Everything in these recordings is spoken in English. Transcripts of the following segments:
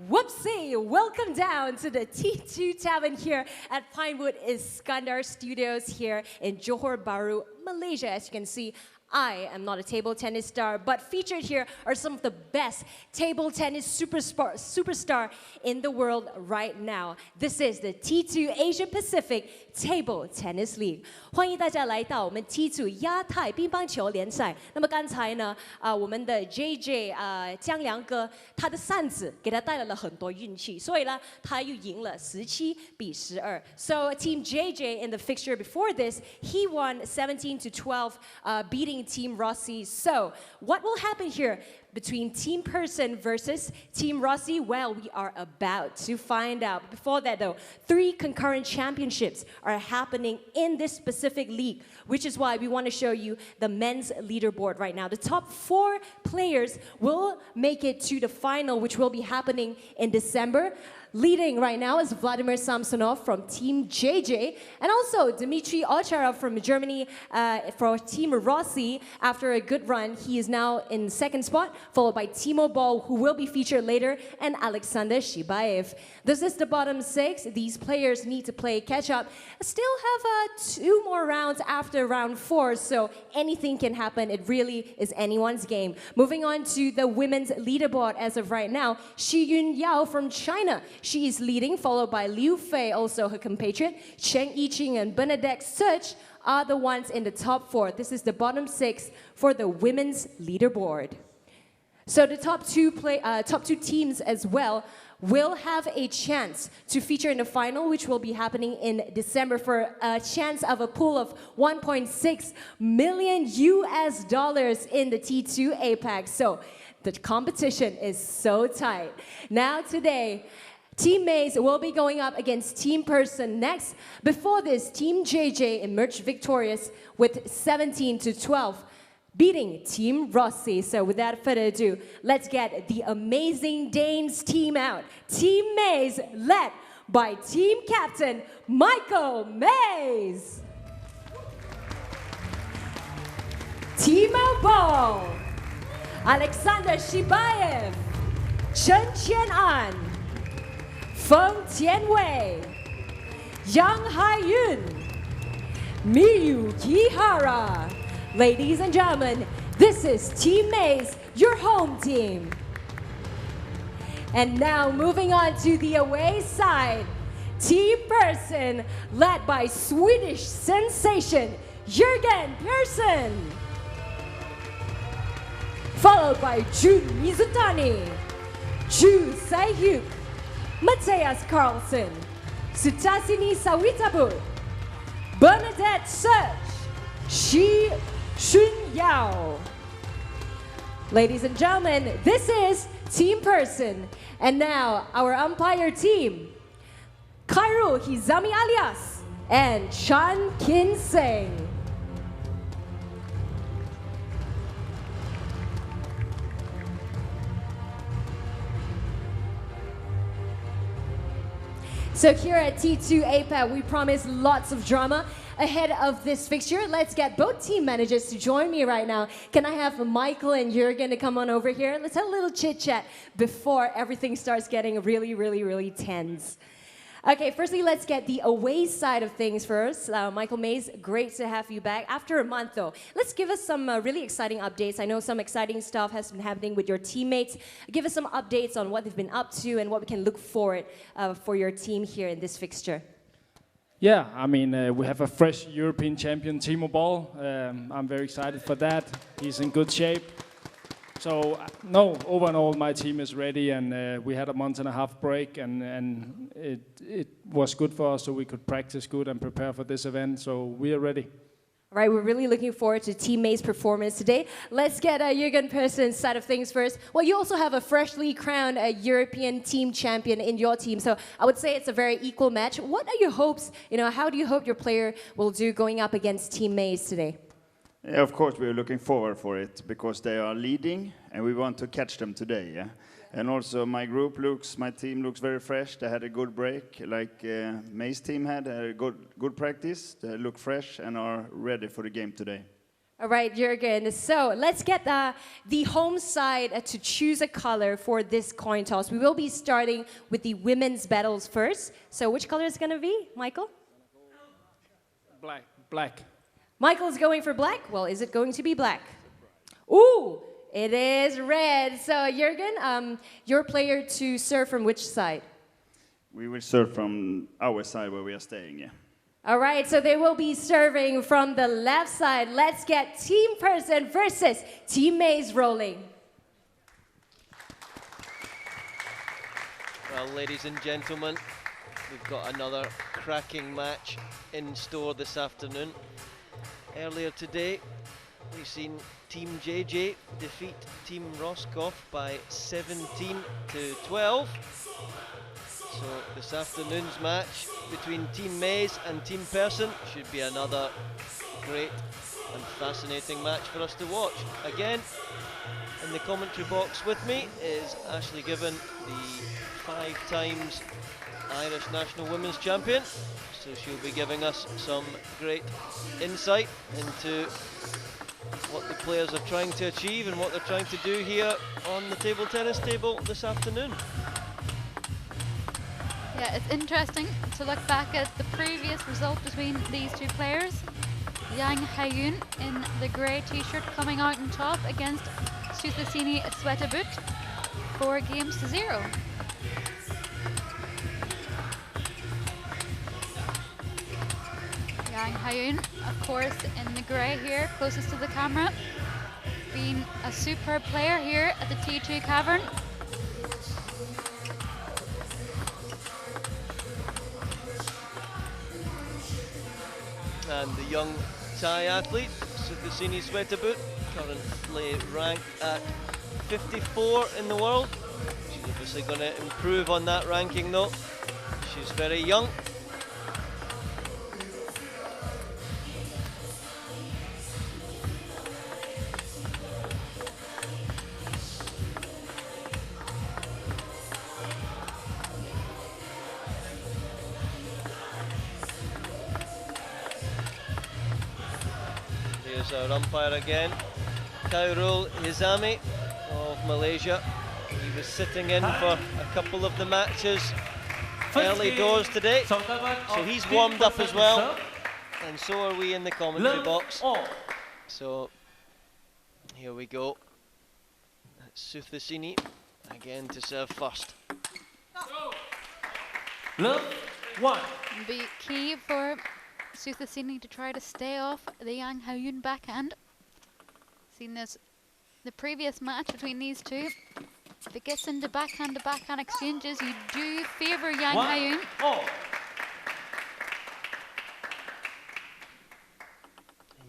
Whoopsie! Welcome down to the T2 Tavern here at Pinewood Iskandar Studios here in Johor Bahru, Malaysia. As you can see, I am not a table tennis star, but featured here are some of the best table tennis superstar in the world right now. This is the T2 Asia Pacific Table Tennis League. 欢迎大家来到我们 T2 亚太乒乓球联赛。那么刚才呢，我们的 JJ 江良哥，他的扇子给他带来了很多运气，所以呢，他又赢了17-12。So Team JJ in the fixture before this, he won 17-12, beating Team Rossi. So what will happen here between Team Persson versus Team Rossi? Well, we are about to find out. Before that though, 3 concurrent championships are happening in this specific league, which is why we want to show you the men's leaderboard right now. The top 4 players will make it to the final, which will be happening in December. Leading right now is Vladimir Samsonov from Team JJ, and also Dmitry Ocharov from Germany for Team Rossi. After a good run, he is now in second spot, followed by Timo Boll, who will be featured later, and Alexander Shibaev. This is the bottom 6. These players need to play catch-up. Still have 2 more rounds after round 4, so anything can happen. It really is anyone's game. Moving on to the women's leaderboard as of right now, Xiyun Yao from China. She is leading, followed by Liu Fei, also her compatriot. Chen, i-ching, and Bernadette Szocs are the ones in the top 4. This is the bottom 6 for the women's leaderboard. So the top two teams as well will have a chance to feature in the final, which will be happening in December, for a chance of a pool of $1.6 million in the T2 APAC. So the competition is so tight. Now today, Team Maze will be going up against Team Persson next. Before this, Team JJ emerged victorious with 17-12, beating Team Rossi. So without further ado, let's get the Amazing Danes team out. Team Maze, led by Team Captain Michael Maze. Timo Boll, Alexander Shibaev, Chien-An, Feng Tianwei, Yang Hai-yun, Miyuki Hara. Ladies and gentlemen, this is Team Maze, your home team. And now moving on to the away side, Team Persson, led by Swedish sensation Jürgen Persson, followed by Jun Mizutani, Ju Sai-hyuk, Mattias Karlsson, Sutasini Sawitabut, Bernadette Szocs, Shun Yao. Ladies and gentlemen, this is Team Persson. And now our umpire team, Kairu Hizami Alias and Chan Kin Seng. So here at T2 APAC, we promise lots of drama ahead of this fixture. Let's get both team managers to join me right now. Can I have Michael and Jürgen to come on over here? Let's have a little chit-chat before everything starts getting really tense. Okay, firstly, let's get the away side of things first. Michael Maze, great to have you back. After a month, though, let's give us some really exciting updates. I know some exciting stuff has been happening with your teammates. Give us some updates on what they've been up to and what we can look forward for your team here in this fixture. Yeah, I mean, we have a fresh European champion, Timo Boll. I'm very excited for that. He's in good shape. So, no, overall, my team is ready, and we had a month and a half break, and it was good for us so we could practice good and prepare for this event, so we are ready. All right, we're really looking forward to Team May's performance today. Let's get Jürgen Persson's side of things first. Well, you also have a freshly crowned European team champion in your team, so I would say it's a very equal match. What are your hopes? How do you hope your player will do going up against Team Mays today? Yeah, of course, we're looking forward for it because they are leading and we want to catch them today. Yeah? And also my team looks very fresh. They had a good break, like May's team had a good practice. They look fresh and are ready for the game today. All right, Jürgen. So let's get the home side to choose a color for this coin toss. We will be starting with the women's battles first. So which color is going to be, Michael? Black. Black. Michael's going for black. Well, is it going to be black? Ooh, it is red. So Jürgen, your player to serve from which side? We will serve from our side where we are staying, yeah. All right, so they will be serving from the left side. Let's get Team Persson versus Team Maze rolling. Well, ladies and gentlemen, we've got another cracking match in store this afternoon. Earlier today, we've seen Team JJ defeat Team Roscoff by 17-12. So this afternoon's match between Team Maze and Team Persson should be another great and fascinating match for us to watch. Again, in the commentary box with me is Ashley Given, the 5 times Irish national women's champion. So she'll be giving us some great insight into what the players are trying to achieve and what they're trying to do here on the table tennis table this afternoon. Yeah, it's interesting to look back at the previous result between these two players. Yang Haiyun in the grey t-shirt coming out on top against Suthasini Swetabut, 4-0. Yang Haiyun, of course, in the grey here, closest to the camera, being a superb player here at the T2 Cavern. And the young Thai athlete, Suthasini Swetabut, currently ranked at 54 in the world. She's obviously going to improve on that ranking though. She's very young. Our umpire again, Khairul Hizami of Malaysia. He was sitting in for a couple of the matches early doors today, so he's warmed up as well, and so are we in the commentary box. So here we go. Suthasini again to serve first. Love 1. Be key for Suthasini to try to stay off the Yang Haiyun backhand. Seen this the previous match between these two. If it gets into backhand to backhand exchanges, you do favour Yang Haiyun.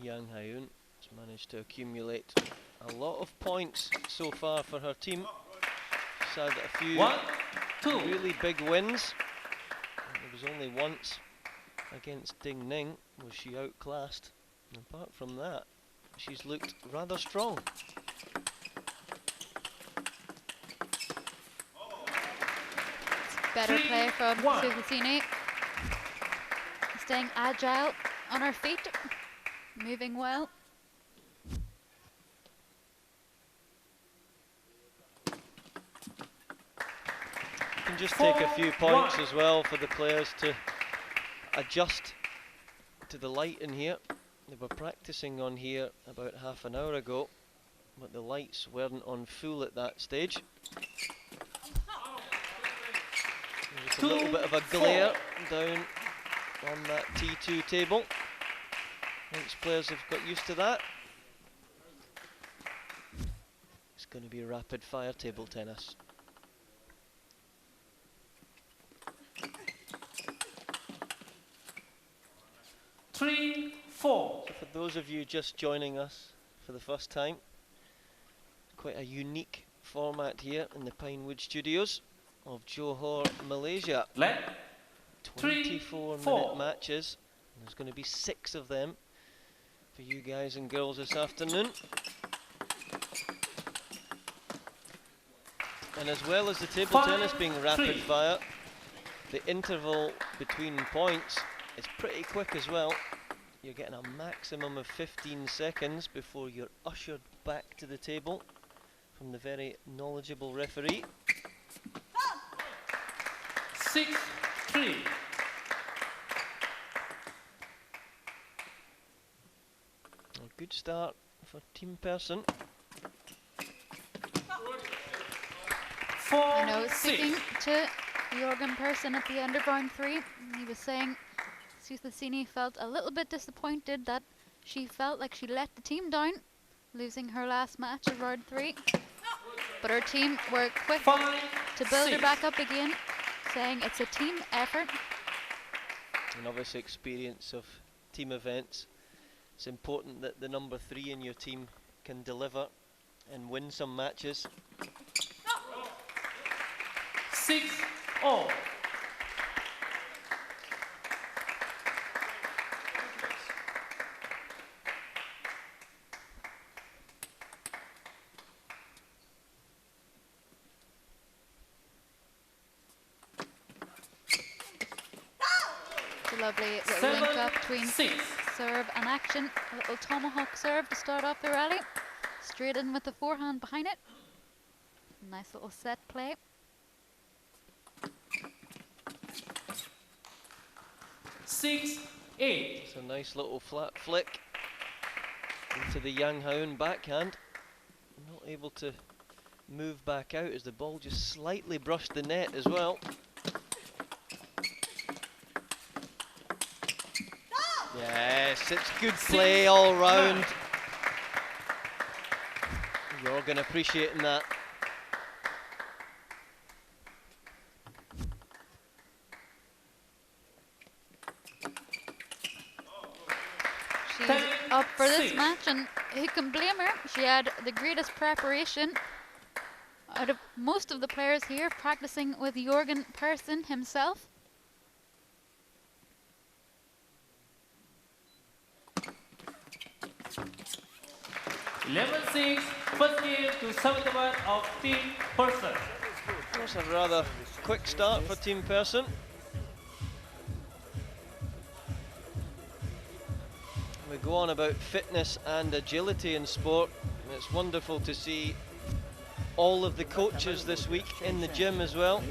Yang Haiyun has managed to accumulate a lot of points so far for her team. She's had a few really big wins. It was only once against Ding Ning was she outclassed. And apart from that, she's looked rather strong. Better play from Suthasini. Staying agile on her feet, moving well. Can just take a few points as well for the players to adjust to the light in here. They were practicing on here about half an hour ago, but the lights weren't on full at that stage. There's a little bit of a glare down on that T2 table. Once players have got used to that, it's going to be rapid fire table tennis. So for those of you just joining us for the first time, quite a unique format here in the Pinewood Studios of Johor, Malaysia. 24-minute matches. There's going to be 6 of them for you guys and girls this afternoon. And as well as the table tennis being rapid fire, the interval between points is pretty quick as well. you're getting a maximum of 15 seconds before you're ushered back to the table from the very knowledgeable referee. 6-3. A good start for Team Persson. I know, speaking to Jorgen Persson at the end of round 3, he was saying Szocs felt a little bit disappointed that she felt like she let the team down, losing her last match of round 3. But her team were quick to build her back up again, saying it's a team effort. And obviously experience of team events. It's important that the number 3 in your team can deliver and win some matches. 6-0. It's a lovely little link up between serve and action. A little tomahawk serve to start off the rally. Straight in with the forehand behind it. Nice little set play. It's a nice little flat flick into the Yang Haun backhand. Not able to move back out as the ball just slightly brushed the net as well. Yes, it's good play all round. Jorgen appreciating that. She's up for this match, and who can blame her? She had the greatest preparation out of most of the players here, practicing with Jorgen Persson himself. Level 6, first game to 7-1 of Team Persson. That's a rather quick start for Team Persson. We go on about fitness and agility in sport. It's wonderful to see all of the coaches this week in the gym as well.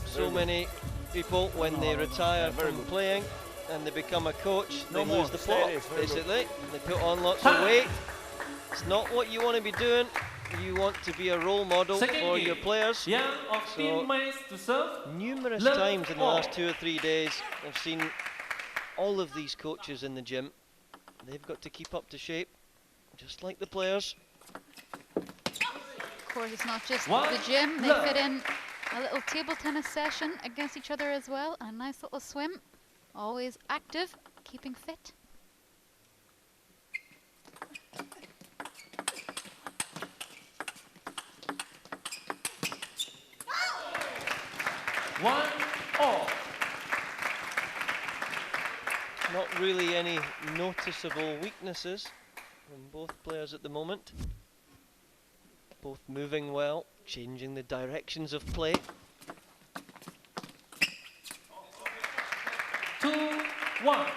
So many people, when they retire from playing and they become a coach, they lose the plot, basically. They put on lots of weight. It's not what you want to be doing. You want to be a role model for your players. So, numerous times in the last 2 or 3 days, I've seen all of these coaches in the gym. They've got to keep up to shape, just like the players. Of course, it's not just the gym. They fit in a little table tennis session against each other as well, and a nice little swim. Always active, keeping fit. Not really any noticeable weaknesses from both players at the moment. Both moving well, changing the directions of play. 2-1.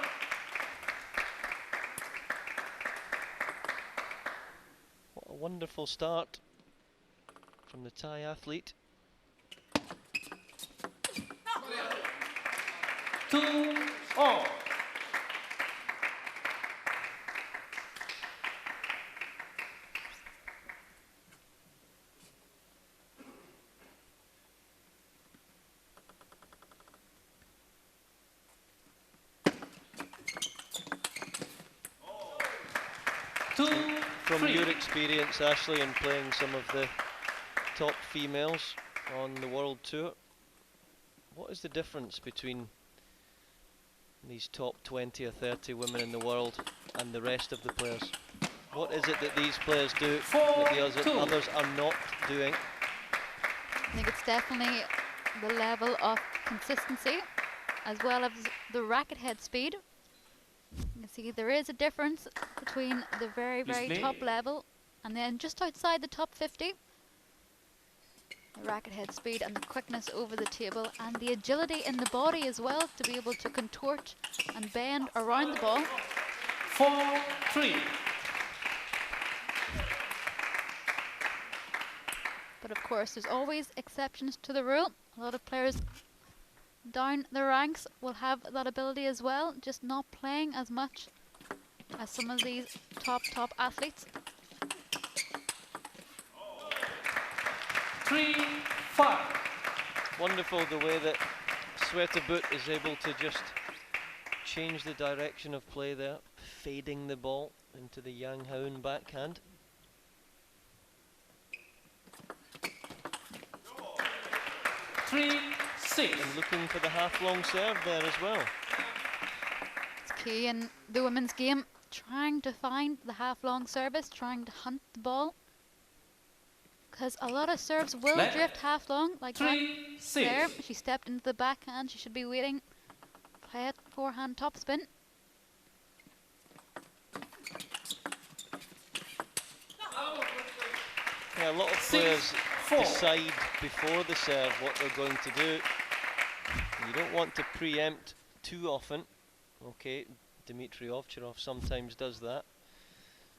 What a wonderful start from the Thai athlete. 2-0. From your experience, Ashley, in playing some of the top females on the World Tour, what is the difference between these top 20 or 30 women in the world and the rest of the players? What is it that these players do that the others are not doing? I think it's definitely the level of consistency as well as the racket head speed. You can see there is a difference between the very, very top level and then just outside the top 50. The racket head speed and the quickness over the table and the agility in the body as well to be able to contort and bend around the ball. 4-3. But of course, there's always exceptions to the rule. A lot of players down the ranks will have that ability as well, just not playing as much as some of these top athletes. 3-5. Wonderful the way that Sweaterboot is able to just change the direction of play there, fading the ball into the Yang Haoyun backhand. And looking for the half-long serve there as well. It's key in the women's game, trying to find the half-long service, trying to hunt the ball. Because a lot of serves will drift half-long, like that there. She stepped into the backhand, she should be waiting. Play it, forehand topspin. Yeah, a lot of players decide before the serve what they're going to do. You don't want to preempt too often. Okay, Dmitry Ovcharov sometimes does that.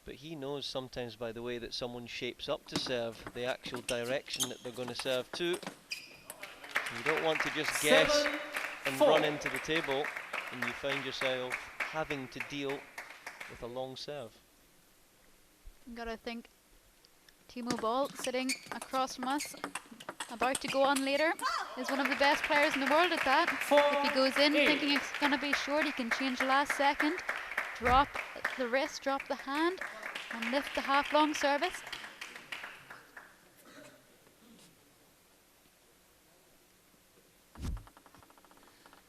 But he knows sometimes by the way that someone shapes up to serve, the actual direction that they're going to serve to. You don't want to just guess and run into the table and you find yourself having to deal with a long serve. Gotta think Timo Boll, sitting across from us, about to go on later, is one of the best players in the world at that. If he goes in thinking it's going to be short, he can change the last second, drop the wrist, drop the hand, and lift the half-long service.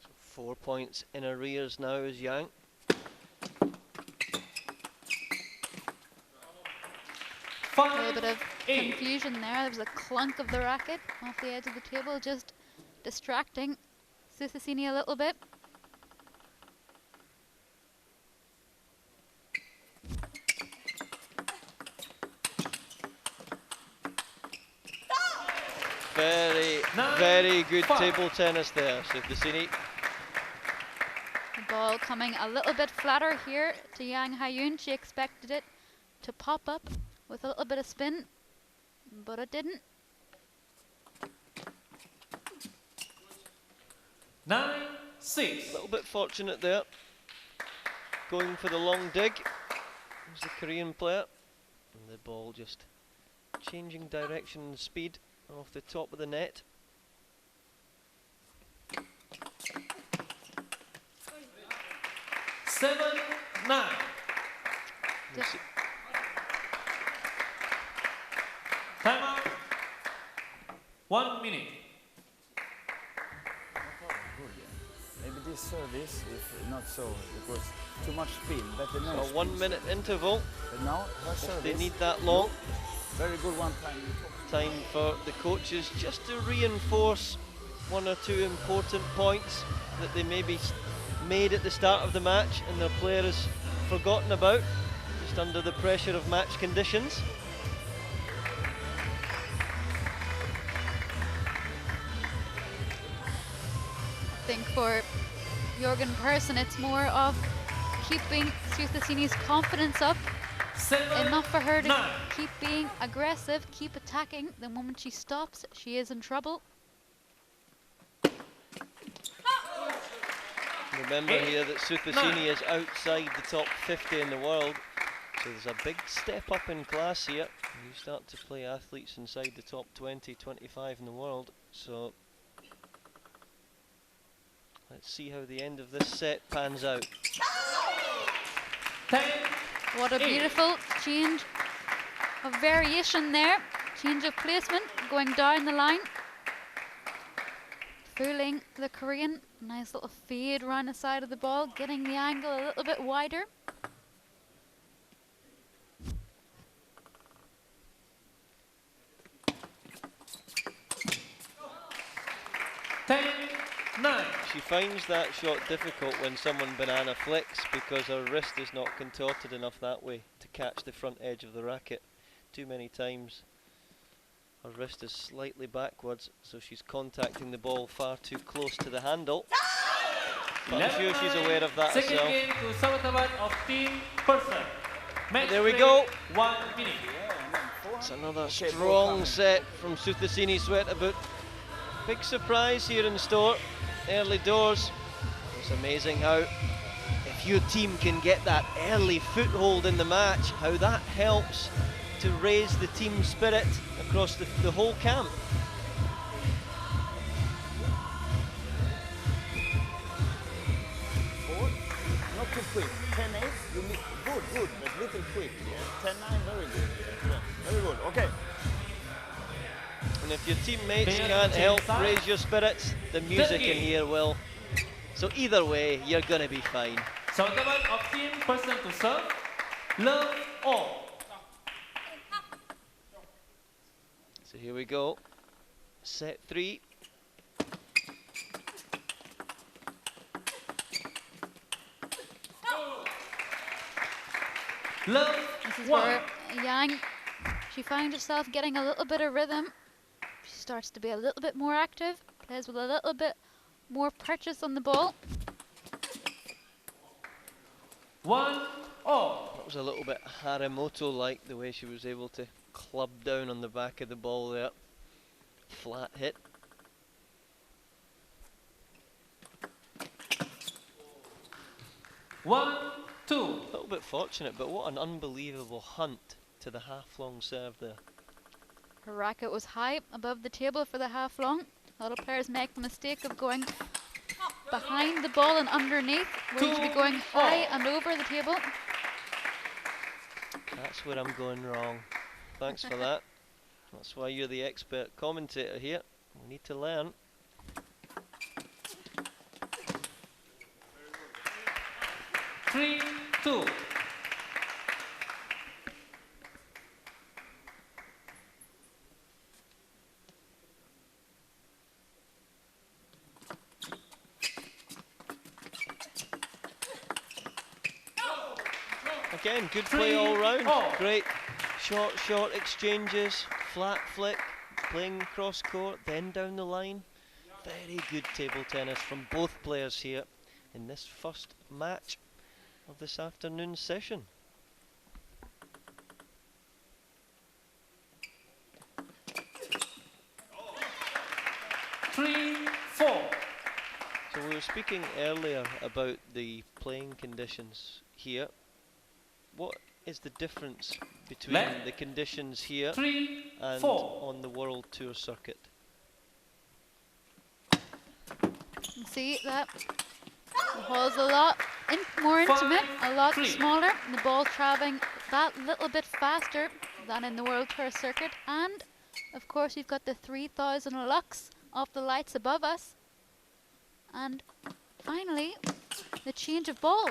So 4 points in arrears now is Yang. A little bit of confusion there. There was a clunk of the racket off the edge of the table, just distracting Susasini a little bit. Very good table tennis there, Susasini. The ball coming a little bit flatter here to Yang Haoyun. She expected it to pop up with a little bit of spin, but it didn't. 9-6. A little bit fortunate there. Going for the long dig. There's the Korean player. And the ball just changing direction and speed off the top of the net. Seven, 9. Time out. 1 minute. Maybe this service is not so, because too much spin, better no A 1 minute interval. But now, her service. They need that long. Very good one time. Time for the coaches just to reinforce 1 or 2 important points that they maybe made at the start of the match and their player has forgotten about, just under the pressure of match conditions. I think for Jorgen Persson, it's more of keeping Susasini's confidence up, enough for her to keep being aggressive, keep attacking. The moment she stops, she is in trouble. Remember here that Susasini is outside the top 50 in the world, so there's a big step up in class here. You start to play athletes inside the top 20, 25 in the world, so let's see how the end of this set pans out. 10. What a beautiful change of variation there. Change of placement, going down the line. Fooling the Korean. Nice little fade around the side of the ball, getting the angle a little bit wider. She finds that shot difficult when someone banana flicks because her wrist is not contorted enough that way to catch the front edge of the racket. Too many times her wrist is slightly backwards, so she's contacting the ball far too close to the handle. But I'm sure she's aware of that Second herself. game to Sabatawat of Team Persson. Match There we play, go. 1 minute. It's another strong set from Soothasini Sweatabut. Big surprise here in store, early doors. It's amazing how, if your team can get that early foothold in the match, how that helps to raise the team spirit across the whole camp. Not too quick. 10-8, good, but little quick. Yeah. 10-9, very good. Yeah. Very good. Okay. And if your teammates can't help raise your spirits, the music in here will. So either way, you're gonna be fine. Sabatawat of Team Persson to serve. Love all. So here we go. Set 3. Love This is 1. where Yang, she found herself getting a little bit of rhythm. She starts to be a little bit more active, plays with a little bit more purchase on the ball. 1 all. That was a little bit Haramoto-like, the way she was able to club down on the back of the ball there. Flat hit. One, two. A little bit fortunate, but what an unbelievable hunt to the half-long serve there. Her racket was high above the table for the half long. A lot of players make the mistake of going behind the ball and underneath, where you should be going high and over the table. That's where I'm going wrong. Thanks for that. That's why you're the expert commentator here. We need to learn. Three, two. Again, good play all round. Great short exchanges, flat flick, playing cross court, then down the line. Very good table tennis from both players here in this first match of this afternoon's session. Three, four. So we were speaking earlier about the playing conditions here. What is the difference between the conditions here and on the World Tour circuit? You can see that the hall's a lot more intimate, a lot smaller, and the ball traveling that little bit faster than in the World Tour circuit. And of course we've got the 3000 lux off the lights above us. And finally, the change of ball.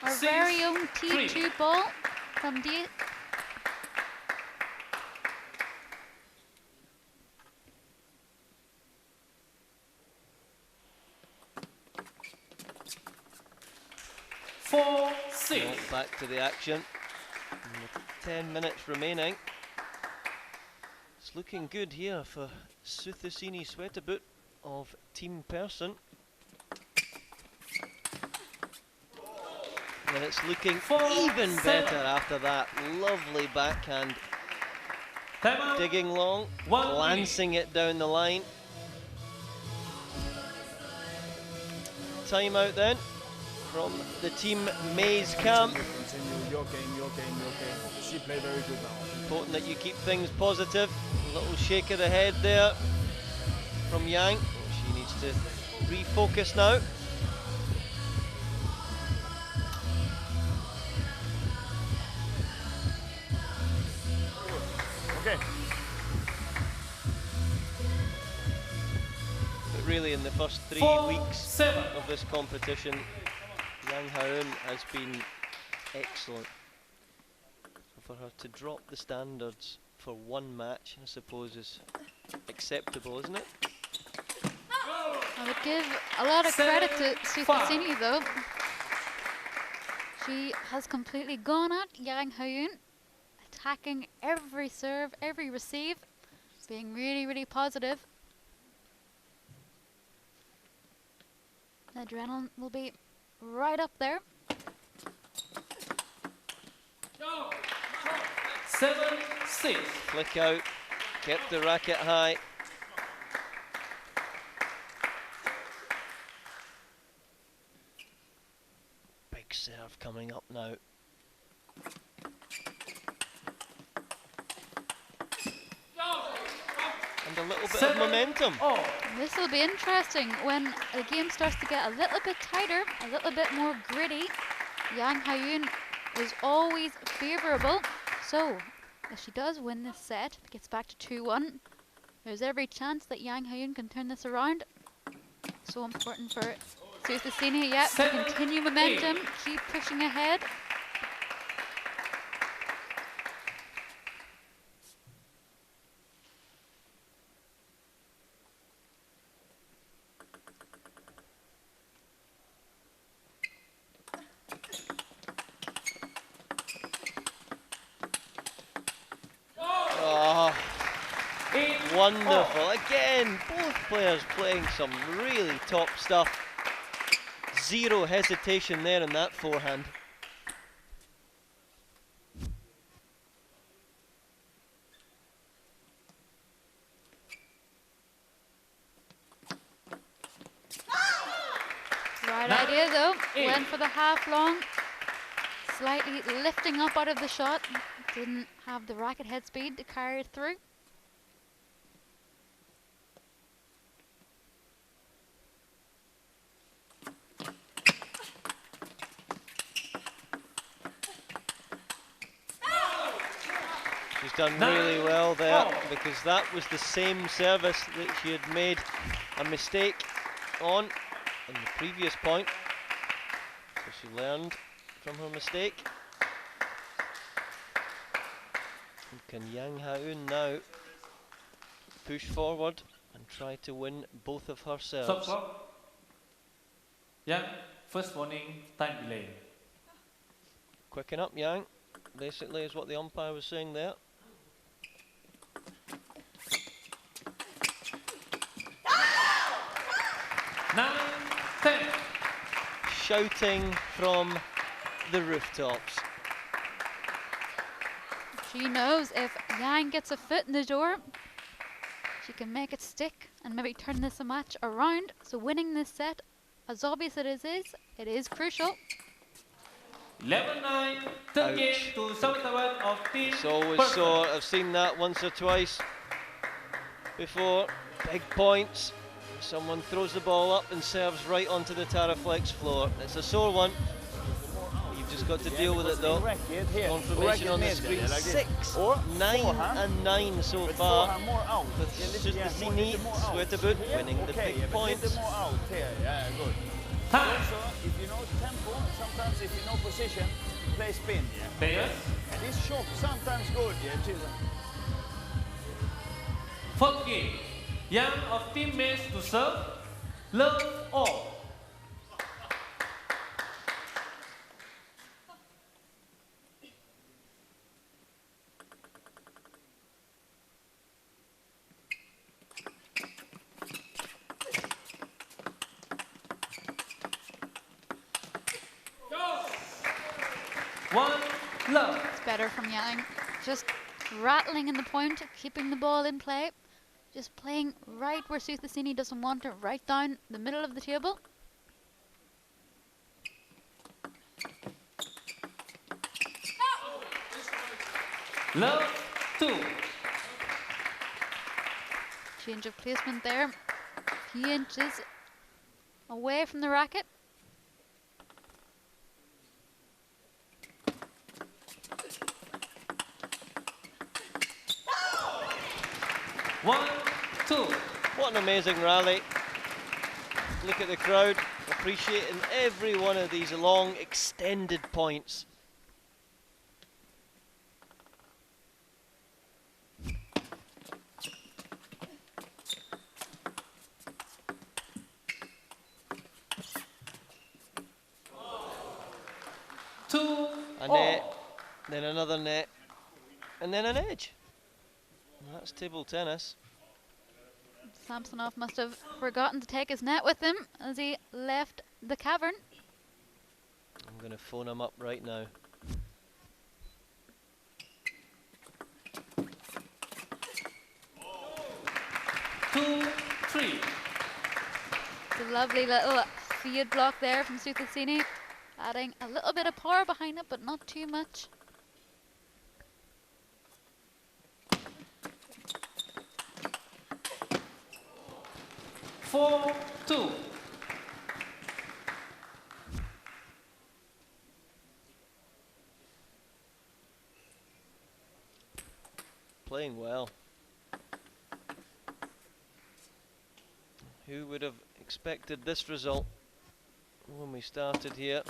Our very own T2 ball from D. Four, six. Well, back to the action. With 10 minutes remaining. It's looking good here for Soothasini Sweatabut of Team Persson. And it's looking even better after that lovely backhand. Digging long, glancing it down the line. Timeout then from the Team Mays camp. Continue your game, your game, your game. She played very good now. Important that you keep things positive. A little shake of the head there from Yang. She needs to refocus now. Okay. But really in the first 3 weeks of this competition, Yang Haun has been excellent. So for her to drop the standards for one match, I suppose, is acceptable, isn't it? I would give a lot of credit to Soothasini though. She has completely gone at Yang Haun, attacking every serve, every receive, being really, really positive. The adrenaline will be right up there. 7-6. Flick out, kept the racket high. Big serve coming up now. And a little bit of momentum. This will be interesting when the game starts to get a little bit tighter, a little bit more gritty. Yang Haiyun is always favourable. So, if she does win this set, gets back to 2-1, there's every chance that Yang Haiyun can turn this around. So important for Szocs to continue momentum, keep pushing ahead. Wonderful. Again, both players playing some really top stuff. Zero hesitation there in that forehand. Right idea though. Went for the half long. Slightly lifting up out of the shot. Didn't have the racket head speed to carry it through. She's done really well there because that was the same service that she had made a mistake on in the previous point. So she learned from her mistake. And can Yang Haiyun now push forward and try to win both of her serves? Yang, first warning, time delay. Quicken up, Yang, basically is what the umpire was saying there. Shouting from the rooftops. She knows if Yang gets a foot in the door, she can make it stick and maybe turn this match around. So winning this set, as obvious as it is crucial. 11-9, third game to 7 of team. It's always so. I've seen that once or twice before. Big points. Someone throws the ball up and serves right onto the Taraflex floor. It's a sore one. You've just got to deal with it though. Confirmation on the screen. 6, 9 and 9 so far. With Szocs, Sweaterboot winning the big points. Yeah, good. Also, if you know tempo, sometimes if you know position, play spin. Yeah. And this shot sometimes good. Yeah. Fourth game. Yang of teammates to serve, love all. One love. It's better from Yang. Just rattling in the point, keeping the ball in play. Just playing right where Szocs doesn't want it, right down the middle of the table. Love 2. Change of placement there. A few inches away from the racket. One, two. What an amazing rally. Look at the crowd appreciating every one of these long extended points. Two. A net, then another net, and then an edge. And that's table tennis. Samsonov must have forgotten to take his net with him as he left the cavern. I'm going to phone him up right now. Two, three. It's a lovely little feed block there from Szocs, adding a little bit of power behind it, but not too much. Four, two. Playing well. Who would have expected this result when we started here?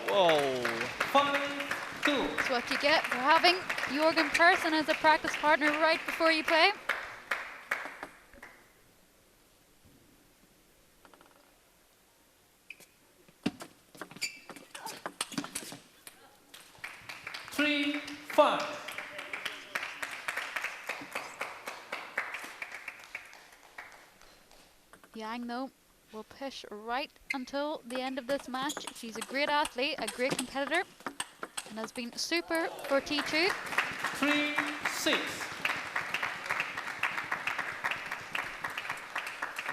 Whoa! 5-2. That's what you get for having Jürgen Persson as a practice partner right before you play. Three, 5. Yang, though, will push right until the end of this match. She's a great athlete, a great competitor, and has been super for T2. 3-6.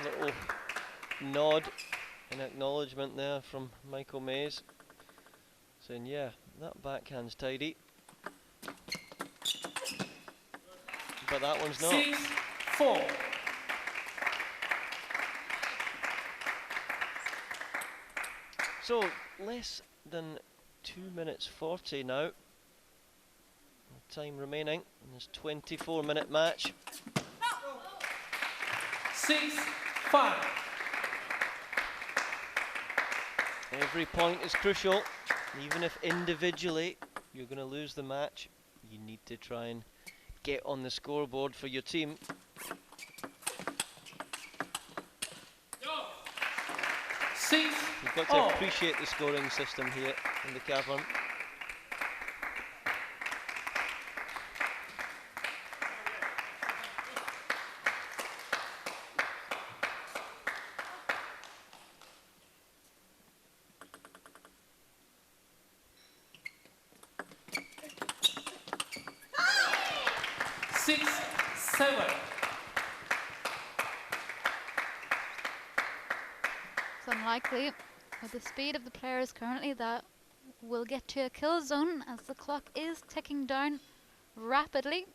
Little nod and acknowledgement there from Michael Mays, saying, yeah, that backhand's tidy. But that one's not. 6-4. So, less than 2 minutes 40 now. Time remaining in this 24-minute match. 6-5. Every point is crucial. Even if individually you're going to lose the match, you need to try and get on the scoreboard for your team. You've got to appreciate the scoring system here in the cavern. It's unlikely, with the speed of the players currently, that we'll get to a kill zone as the clock is ticking down rapidly.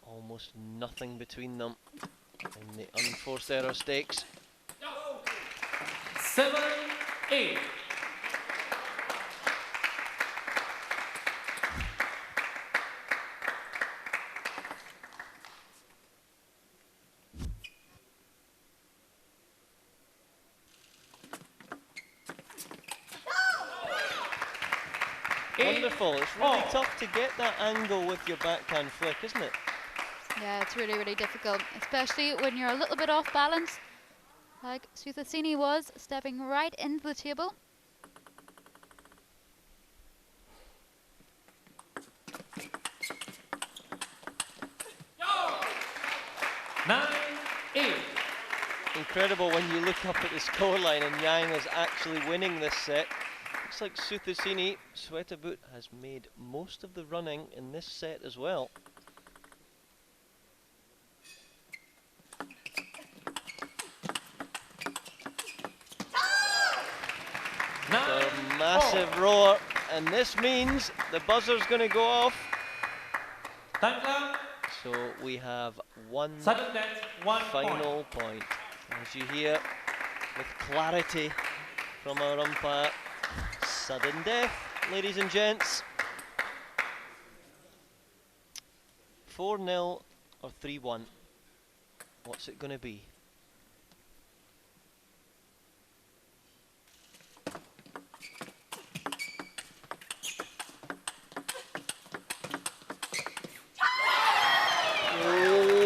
Almost nothing between them in the unforced error stakes. 7-8. Wonderful. It's really tough to get that angle with your backhand flick, isn't it? Yeah, it's really, really difficult, especially when you're a little bit off balance, like Szocs was, stepping right into the table. Incredible when you look up at the scoreline and Yang is actually winning this set. Looks like Szocs, Sweaterboot, has made most of the running in this set as well. A massive roar, and this means the buzzer's going to go off. So we have one final point. As you hear with clarity from our umpire, sudden death, ladies and gents. 4-0 or 3-1. What's it going to be?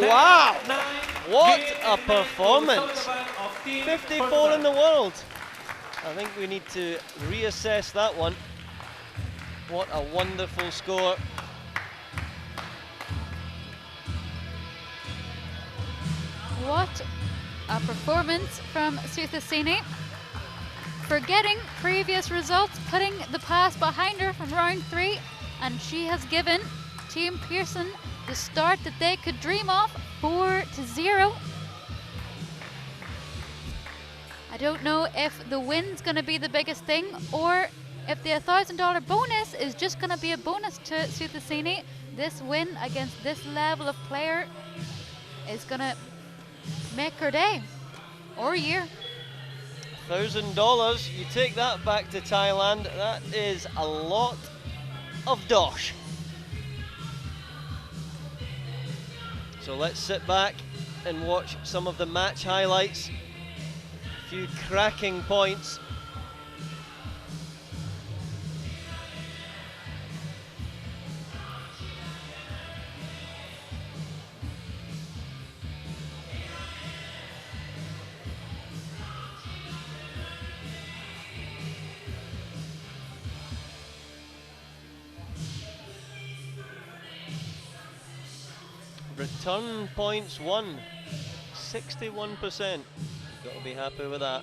Wow! 9, What game a and match to performance! Southern of Team 54 Persson. in the world. I think we need to reassess that one. What a wonderful score. What a performance from Szocs. Forgetting previous results, putting the pass behind her from round 3, and she has given Team Persson the start that they could dream of, 4-0. I don't know if the win's going to be the biggest thing, or if the $1,000 bonus is just going to be a bonus to Szocs. This win against this level of player is going to make her day or year. $1,000, you take that back to Thailand, that is a lot of dosh. So let's sit back and watch some of the match highlights. A few cracking points. Return points won, 61%. Got to be happy with that.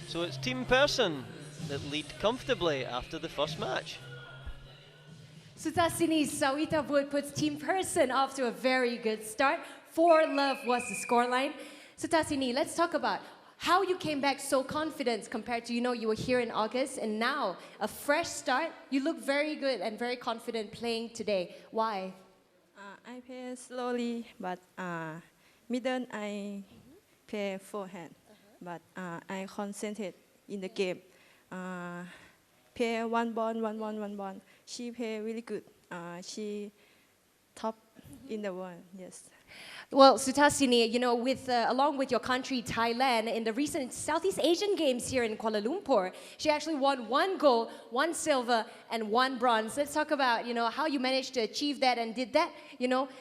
So it's Team Persson that lead comfortably after the first match. Szocs Xiaoyuan puts Team Persson off to a very good start. 4-love was the scoreline. Szocs, let's talk about how you came back so confident compared to, you were here in August, and now a fresh start. You look very good and very confident playing today. Why? I play slowly, but middle I play forehand. But I concentrate in the game. Play one ball. She play really good. She top in the world. Yes. Well, Szocs, with along with your country, Thailand, in the recent Southeast Asian Games here in Kuala Lumpur, she actually won 1 gold, 1 silver, and 1 bronze. Let's talk about, how you managed to achieve that, and did that,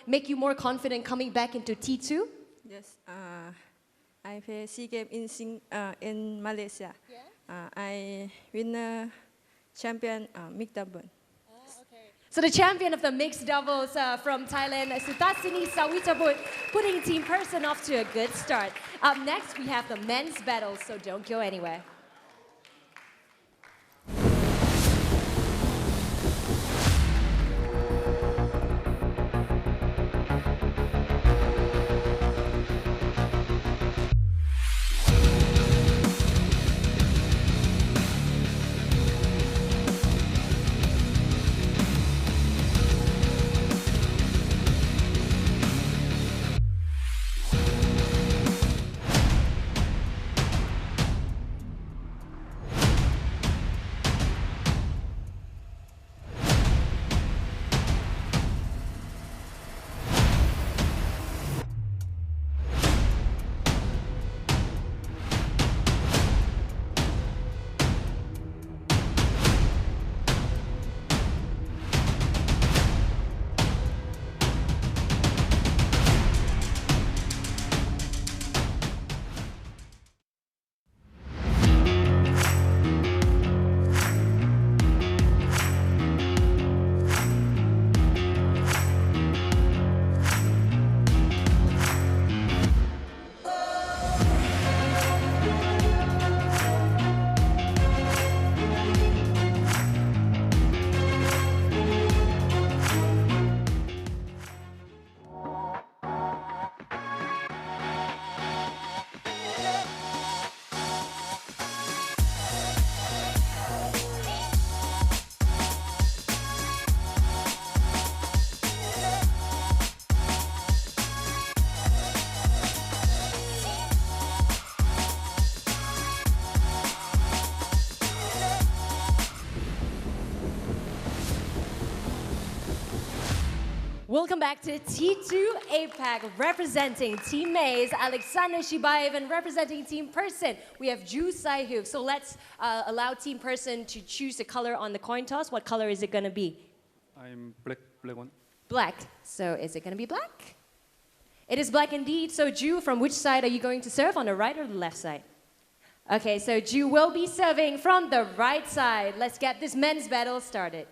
make you more confident coming back into T2? Yes. I play SEA Games in Malaysia. Yeah? I win champion mixed double. So the champion of the mixed doubles from Thailand, Szocs Xiaoyuan, putting Team Persson off to a good start. Up next, we have the men's battles, so don't go anywhere. Welcome back to T2 APAC, representing Team Maze, Alexander Shibaev, and representing Team Persson, we have Ju Sai-Hyuk. So let's allow Team Persson to choose the color on the coin toss. What color is it going to be? I'm black one. Black. So is it going to be black? It is black indeed. So Ju, from which side are you going to serve, on the right or the left side? Okay, so Ju will be serving from the right side. Let's get this men's battle started.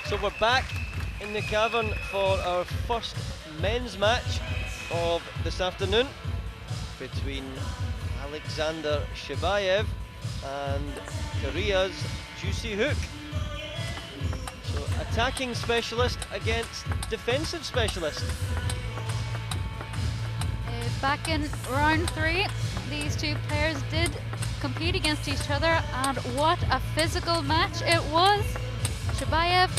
So we're back in the cavern for our first men's match of this afternoon between Alexander Shibayev and Korea's Juicy Hook. So attacking specialist against defensive specialist. Back in round 3, these two players did compete against each other, and what a physical match it was. Shibayev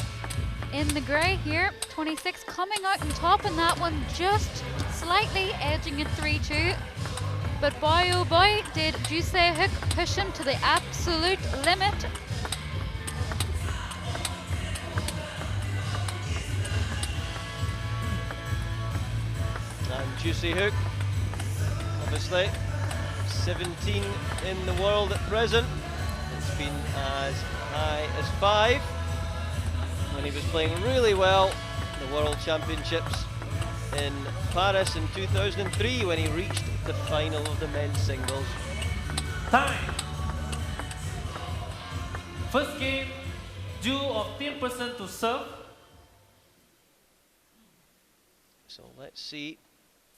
in the grey here, 26, coming out on top in that one, just slightly edging it 3-2. But boy oh boy, did Juicy Hook push him to the absolute limit. And Juicy Hook, obviously 17 in the world at present. It's been as high as 5 when he was playing really well in the World Championships in Paris in 2003 when he reached the final of the men's singles. Time. First game, Ju of Team Persson to serve. So let's see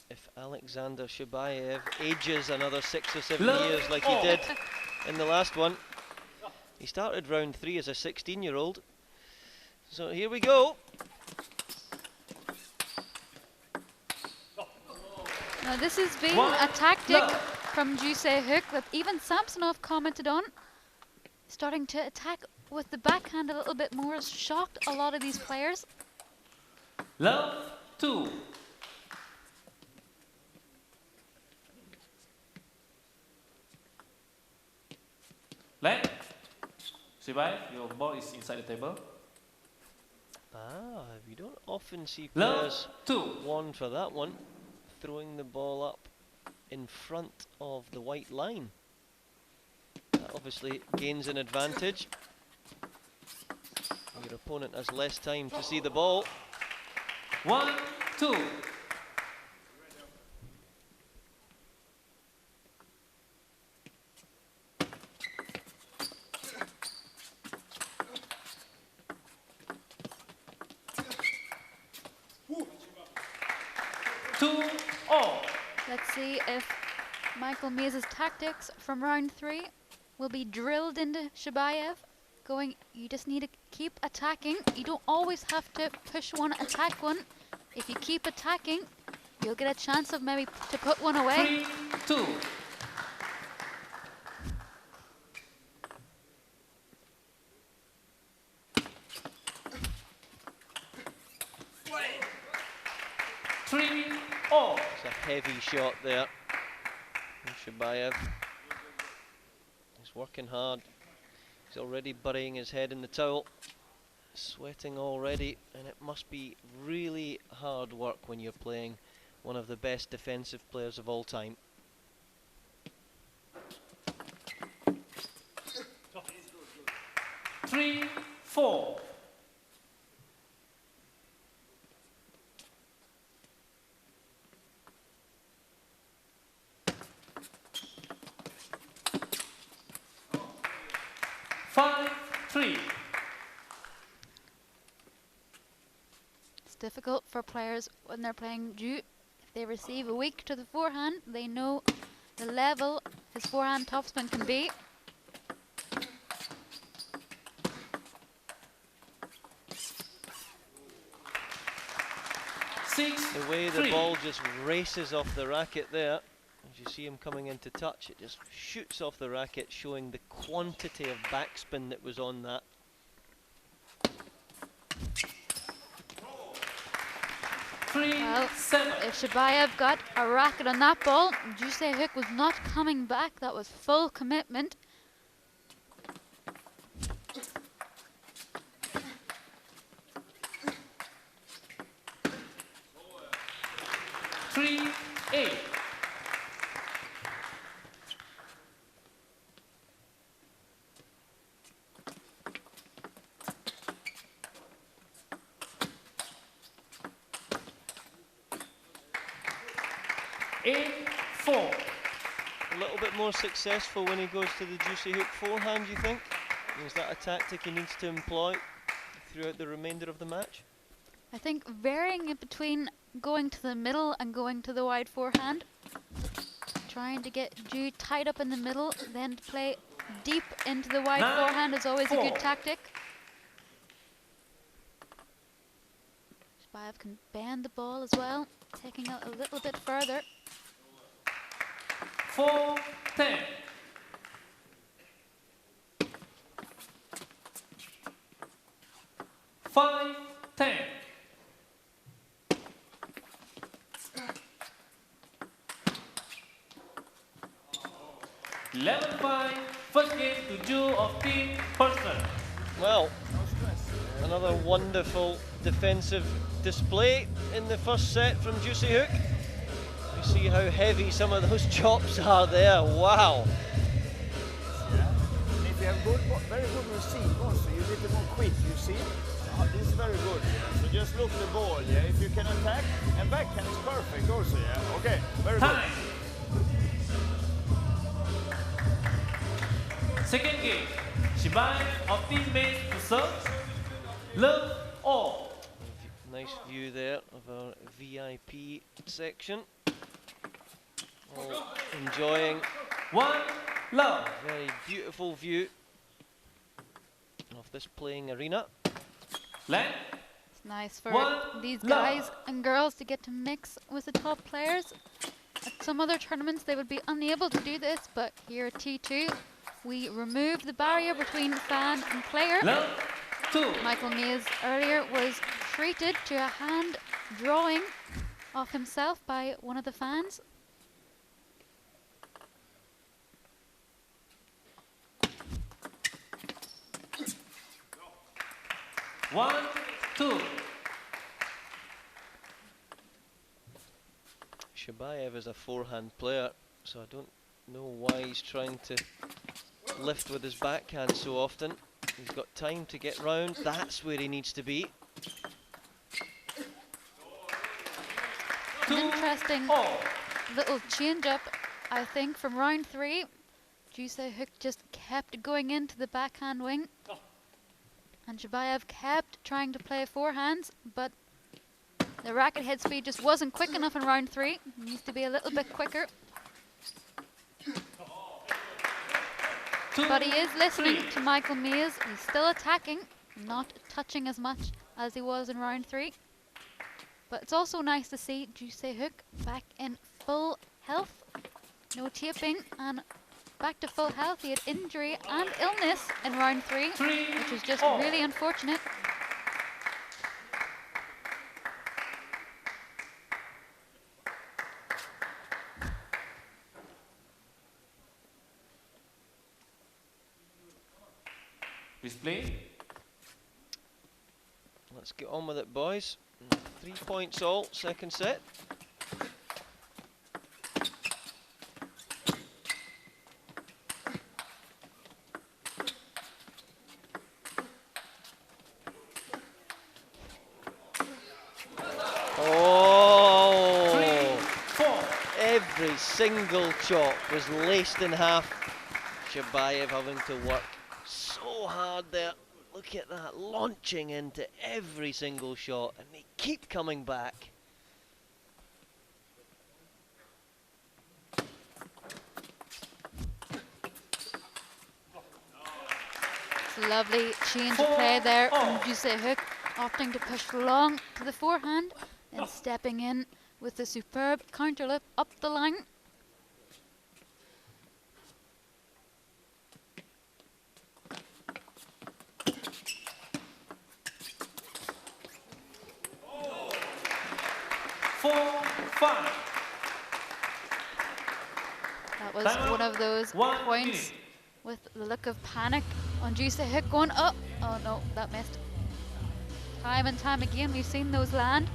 if Alexander Shibayev ages another 6 or 7 Love years like he did in the last one. He started round 3 as a 16-year-old. So here we go. Now this has been a tactic from Juicy Hook that even Samsonov commented on. Starting to attack with the backhand a little bit more has shocked a lot of these players. Love 2. Left. Shibayev, your ball is inside the table. Ah, we don't often see players one for that one, throwing the ball up in front of the white line. That obviously gains an advantage. Your opponent has less time to see the ball. 1, 2. Let's see if Michael Mays' tactics from round 3 will be drilled into Shibayev. You just need to keep attacking. You don't always have to push one, attack one. If you keep attacking, you'll get a chance of maybe to put one away. 3, 2. It's a heavy shot there from Shibayev. He's working hard. He's already burying his head in the towel, sweating already, and it must be really hard work when you're playing one of the best defensive players of all time. Three, 4. It's difficult for players when they're playing Ju. If they receive a weak to the forehand, they know the level his forehand topspin can be. The way the ball just races off the racket there, as you see him coming into touch, it just shoots off the racket, showing the quantity of backspin that was on that. Well, if Shibayev got a racket on that ball, Juicy Hook was not coming back. That was full commitment. bit more successful when he goes to the juicy hook forehand, you think? Is that a tactic he needs to employ throughout the remainder of the match? I think varying it between going to the middle and going to the wide forehand. Trying to get Ju tied up in the middle, then to play deep into the wide forehand is always a good tactic. Shabayev can bend the ball as well, taking out a little bit further. 4-10. Five, 10. Level 5, first game to Ju of Team Persson. Well, another wonderful defensive display in the first set from Juicy Hook. You see how heavy some of those chops are there. Wow. Yeah. And if you have very good receive also, you get it more quick, you see? This is very good. Yeah. So just look the ball, yeah. If you can attack, and backhand is perfect also, yeah. Okay, very good. Second game, Shabayev of Team Mays to Szocs. Love all. Nice view there of our VIP section. All enjoying one love. Very beautiful view of this playing arena. It's nice for these guys and girls to get to mix with the top players. At some other tournaments they would be unable to do this, but here at T2 we removed the barrier between fan and player. Michael Mays earlier was treated to a hand drawing of himself by one of the fans. One, two. Shabayev is a forehand player, so I don't know why he's trying to lift with his backhand so often. He's got time to get round. That's where he needs to be. An interesting little change-up, I think, from round 3. Juicy Hook just kept going into the backhand wing. And Shabayev kept trying to play forehands, but the racket head speed just wasn't quick enough in round 3. Needs to be a little bit quicker. But he is listening to Michael Mays. He's still attacking, not touching as much as he was in round 3. But it's also nice to see Juicy Hook back in full health. No taping and back to full health. He had injury and illness in round 3, which was just really unfortunate. Display. Let's get on with it, boys. 3 points all, second set. Every single chop was laced in half. Shabayev having to work so hard there. Look at that, launching into every single shot, and they keep coming back. It's a lovely change of play there from Juicy Hook, opting to push long to the forehand and stepping in with a superb counterlip up the line. That was one of those points with the look of panic on Juicy Hook going, oh no, that missed. Time and time again, we've seen those land.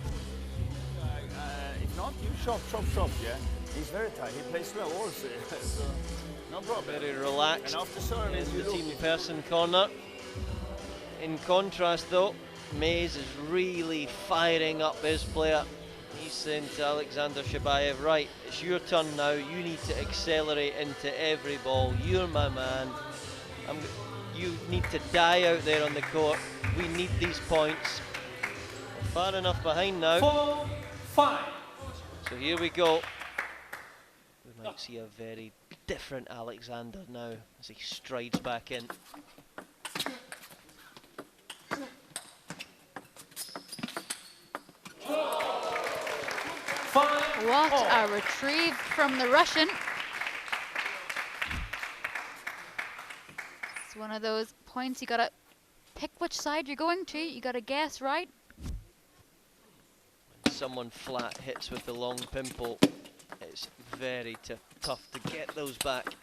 If not, you chop, yeah. He's very tight, he plays slow also, so no problem. Very relaxed and after service, in the Team Persson corner. In contrast though, Mays is really firing up his player. He's saying to Alexander Shabayev, right, it's your turn now. You need to accelerate into every ball. You're my man. You need to die out there on the court. We need these points. We're far enough behind now. 4-5. So here we go. We might see a very different Alexander now as he strides back in. What a retrieve from the Russian. It's one of those points you gotta pick which side you're going to. You gotta guess right. When someone flat hits with the long pimple, it's very tough to get those back.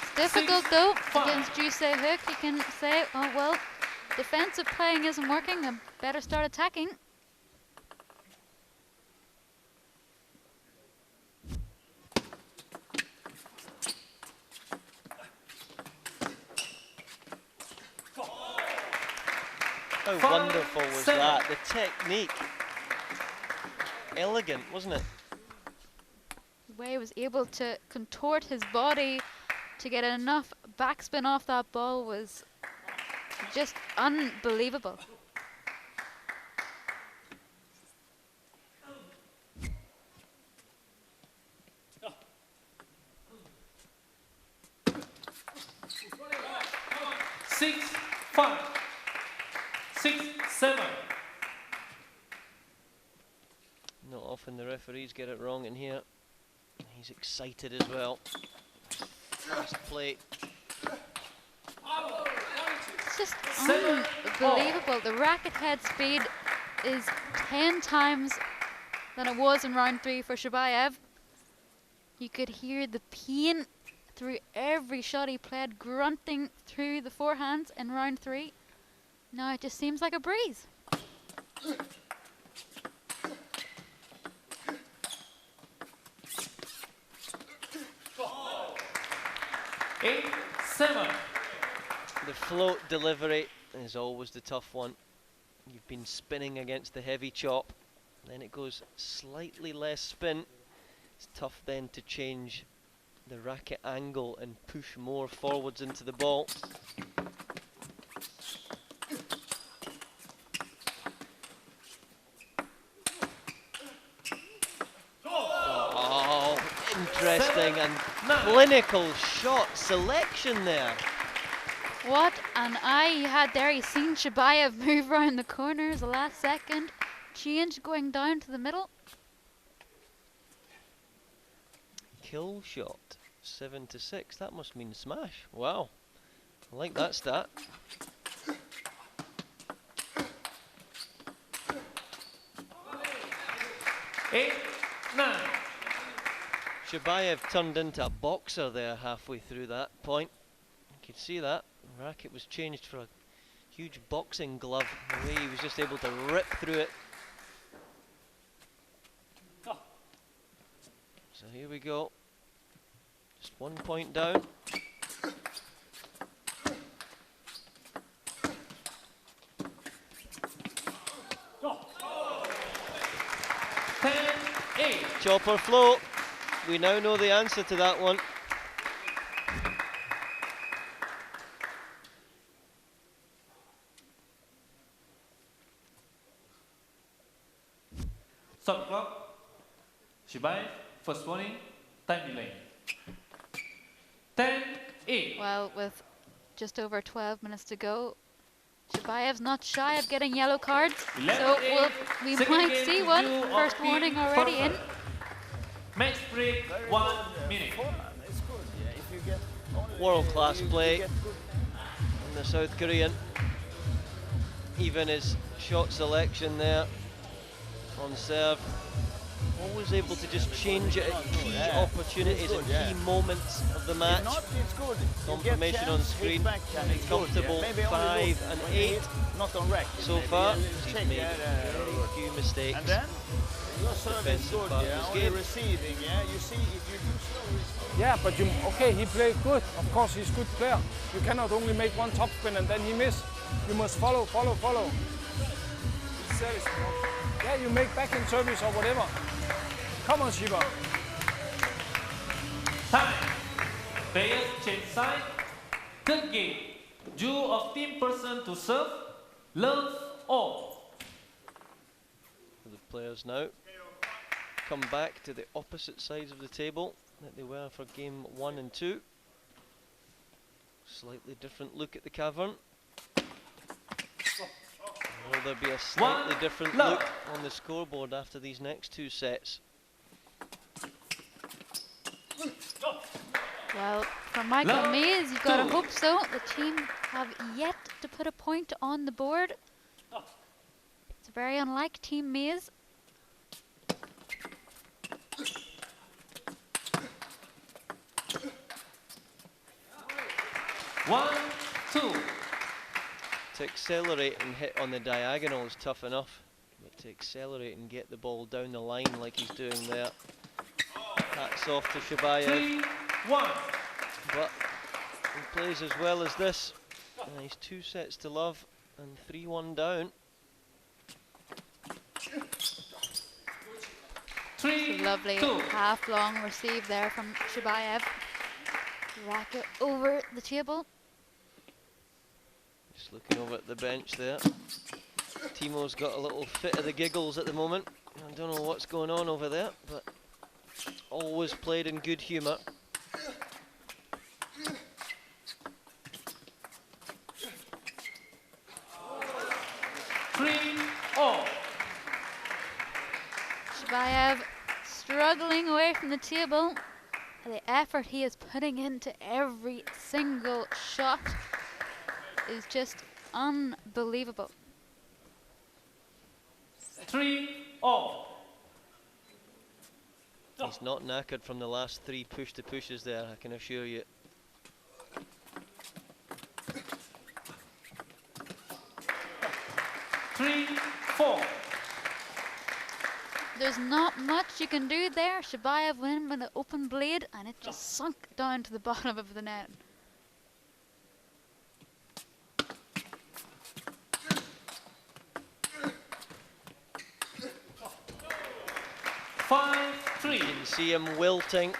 It's difficult though against Jusei Hook. You can say, oh well, defensive playing isn't working, I better start attacking. How wonderful was that? The technique. Elegant, wasn't it? The way he was able to contort his body to get enough backspin off that ball was just unbelievable. Six, 5, 6, 7. Not often the referees get it wrong in here. He's excited as well. Fast play. It's just unbelievable. The racket head speed is 10 times than it was in round 3 for Shabayev. You could hear the pain through every shot he played, grunting through the forehands in round 3. Now it just seems like a breeze. 8-7. The float delivery is always the tough one. You've been spinning against the heavy chop, then it goes slightly less spin. It's tough then to change the racket angle and push more forwards into the ball. Oh, interesting and clinical shot selection there. What an eye he had there. He seen Shabayev move around the corners the last second. Change going down to the middle. Kill shot, 7-6. That must mean smash. Wow, I like that stat. Eight, 9. Shabayev turned into a boxer there halfway through that point. You could see that. The racket was changed for a huge boxing glove. The way he was just able to rip through it. So here we go. Just 1 point down. Chopper float. We now know the answer to that one. Stop clock. Shabayev, first warning, time delay. 10-8. Well, with just over 12 minutes to go, Shabayev's not shy of getting yellow cards. So we might see one. First warning already in. Match break, 1 minute. World-class play from the South Korean. Even his shot selection there on serve. Always able to just change it at key opportunities and key moments of the match. Confirmation on screen. Very comfortable 5 and 8 so far. He's made very few mistakes. Your service is good, only receiving, you see if you do so. Yeah, but okay, he played good. Of course, he's a good player. You cannot only make one topspin and then he miss. You must follow. Service. Yeah, you make backhand service or whatever. Come on, Shiba. Time. Players change side. Third game. Duo of team Persson to serve. Love all. The players now come back to the opposite sides of the table that they were for game 1 and 2. Slightly different look at the cavern. Will there be a slightly different look on the scoreboard after these next 2 sets? Well, for Michael Mays, you've got to hope so. The team have yet to put a point on the board. It's very unlike Team Mays. One, two. To accelerate and hit on the diagonal is tough enough, but to accelerate and get the ball down the line like he's doing there, hats off to Xiaoyuan. 3-1. But he plays as well as this. He's 2 sets to love and 3-1 down. Lovely half-long receive there from Xiaoyuan. Racket over the table. Just looking over at the bench there. Timo's got a little fit of the giggles at the moment. I don't know what's going on over there, but always played in good humour. Xiaoyuan struggling away from the table. The effort he is putting into every single shot is just unbelievable. 3-all. He's not knackered from the last 3 push-to-pushes there, I can assure you. There's not much you can do there. Xiaoyuan went with an open blade and it just sunk down to the bottom of the net. You can see him wilting.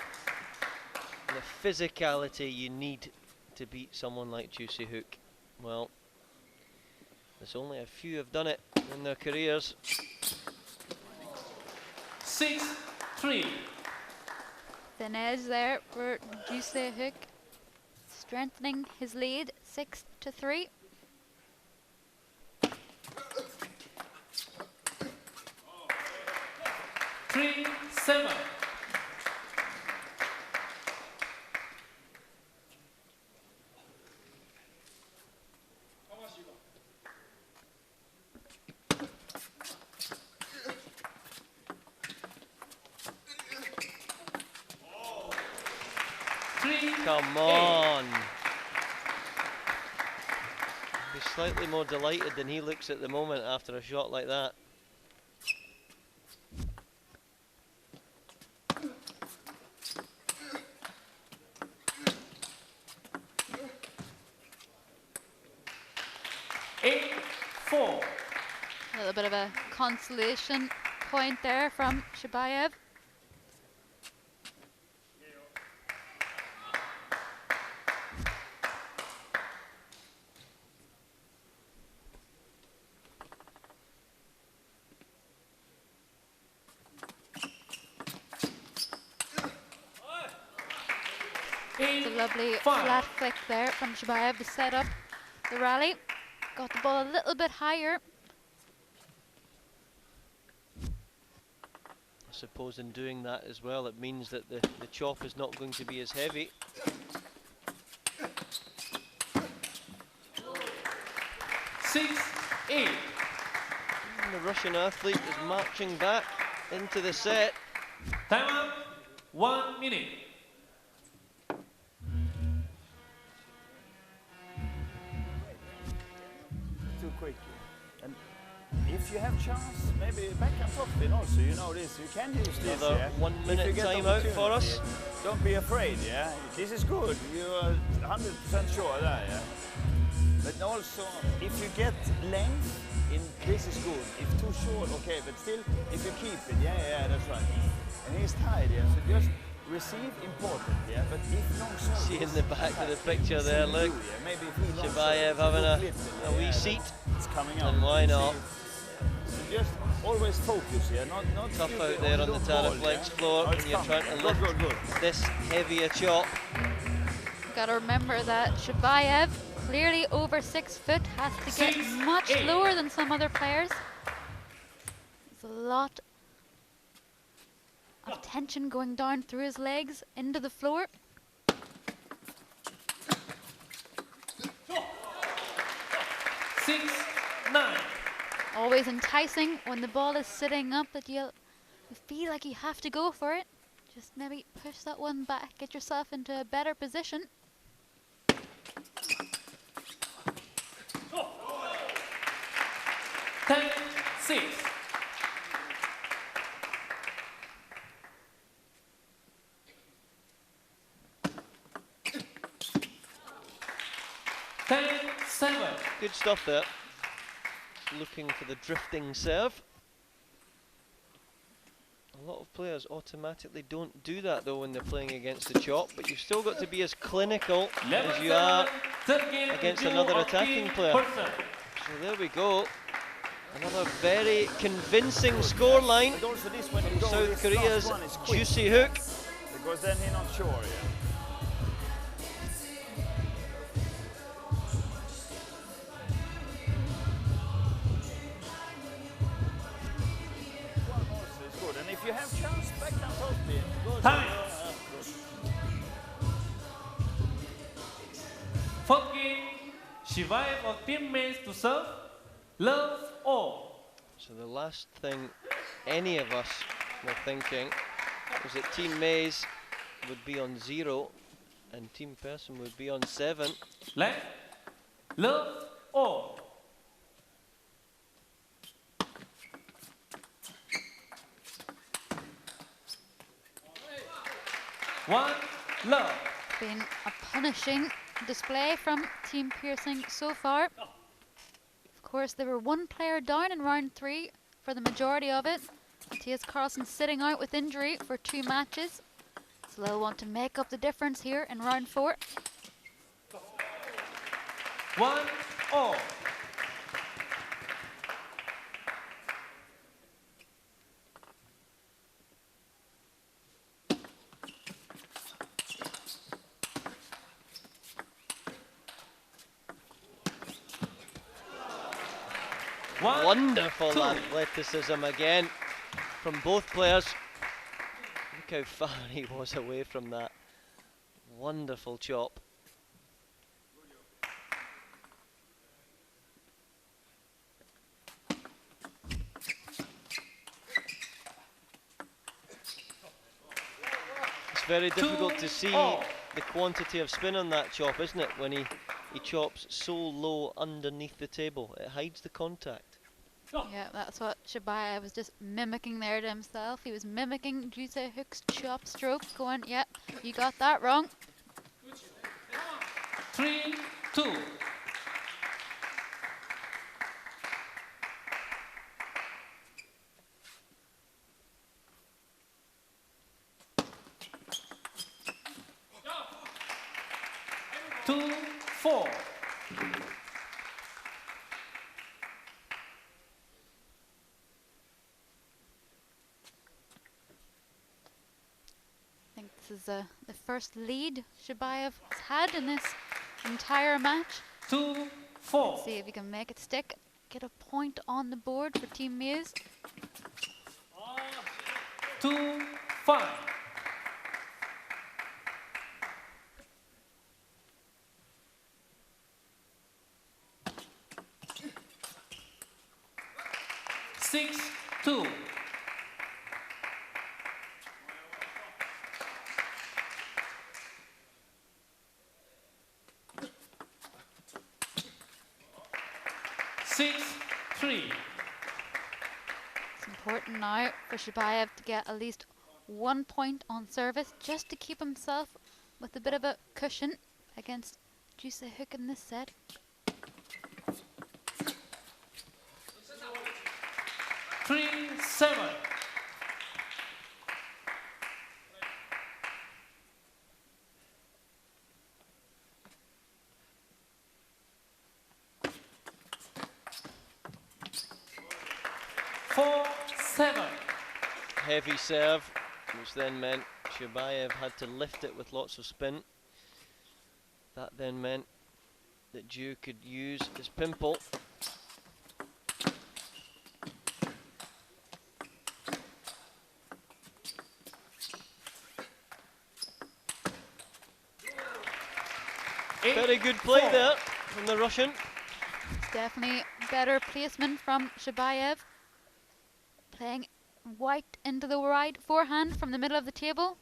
The physicality you need to beat someone like Juicy Hook. Well, there's only a few have done it in their careers. 6-3. Thin edge there for Juicy Hook, strengthening his lead 6-3. Three, 7. Come on. He's slightly more delighted than he looks at the moment after a shot like that. A little bit of a consolation point there from Xiaoyuan. It's a lovely flat flick there from Xiaoyuan to set up the rally. Got the ball a little bit higher. I suppose in doing that as well, it means that the chop is not going to be as heavy. And the Russian athlete is marching back into the set. Time up, 1 minute. Too quick. And if you have chance, maybe backhand top spin also, you know this, you can use this. Another 1 minute timeout for us. Don't be afraid, yeah? This is good, you are 100% sure of that, yeah? But also, if you get length, this is good. If too short, okay, but still, if you keep it, yeah, that's right. And he's tired, yeah, so just receive important, yeah, but if long service... See in the back of the picture there, look. Maybe if he Shabayev having a wee seat. It's coming out. And why not? So just always focus, yeah, not Tough stupid out there on the ball, Taraflex floor when you're trying to lift this heavier chop. Gotta remember that Shabayev, clearly over 6 foot, has to get much lower than some other players. There's a lot of tension going down through his legs into the floor. Always enticing when the ball is sitting up that you feel like you have to go for it. Just maybe push that one back, get yourself into a better position. Good stuff there. Looking for the drifting serve. A lot of players automatically don't do that though when they're playing against the chop, but you've still got to be as clinical as you are against another attacking player. So there we go. Another very convincing scoreline from South Korea's Juicy Hook. Because then he's not sure, yeah. If you have chance, backhand top spin. Time. Fourth game, Shabayev of Team Mays to serve, love all. So the last thing any of us were thinking was that Team Mays would be on 0 and Team Persson would be on 7. Left, love all. One, love. Been a punishing display from Team Persson so far. Of course, they were one player down in round 3 for the majority of it. Mattias Karlsson sitting out with injury for 2 matches. So they'll want to make up the difference here in round 4. 1 all. Wonderful athleticism again from both players. Look how far he was away from that. Wonderful chop. It's very difficult to see the quantity of spin on that chop, isn't it, when he chops so low underneath the table. It hides the contact. Yeah, that's what Shabayev was just mimicking there to himself. He was mimicking Juicy Hook's chop stroke, going, yeah, you got that wrong. 3, 2. Two, 4. I think this is the first lead Shabayev has had in this entire match. 2, 4. Let's see if he can make it stick. Get a point on the board for Team Muse. 2, 5. Six, 2. Six, 3. It's important now for Shabayev to get at least 1 point on service just to keep himself with a bit of a cushion against Juicy Hook in this set. 3-7. Heavy serve, which then meant Xiaoyuan had to lift it with lots of spin. That then meant that Ju could use his pimple. Very good play there from the Russian. It's definitely better placement from Xiaoyuan. Playing white into the right forehand from the middle of the table.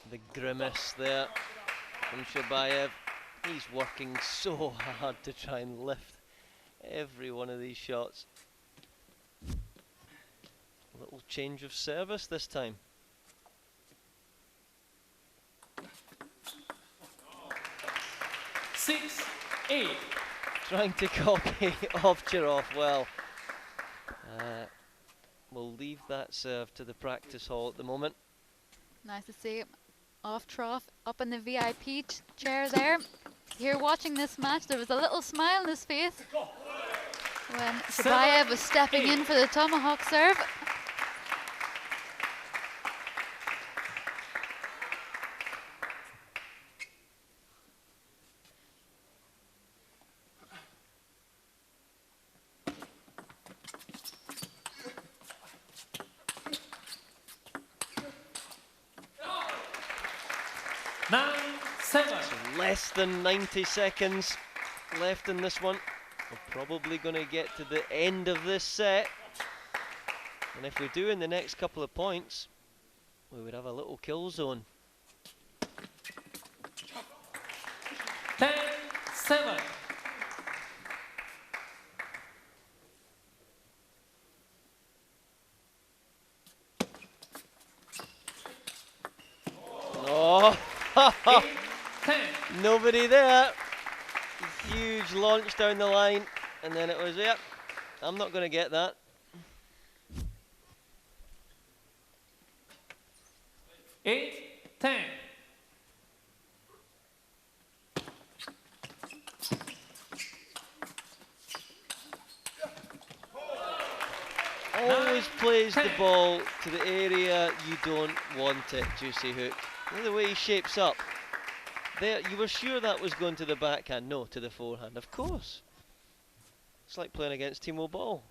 The grimace there from Xiaoyuan. He's working so hard to try and lift every one of these shots. A little change of service this time. Six, 8. Trying to copy Ovtcharov. Well, we'll leave that serve to the practice hall at the moment. Nice to see Ovtcharov up in the VIP chair there. Here watching this match, there was a little smile on his face when Xiaoyuan was stepping in for the tomahawk serve. Less than 90 seconds left in this one. We're probably going to get to the end of this set. And if we do in the next couple of points, we would have a little kill zone. 10-7. Oh! Nobody there. Huge launch down the line, and then it was, yep, I'm not going to get that. Eight, 10. Always plays the ball to the area you don't want it, Juicy Hook. Look at the way he shapes up. There, you were sure that was going to the backhand? No, to the forehand, of course. It's like playing against Timo Boll.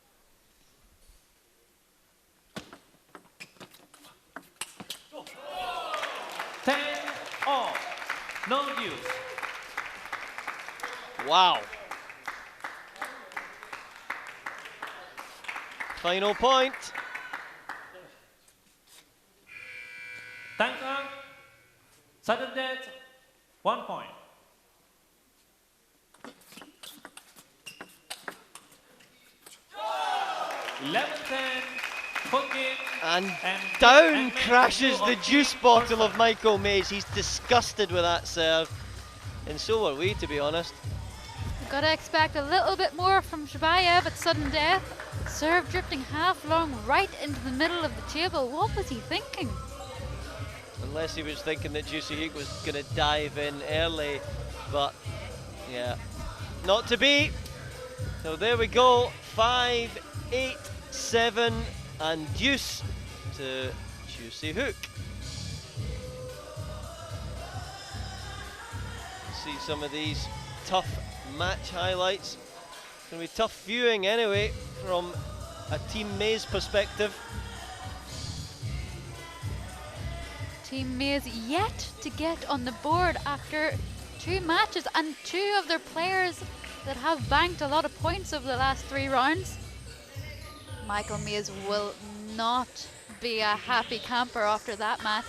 No use. Wow. Final point. Tanka, sudden death, 1 point. And down crashes the juice bottle of Michael Mays. He's disgusted with that serve. And so are we, to be honest. You've got to expect a little bit more from Xiaoyuan at sudden death. Serve drifting half long right into the middle of the table. What was he thinking? Unless he was thinking that Juicy Hook was going to dive in early. But, yeah, not to be. So there we go. 5, 8, 7, and deuce to Juicy Hook. See some of these tough match highlights. It's going to be tough viewing anyway from a Team Mays perspective. Team Mays yet to get on the board after 2 matches, and 2 of their players that have banked a lot of points over the last 3 rounds. Michael Mies will not be a happy camper after that match.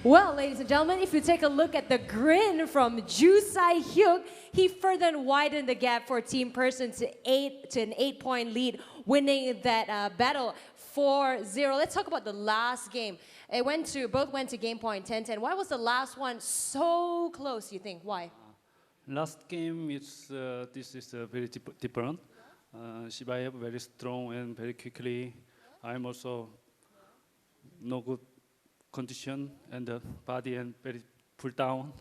Well, ladies and gentlemen, if you take a look at the grin from Ju Sai-hyuk, he further widened the gap for Team Persson to an 8-point lead, winning that battle 4-0. Let's talk about the last game. Both went to game point 10-10. Why was the last one so close, you think? Why? Last game is this is very different. Shibaev very strong and very quickly. I'm also no good condition and the body and very pull down.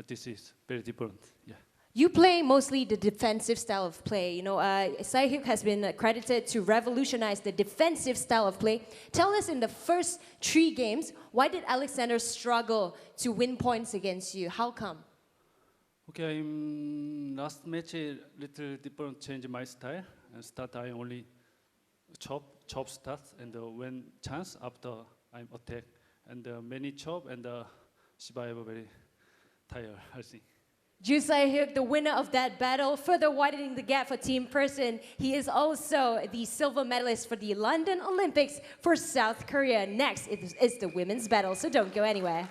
This is very different. Yeah. You play mostly the defensive style of play. You know, Sai-hyuk has been credited to revolutionize the defensive style of play. Tell us, in the first 3 games, why did Alexander struggle to win points against you? How come? Okay, last match a little different change my style. And start I only chop start and when chance after I'm attack and many chop and Shibaev very tired, I think. Ju Sai-hyuk, the winner of that battle, further widening the gap for Team Persson. He is also the silver medalist for the London Olympics for South Korea. Next is the women's battle, so don't go anywhere.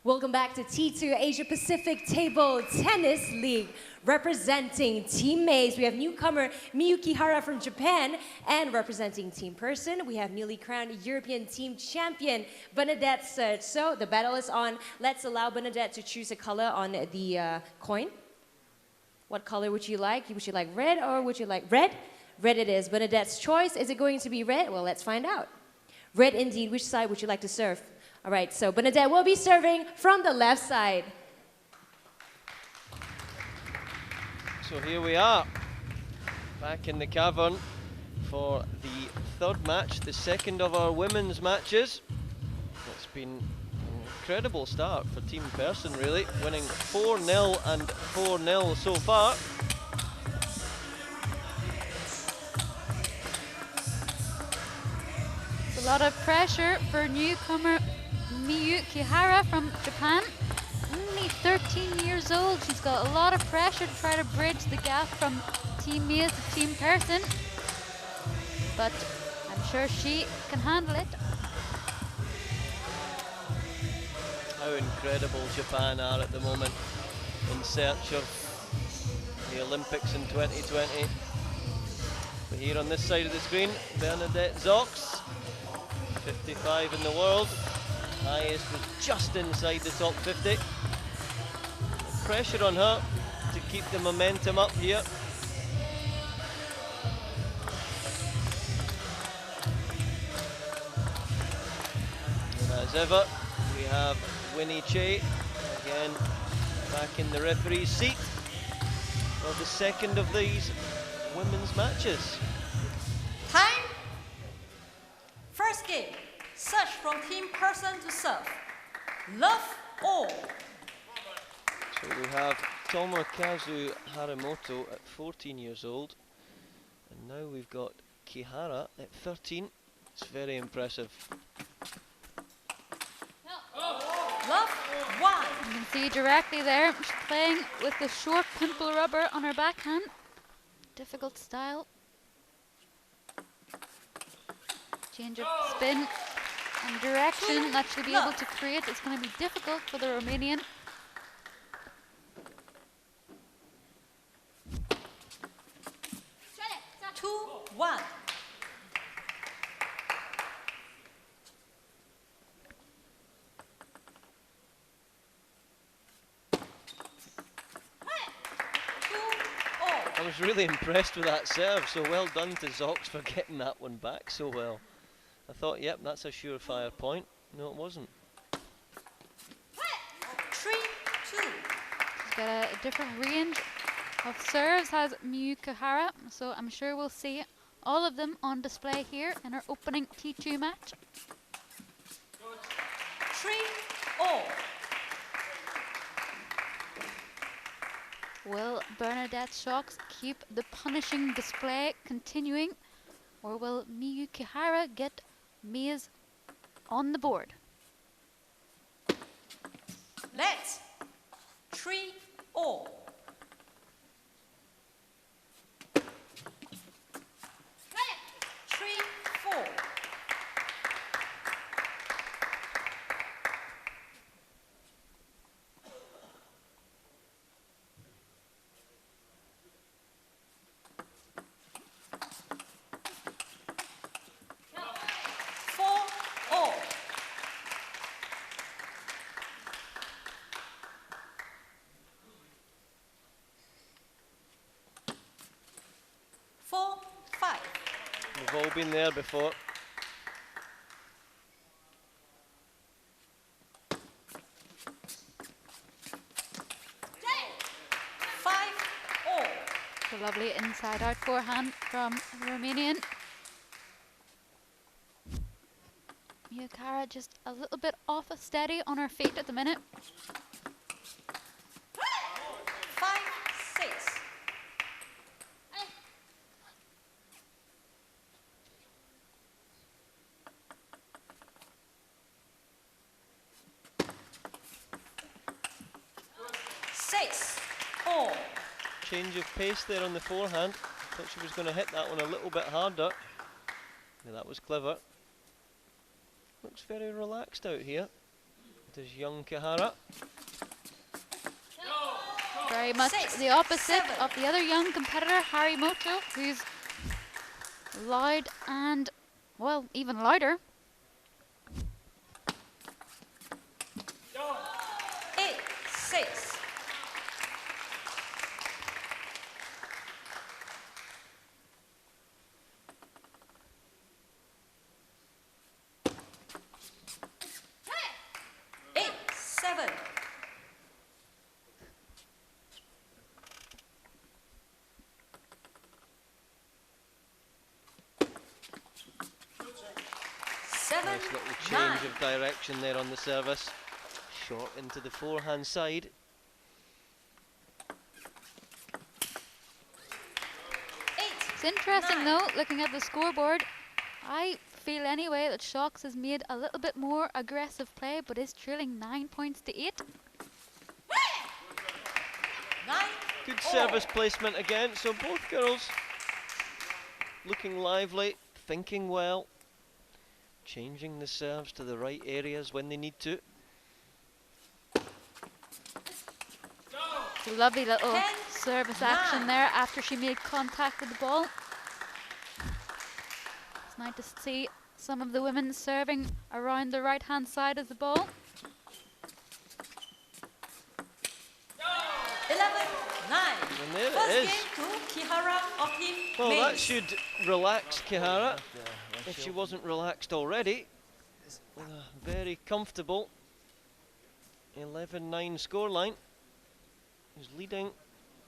Welcome back to T2 Asia Pacific Table Tennis League. Representing Team Maze, we have newcomer Miyuki Hara from Japan, and representing Team Persson, we have newly crowned European Team Champion Bernadette Szocs. So the battle is on. Let's allow Bernadette to choose a color on the coin. What color would you like? Would you like red or would you like red? Red it is. Bernadette's choice. Is it going to be red? Well, let's find out. Red indeed. Which side would you like to serve? All right, so Bernadette will be serving from the left side. So here we are, back in the cavern for the third match, the second of our women's matches. It's been an incredible start for Team Persson, really, winning 4-0 and 4-0 so far. A lot of pressure for newcomer Miyuki Hara from Japan. Only 13 years old. She's got a lot of pressure to try to bridge the gap from Team Mia to Team Persson. But I'm sure she can handle it. How incredible Japan are at the moment, in search of the Olympics in 2020. But here on this side of the screen, Bernadette Szocs, 55 in the world. Highest was just inside the top 50. Pressure on her to keep the momentum up here. And as ever, we have Winnie Che, again back in the referee's seat for the second of these women's matches. Time. First game. Search from Team Persson to serve. Love all. So we have Tomokazu Haramoto at 14 years old. And now we've got Kihara at 13. It's very impressive. Love one. You can see directly there, she's playing with the short pimple rubber on her backhand. Difficult style. Change of spin and direction that she'll be able to create. It's going to be difficult for the Romanian. Two, one. I was really impressed with that serve, so well done to Szocs for getting that one back so well. I thought, yep, that's a surefire point. No, it wasn't. 3-2. She's got a different range of serves, has Miyuki Hara, so I'm sure we'll see all of them on display here in our opening T2 match. 3-all. Will Bernadette Szocs keep the punishing display continuing, or will Miyuki Hara get maize on the board? Let's 3-all. We've all been there before. A lovely inside-out forehand from the Romanian. Miyuki Hara just a little bit off a steady on her feet at the minute. 5-6. Change of pace there on the forehand. Thought she was going to hit that one a little bit harder. Yeah, that was clever. Looks very relaxed out here. Does young Kihara. Very much the opposite of the other young competitor, Harimoto, who's loud and, well, even louder. 8-6. Nice little change of direction there on the service. Short into the forehand side. It's interesting though, looking at the scoreboard, I feel anyway that Szocs has made a little bit more aggressive play, but is trailing 9 points to 8. Good service placement again, so both girls looking lively, thinking well, changing the serves to the right areas when they need to. Lovely little service action there after she made contact with the ball. It's nice to see some of the women serving around the right-hand side of the ball. 11-9. And there First it is. game to Kihara of Team Well, Maize. that should relax Kihara, if she wasn't relaxed already. With a very comfortable 11-9 scoreline. Who's leading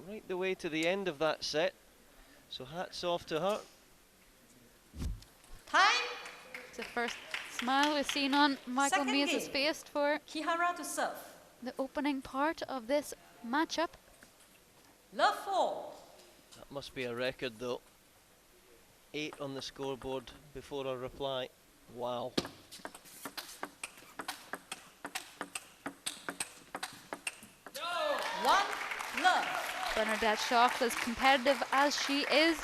right the way to the end of that set. So hats off to her. Time. It's the first smile we've seen on Michael Second Mears' game. face for Kihara to serve. the opening part of this matchup. Love 4. That must be a record though. 8 on the scoreboard before a reply. Wow. One love. Bernadette Szocs, as competitive as she is,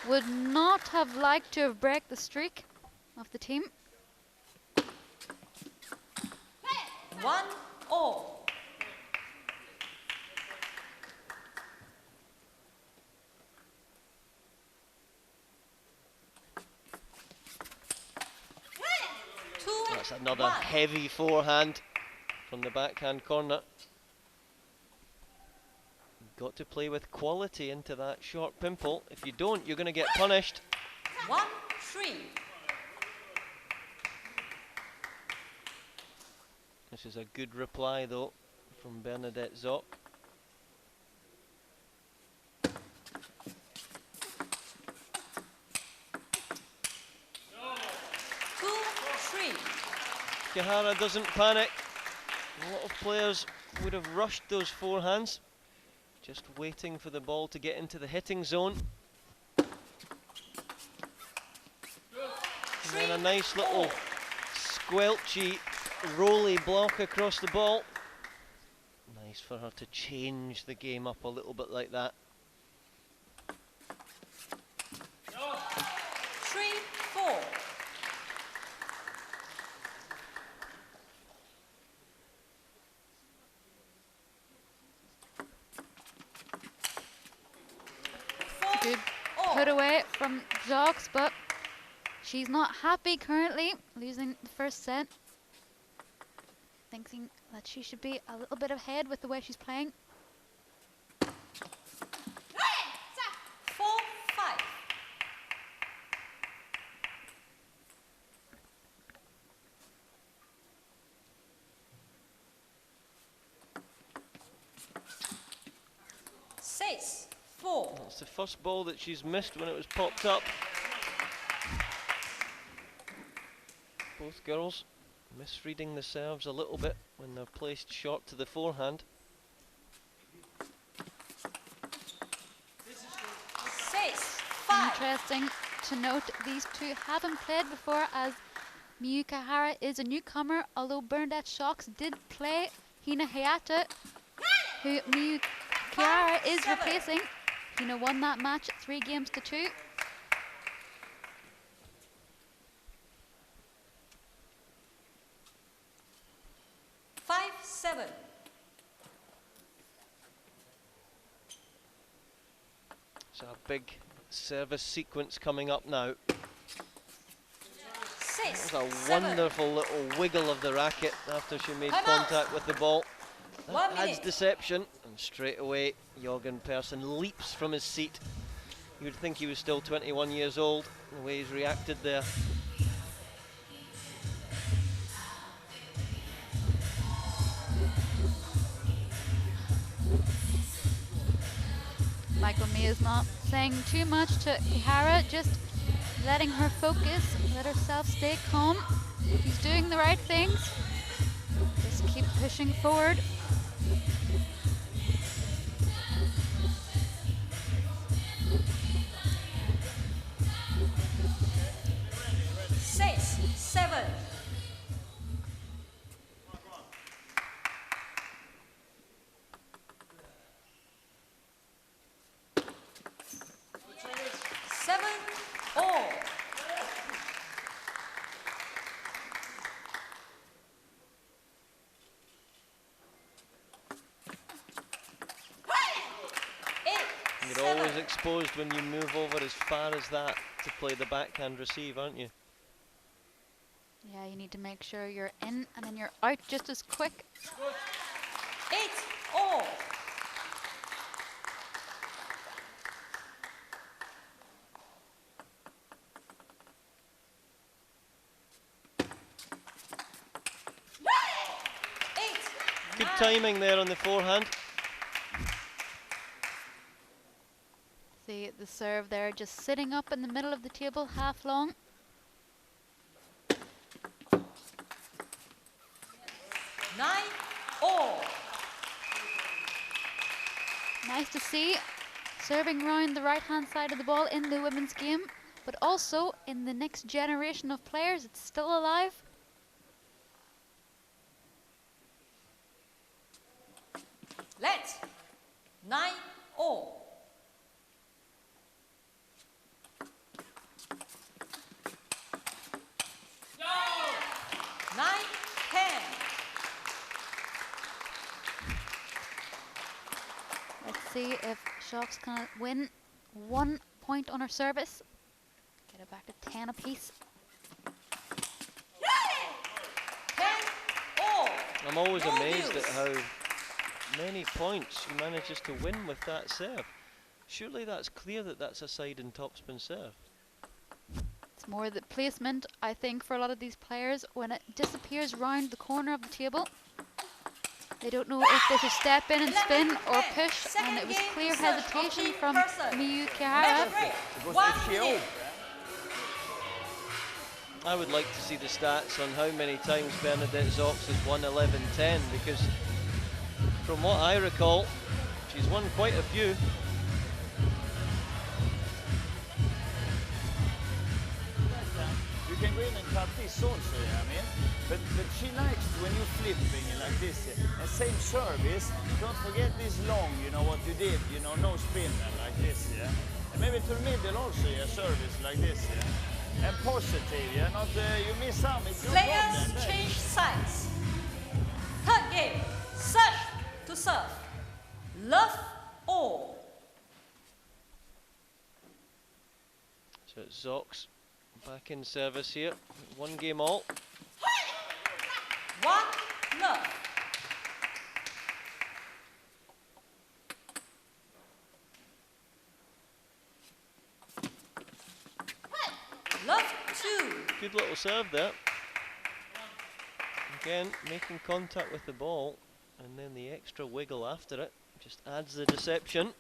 would not have liked to have break the streak of the team. 1-all. That's another heavy forehand from the backhand corner. Got to play with quality into that short pimple. If you don't, you're going to get punished. 1-3. This is a good reply though from Bernadette Szocs. Kihara doesn't panic. A lot of players would have rushed those forehands, just waiting for the ball to get into the hitting zone. And then a nice little squelchy, rolly block across the ball. Nice for her to change the game up a little bit like that. 3-4. Good put away from Szocs, but she's not happy currently, losing the first set. Thinking that she should be a little bit ahead with the way she's playing. 4-5. Six, 4. That's the first ball that she's missed when it was popped up. Both girls misreading the serves a little bit when they're placed short to the forehand. 6-5. Interesting to note these two haven't played before, as Miyuki Hara is a newcomer, although Bernadette Szocs did play Hina Hayata, who Miyuki Hara is replacing. Hina won that match 3-2. 5-7. So a big service sequence coming up now. 6, That was a 7. wonderful little wiggle of the racket after she made Time out. contact with the ball. That 1 adds minute. deception, and straight away Jorgen Persson leaps from his seat. You would think he was still 21 years old, the way he's reacted there. Michael May is not saying too much to Hara, just letting her focus, let herself stay calm. She's doing the right things. Just keep pushing forward. Six, 7. Seven, all. You're always exposed when you move over as far as that to play the backhand receive, aren't you? Yeah, you need to make sure you're in and then you're out just as quick. 8-all. Good timing there on the forehand. See the serve there, just sitting up in the middle of the table, half long. Nine-all. Nice to see. Serving round the right-hand side of the ball in the women's game, but also in the next generation of players, it's still alive. Let. 9-all. 9-10. Let's see if Szocs can win 1 point on her service. Get it back to 10 apiece. 10-all. I'm always amazed at how many points she manages to win with that serve. Surely that's clear that that's a side and topspin serve. It's more the placement, I think, for a lot of these players. When it disappears round the corner of the table, they don't know if they should step in and spin or push, and it was clear hesitation from Miyuki Hara. I would like to see the stats on how many times Bernadette Szocs has won 11-10, because from what I recall, she's won quite a few. You can go in and cut this also, yeah, I mean. But she likes when you flipping like this. Yeah. And same service, don't forget this long, you know what you did, you know, no spin like this, yeah. And maybe to the middle also, yeah, service like this, yeah. And positive, yeah, not you miss some, it's your Players problem. change sides. Third game. Serve to serve. Love all. So it's Szocs back in service here. 1 game all. 1-love. Love 2. Good little serve there. Again, making contact with the ball, and then the extra wiggle after it just adds the deception.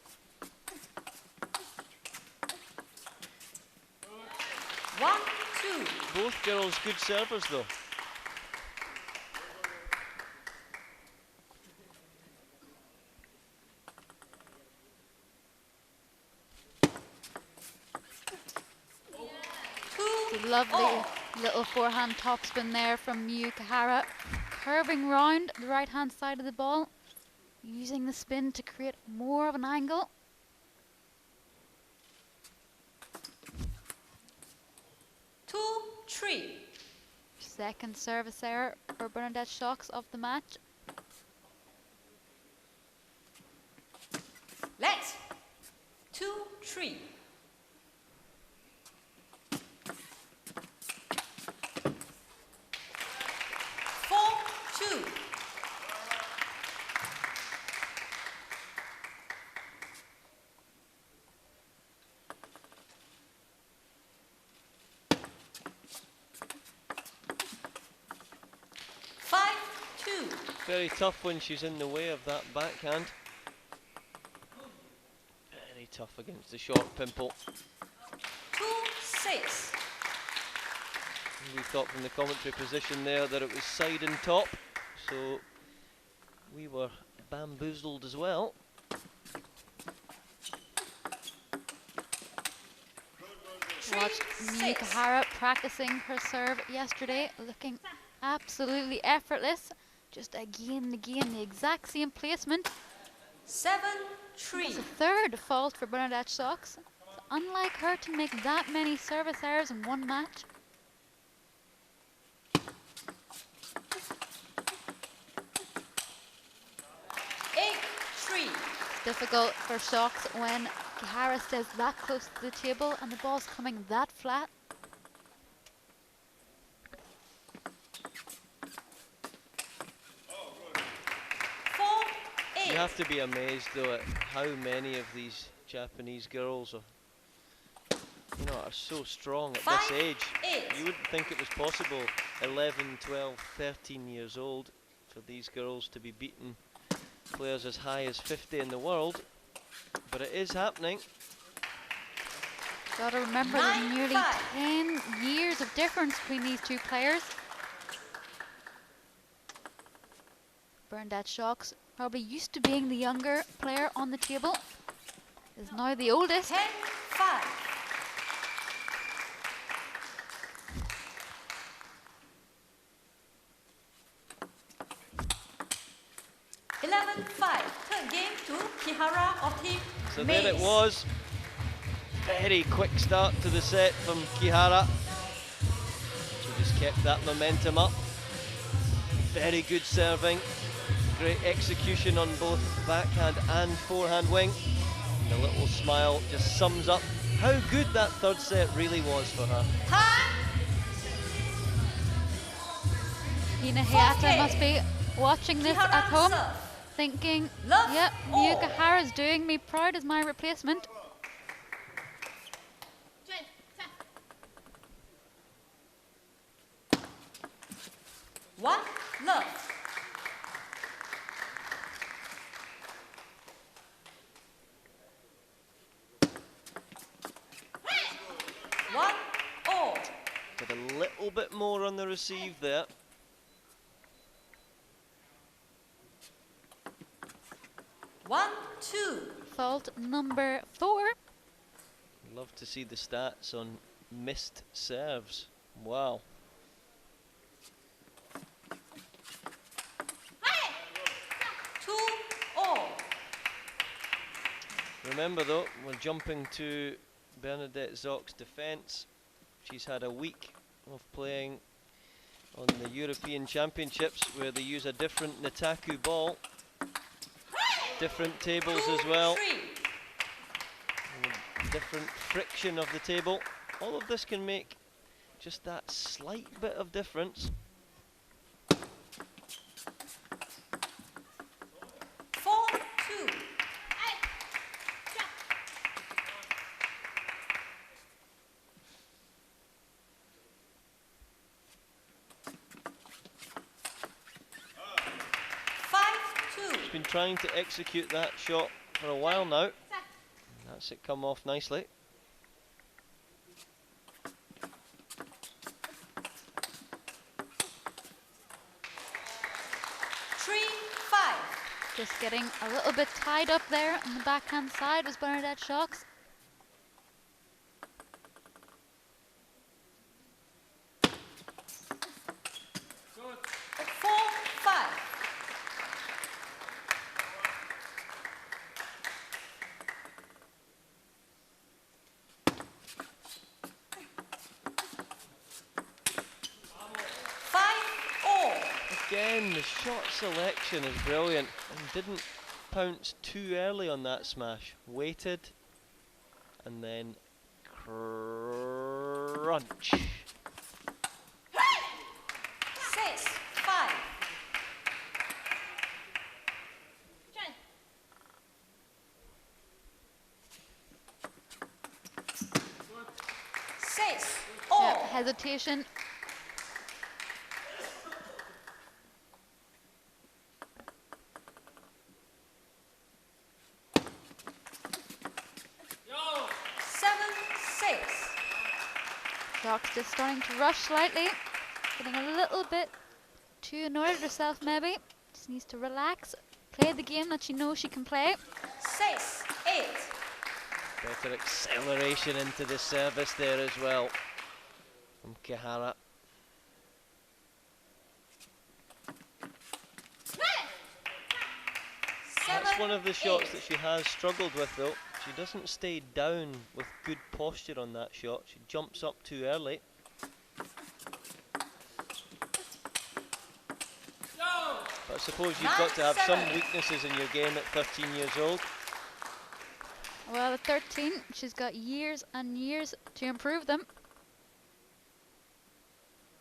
1-2. Both girls good servers though. Lovely little forehand topspin there from Miyuki Hara. Curving round the right-hand side of the ball, using the spin to create more of an angle. Two, 3. Second service error for Bernadette Szocs of the match. Let. 2-3. 4-2. Very tough when she's in the way of that backhand. Very tough against the short pimple. 2-6. We thought from the commentary position there that it was side and top, so we were bamboozled as well. Watched Miyuki Hara practicing her serve yesterday, looking absolutely effortless. Just again and again, the exact same placement. 7-3. It's a third fault for Bernadette Szocs. It's unlike her to make that many service errors in one match. 8-3. Difficult for Szocs when Hara stays that close to the table and the ball's coming that flat. You have to be amazed though at how many of these Japanese girls are, you know, are so strong at this age. You wouldn't think it was possible 11, 12, 13 years old for these girls to be beating players as high as 50 in the world, but it is happening. Gotta remember there's nearly 10 years of difference between these two players. Bernadette Szocs, probably used to being the younger player on the table, is now the oldest. 10-5. 11-5. Third game to Hara of Team So Maze. there it was. Very quick start to the set from Hara. She just kept that momentum up. Very good serving. Great execution on both backhand and forehand wing. And the little smile just sums up how good that third set really was for her. Hina Hayata must be watching this at home, thinking, yep, Miyuki Hara's doing me proud as my replacement. One love. One all. Did a little bit more on the receive there. One, two. Fault number 4. Love to see the stats on missed serves. Wow. Two all. Remember though, we're jumping to Bernadette Szocs' defence. She's had a week of playing on the European Championships where they use a different Nataku ball. Different tables as well. Different friction of the table. All of this can make just that slight bit of difference. 4-2. She's been trying to execute that shot for a while now. And that's it come off nicely. Just getting a little bit tied up there on the backhand side was Bernadette Szocs. Again, the shot selection is brilliant and didn't pounce too early on that smash. Waited and then crunch. 6-5. Six. Yeah, hesitation. Szocs just starting to rush slightly, getting a little bit too annoyed at herself maybe. Just needs to relax, play the game that she knows she can play. 6-8. Better acceleration into the service there as well from Hara. That's one of the shots that she has struggled with though. She doesn't stay down with good posture on that shot. She jumps up too early. But I suppose you've got to have some weaknesses in your game at 13 years old. Well, at 13, she's got years and years to improve them.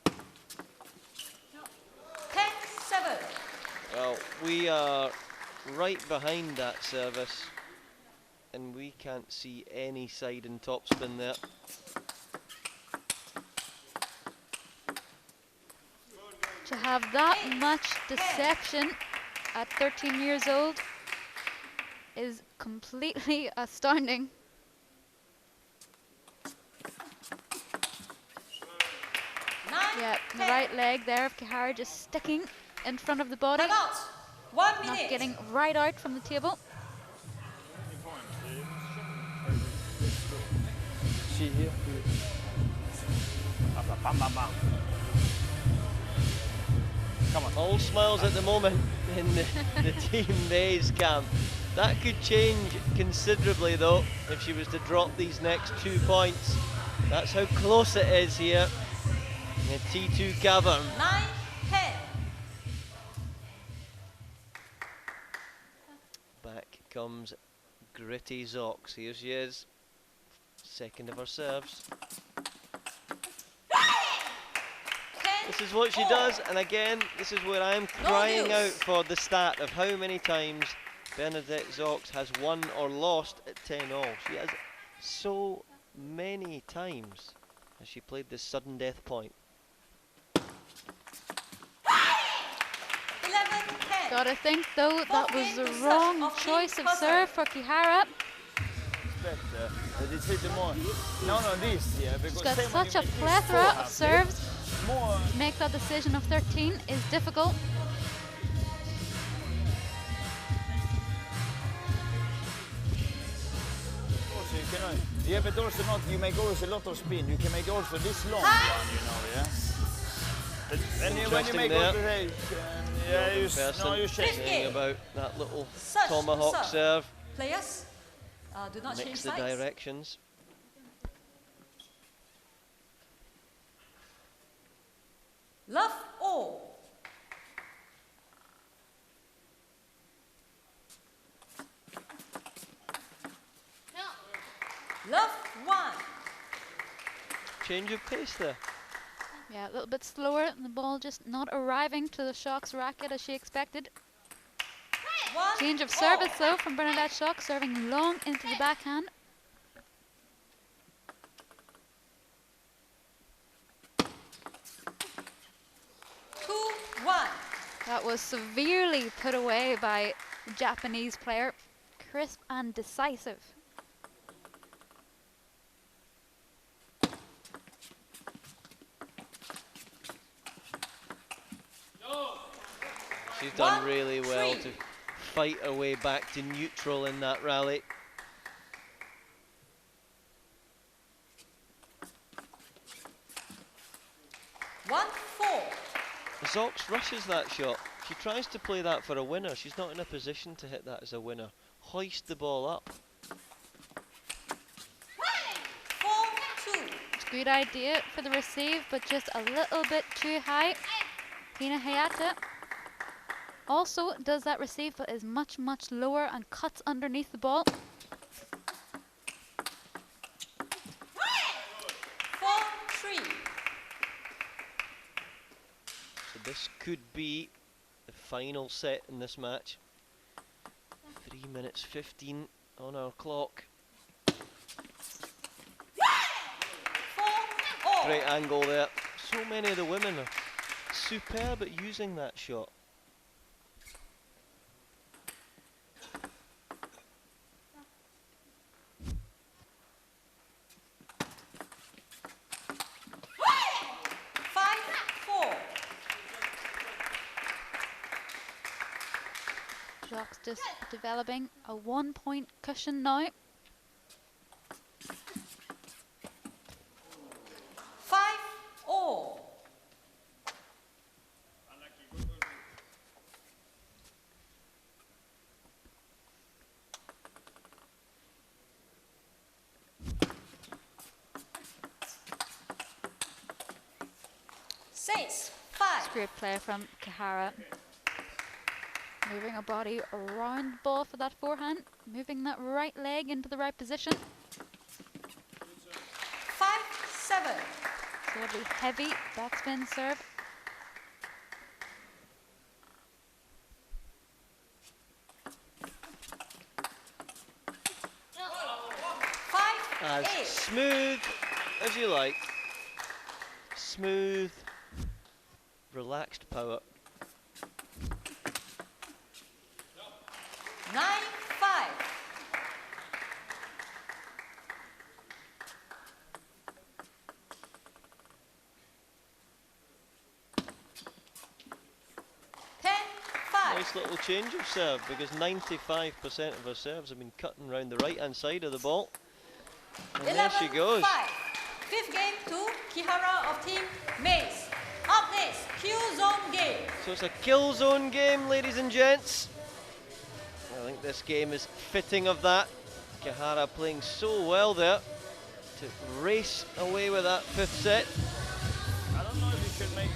10-7. Well, we are right behind that service, and we can't see any side and topspin there. To have that much deception at 13 years old is completely astounding. Yeah, the right leg there of Hara just sticking in front of the body. Time out. 1 Not minute. getting right out from the table. She here. Bam, bam, bam. Come on. All smiles at the moment in the Team Mays camp. That could change considerably though if she was to drop these next 2 points. That's how close it is here in the T2 cavern. 9-10. Back comes gritty Szocs. Here she is. Second of her serves. This is what she does, and again, this is where I'm crying out for the stat of how many times Bernadette Szocs has won or lost at 10-all. She has so many times as she played this sudden death point. 11-10. Gotta think though, that was the wrong choice of serve for Hara. Better. It's hit more. No, this, yeah. Because She's got same when such you a make this plethora forehand, of serves. More. To make that decision of 13 is difficult. Also, you cannot. Yeah, but also not. You make also a lot of spin. You can make also this long one, you know, yeah. And when you make rotation, yeah, you change. Saying about that little Serve, tomahawk serve. serve. Players, do not change Mix the sides. directions. Love all. Love one. Change of pace there. Yeah, a little bit slower. The ball just not arriving to the Szocs racket as she expected. One Change of all. service though from Bernadette Szocs, serving long into the backhand. That was severely put away by the Japanese player. Crisp and decisive. She's done really well to fight her way back to neutral in that rally. Szocs rushes that shot. She tries to play that for a winner. She's not in a position to hit that as a winner. Hoist the ball up. 4-2. It's a good idea for the receive, but just a little bit too high. Tina Hayata also does that receive, but is much, much lower and cuts underneath the ball. 4-3. So this could be the final set in this match. 3 minutes 15 on our clock. Great angle there. So many of the women are superb at using that shot. Szocs just developing a 1-point cushion now. 5-all. Saints, 5. Great play from Hara. Moving her body around the ball for that forehand. Moving that right leg into the right position. 5-7. So it'll be heavy backspin serve. As smooth as you like. Smooth, relaxed power. 9-5. Nice little change of serve because 95% of her serves have been cutting around the right hand side of the ball. And there she goes. 5. Fifth game to Kihara of Team Mace. Up next, Q zone game. So it's a kill zone game, ladies and gents. I think this game is fitting of that. Kihara playing so well there to race away with that fifth set.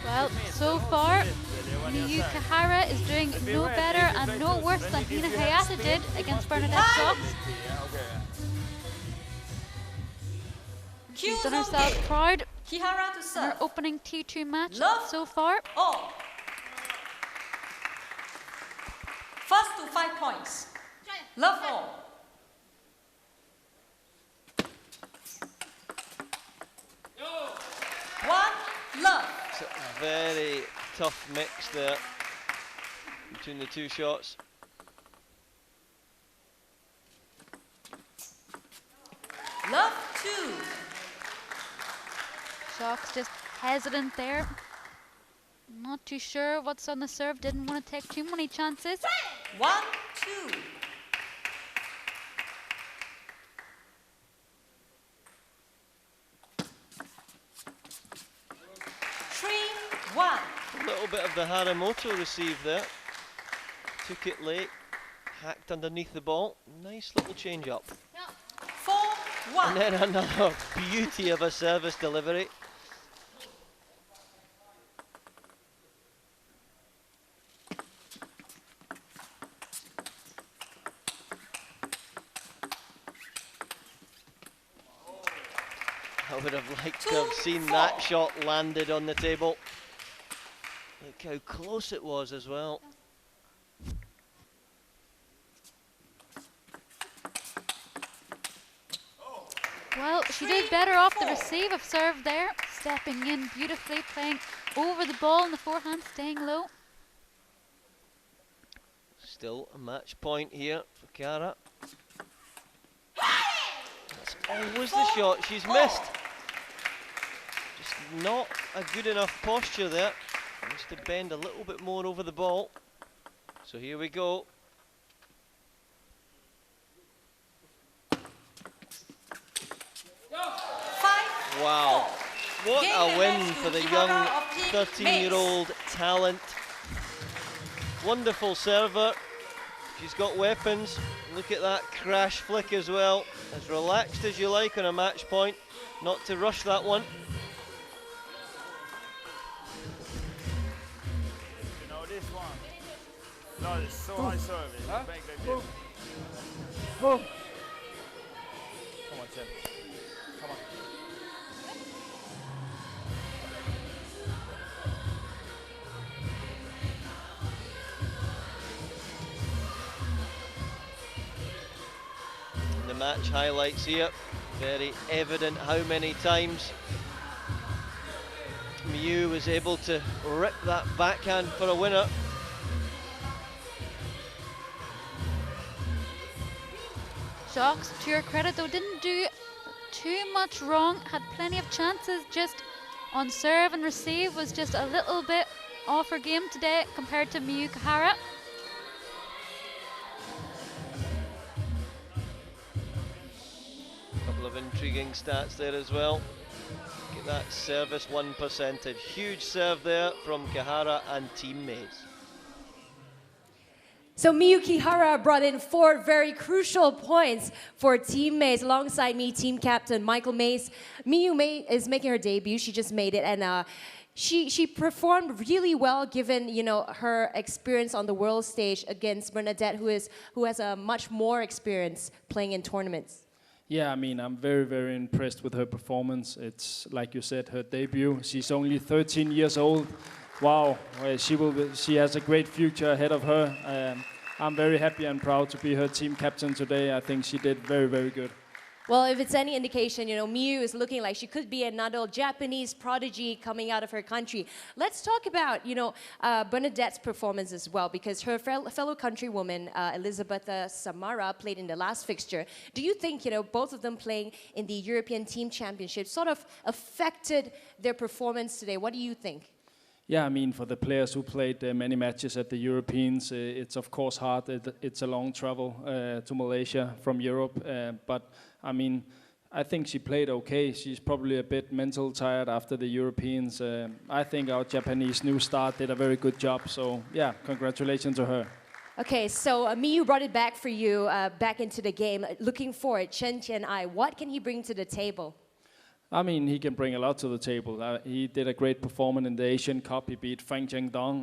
Well, so far, Miyuki Hara is doing no better and no worse than Hina Hayata did against Bernadette Szocs. She's done herself proud in her opening T2 match so far. All. First to 5 points. Love all. One, love. It's a very tough mix there between the two shots. Love 2. Szocs just hesitant there. Not too sure what's on the serve. Didn't want to take too many chances. 1, 2. A little bit of the Haramoto receive there. Took it late, hacked underneath the ball. Nice little change up. 4-1. And then another beauty of a service delivery. I would have liked to have seen that shot landed on the table. Look how close it was as well. Well, she did better off the receive of serve there. Stepping in beautifully, playing over the ball in the forehand, staying low. Still a match point here for Kihara. That's always the shot she's missed. Just not a good enough posture there. Needs to bend a little bit more over the ball. So here we go. Wow, what a win for the young 13-year-old talent. Wonderful server. She's got weapons. Look at that crash flick as well. As relaxed as you like on a match point. Not to rush that one. You know this one? No, it's so high service. Huh? Back like this. Come on, Chen. Come on. The match highlights here. Very evident how many times Miyu was able to rip that backhand for a winner. Szocs, to your credit though, didn't do too much wrong. Had plenty of chances, just on serve and receive was just a little bit off her game today compared to Miyuki Hara. Couple of intriguing stats there as well. Look at that service 1 percentage. Huge serve there from Kihara and Team Maze. So Miyuki Hara brought in 4 very crucial points for Team Maze. Alongside me, team captain Michael Mace. Miyu May is making her debut. She just made it. And she performed really well given, you know, her experience on the world stage against Bernadette, who has a much more experience playing in tournaments. Yeah, I mean, I'm very, very impressed with her performance. It's, like you said, her debut. She's only 13 years old. Wow, she has a great future ahead of her. I'm very happy and proud to be her team captain today. I think she did very, very good. Well, if it's any indication, you know, Miyu is looking like she could be another Japanese prodigy coming out of her country. Let's talk about, you know, Bernadette's performance as well, because her fellow countrywoman, Elizabeth Samara, played in the last fixture. Do you think, you know, both of them playing in the European Team Championship sort of affected their performance today? What do you think? Yeah, I mean, for the players who played many matches at the Europeans, it's of course hard. It's a long travel to Malaysia from Europe, but I mean, I think she played okay. She's probably a bit mental tired after the Europeans. I think our Japanese new star did a very good job. So yeah, congratulations to her. Okay, so Miyu brought it back for you, back into the game. Looking forward, Chien-An, what can he bring to the table? I mean, he can bring a lot to the table. He did a great performance in the Asian Cup. He beat Feng.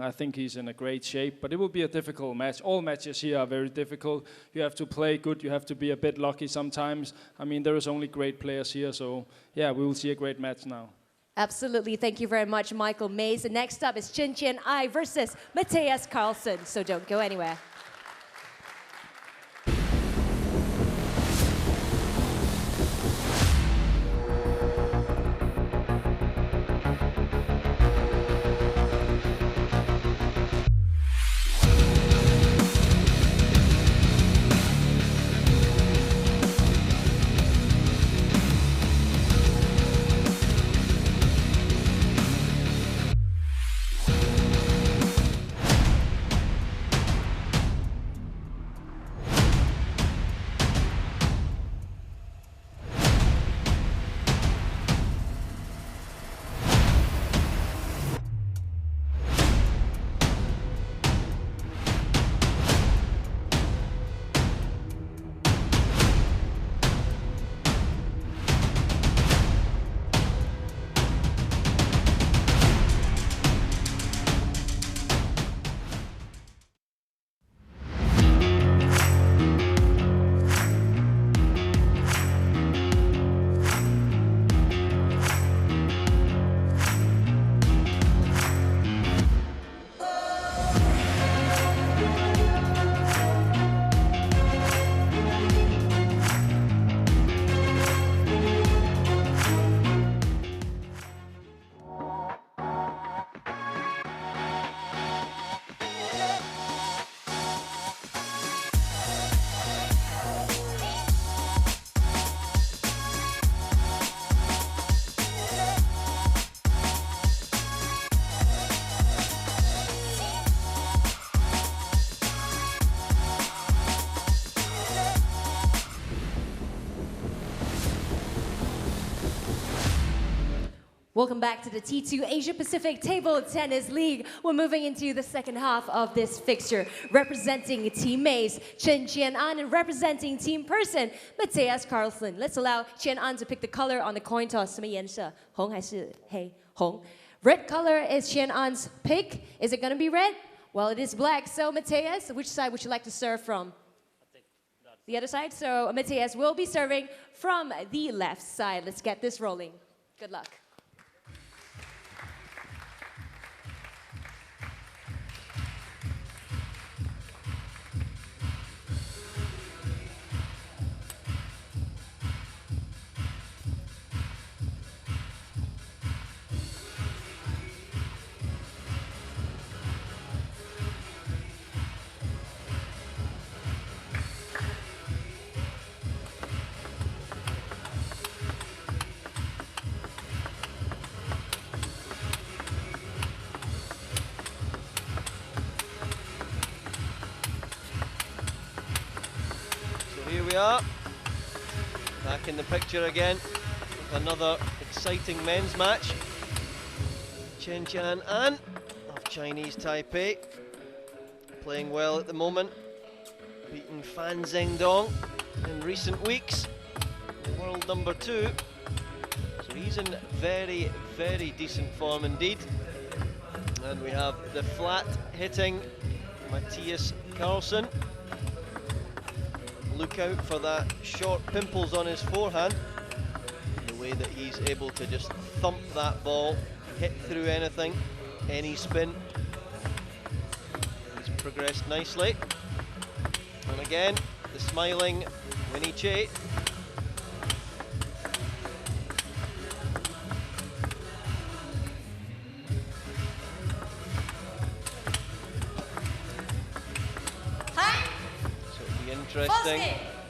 I think he's in a great shape, but it will be a difficult match. All matches here are very difficult. You have to play good. You have to be a bit lucky sometimes. I mean, there is only great players here, so yeah, we will see a great match now. Absolutely. Thank you very much, Michael Mays. And next up is Chien-An versus Mattias Karlsson, so don't go anywhere. Welcome back to the T2 Asia Pacific Table Tennis League. We're moving into the second half of this fixture. Representing Team Mays, Chien-An, and representing Team Persson, Mattias Karlsson. Let's allow Chien-An to pick the color on the coin toss. 什么颜色? 红还是黑? 红. Red color is Chien-An's pick. Is it going to be red? Well, it is black. So Mattias, which side would you like to serve from? The other side. So Mattias will be serving from the left side. Let's get this rolling. Good luck. Here we are, back in the picture again with another exciting men's match. Chien-An of Chinese Taipei, playing well at the moment, beaten Fan Zhendong in recent weeks, world number 2. So he's in very, very decent form indeed. And we have the flat hitting Mattias Karlsson. Look out for that short pimples on his forehand. The way that he's able to just thump that ball, hit through anything, any spin. He's progressed nicely. And again, the smiling Winnie Che. Interesting.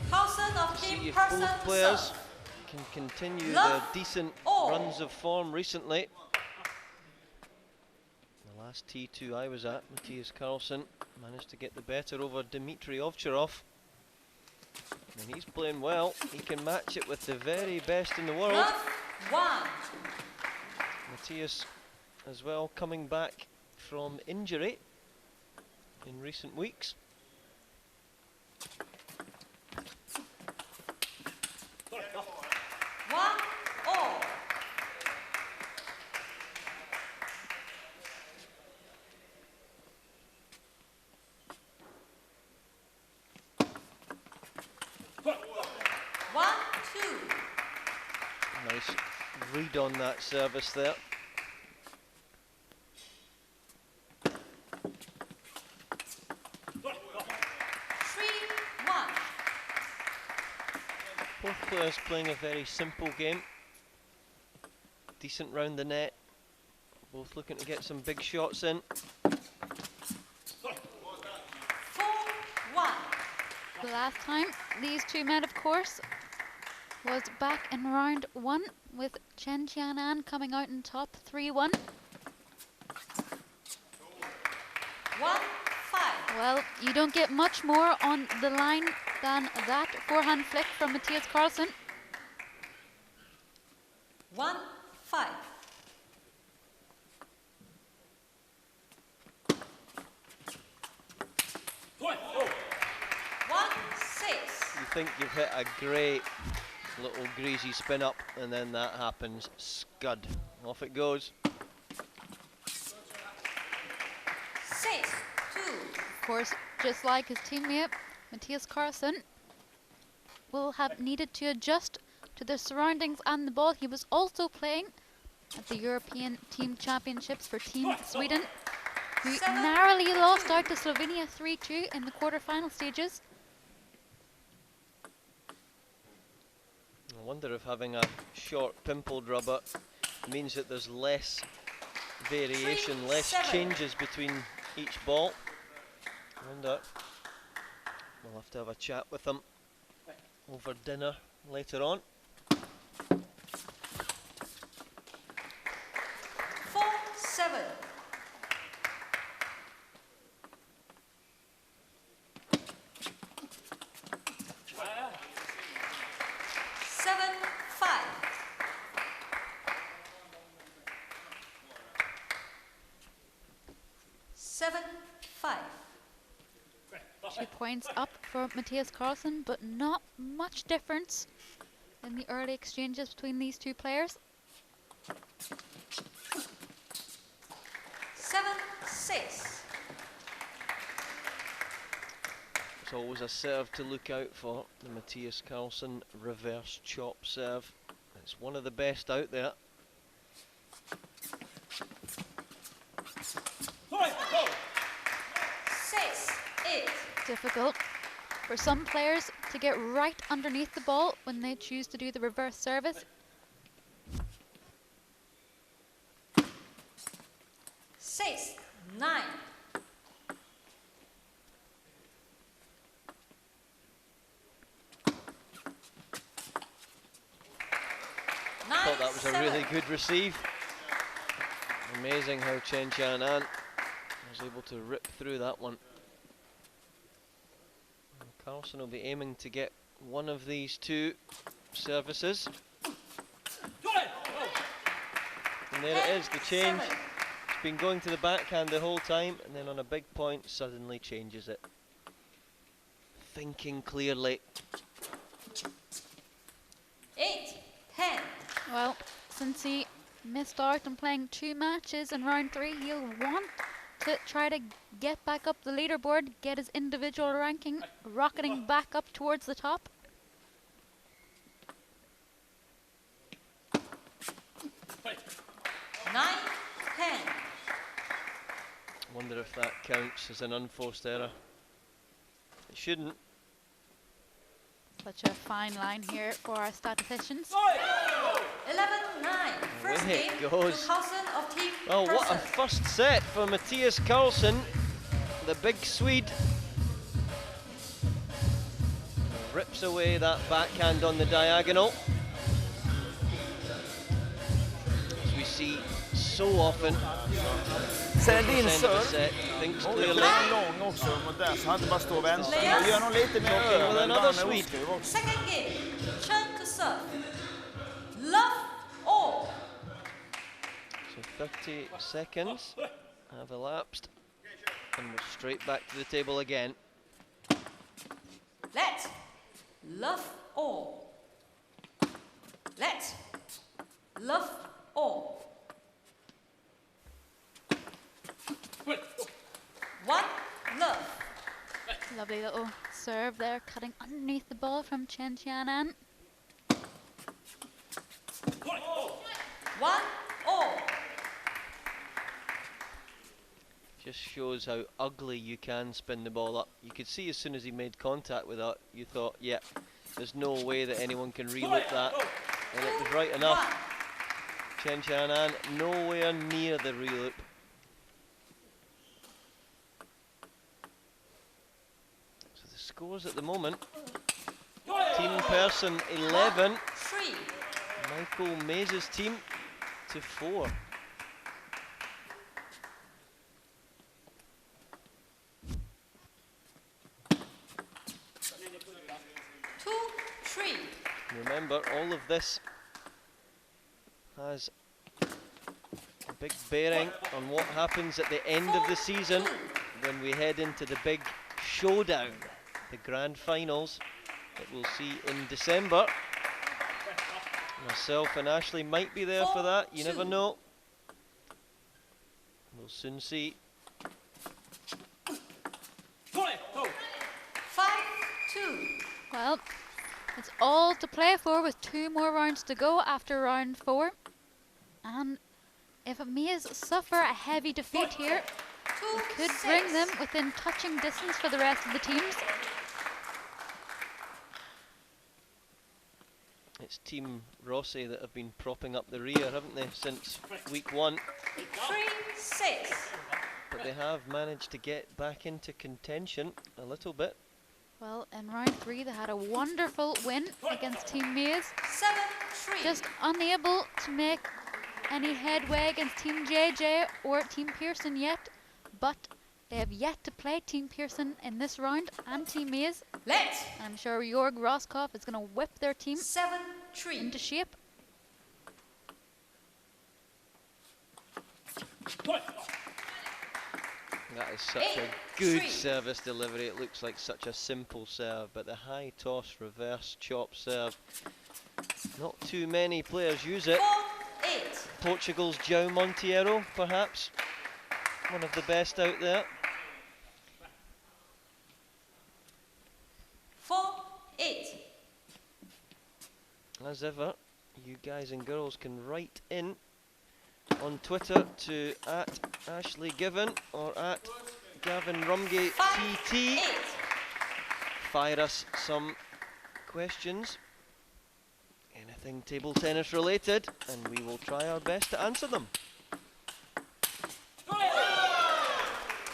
Karlsson of See Team if Persson both to players serve. can continue Love their decent all. runs of form recently. The last T2 I was at, Mattias Karlsson managed to get the better over Dmitry Ovcharov. And he's playing well. He can match it with the very best in the world. Love one. Mattias as well coming back from injury in recent weeks. One all. One, two. Nice read on that service there. Both players playing a very simple game. Decent round the net. Both looking to get some big shots in. 4-1. The last time these two met, of course, was back in round 1 with Chien-An coming out on top 3-1. 1-5. Well, you don't get much more on the line than that forehand flick from Mattias Karlsson. 1-5. 1-6. You think you've hit a great little greasy spin up, and then that happens. Scud. Off it goes. 6-2. Of course, just like his teammate, Mattias Karlsson will have needed to adjust to the surroundings and the ball. He was also playing at the European Team Championships for Team Sweden, who narrowly lost out to Slovenia 3-2 in the quarter-final stages. I wonder if having a short pimpled rubber means that there's less variation, less changes between each ball. I wonder. We'll have to have a chat with them over dinner later on. 4-7. 7-5. 7-5. 2 points up for Mattias Karlsson, but not much difference in the early exchanges between these two players. 7-6. It's always a serve to look out for, the Mattias Karlsson reverse chop serve. It's one of the best out there. Difficult for some players to get right underneath the ball when they choose to do the reverse service. 6-9. 9 thought that was a really good receive. Amazing how Chien-An was able to rip through that one. Karlsson will be aiming to get one of these two services. And there it is, the change. It's been going to the backhand the whole time, and then on a big point suddenly changes it. Thinking clearly. 8-10. Well, since he missed out on playing 2 matches in round 3. He'll want to try to get back up the leaderboard, get his individual ranking rocketing back up towards the top. Nine, 10. Wonder if that counts as an unforced error. It shouldn't. Such a fine line here for our statisticians. 11-9. First Away game it to goes. Karlsson of Team Oh, what a Persson. first set for Mattias Karlsson, the big Swede. Rips away that backhand on the diagonal. As we see so often. Sen din End of the serve. set, thinks Och clearly. en lång också mot där, så han inte bara står vänster. Gör nog lite mer Talking with över, another med Swede. ostskruv också. Second game. Chen to serve. Love all. So 30 seconds have elapsed. And we're straight back to the table again. Let. Love all. Let. Love all. 1 love. Lovely little serve there, cutting underneath the ball from Chien-An. 1 all. Just shows how ugly you can spin the ball up. You could see as soon as he made contact with that, you thought, yeah, there's no way that anyone can reloop that. And it was right enough. Chien-An nowhere near the reloop. So the scores at the moment, Team Persson 11, 3. Michael Mays' team to 4. Remember, all of this has a big bearing on what happens at the end of the season when we head into the big showdown, the grand finals that we'll see in December. Myself and Ashley might be there for that, you never know. We'll soon see. 5-2. Well, it's all to play for with 2 more rounds to go after round 4. And if Mays suffer a heavy defeat here, it could bring them within touching distance for the rest of the teams. It's Team Rossi that have been propping up the rear, haven't they, since week 1. 3-6. But they have managed to get back into contention a little bit. Well, in round 3 they had a wonderful win against Team Mays. 7-3. Just unable to make any headway against Team JJ or Team Persson yet, but they have yet to play Team Persson in this round and Team Mays. Let's. I'm sure Jorg Roskopf is going to whip their team 7-3. into shape. That is such a good service delivery. It looks like such a simple serve, but the high toss reverse chop serve, not too many players use it. 4-8. Portugal's João Monteiro, perhaps, one of the best out there. 4-8. As ever, you guys and girls can write in on Twitter to @AshleyGiven or @GavinRumgay_TT. Fire us some questions, anything table tennis related, and we will try our best to answer them.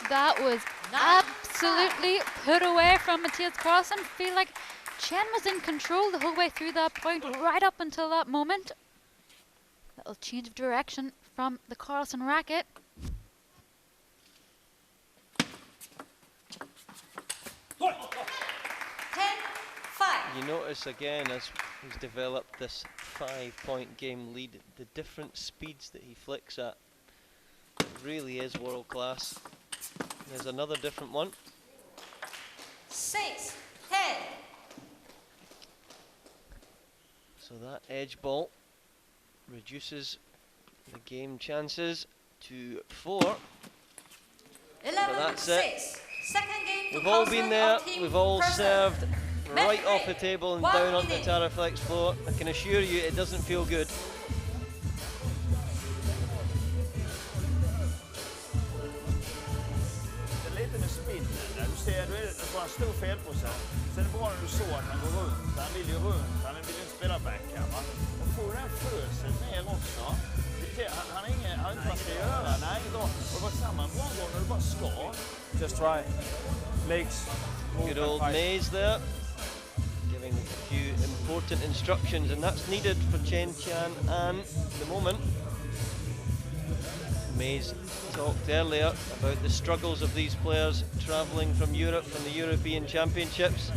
That was absolutely put away from Mattias Karlsson. Feel like Chen was in control the whole way through that point, right up until that moment. Little change of direction from the Karlsson racket. You notice again, as he's developed this 5-point game lead, the different speeds that he flicks at. It really is world class. There's another different one. 6-10. So that edge ball reduces The game chances to 4. 11-6. Second game to We've all Karlsson been there, of Team we've all Persson. served right Match off the break. table and 1 down onto the minute. Taraflex floor. I can assure you it doesn't feel good. Det är lite med spinnen där. Du ser, du får en stor felprocent. Sen är det bra när du såg att han går runt. Han vill ju runt, han vill ju inte spela backhand. Och får du den föset ner också. Han har inte vad han ska göra. Nej, då. Och vad samma bra gång när du bara ska. Just try. Legs. Good old Maze there, giving a few important instructions, and that's needed for Chien-An at the moment. Maze talked earlier about the struggles of these players travelling from Europe, from the European Championships,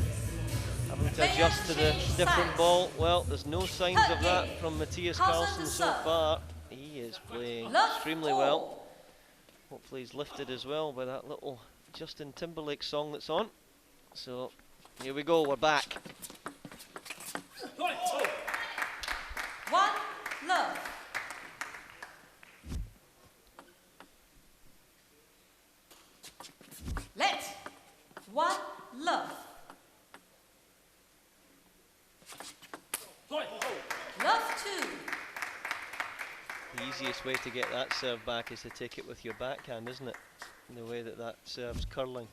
having to adjust to the different ball. Well, there's no signs of that from Mattias Karlsson so far. He is playing extremely well. Hopefully he's lifted as well by that little Justin Timberlake song that's on. So here we go, we're back. 1 love. Let 1 love. Love 2. The easiest way to get that serve back is to take it with your backhand, isn't it? In the way that that serve's curling.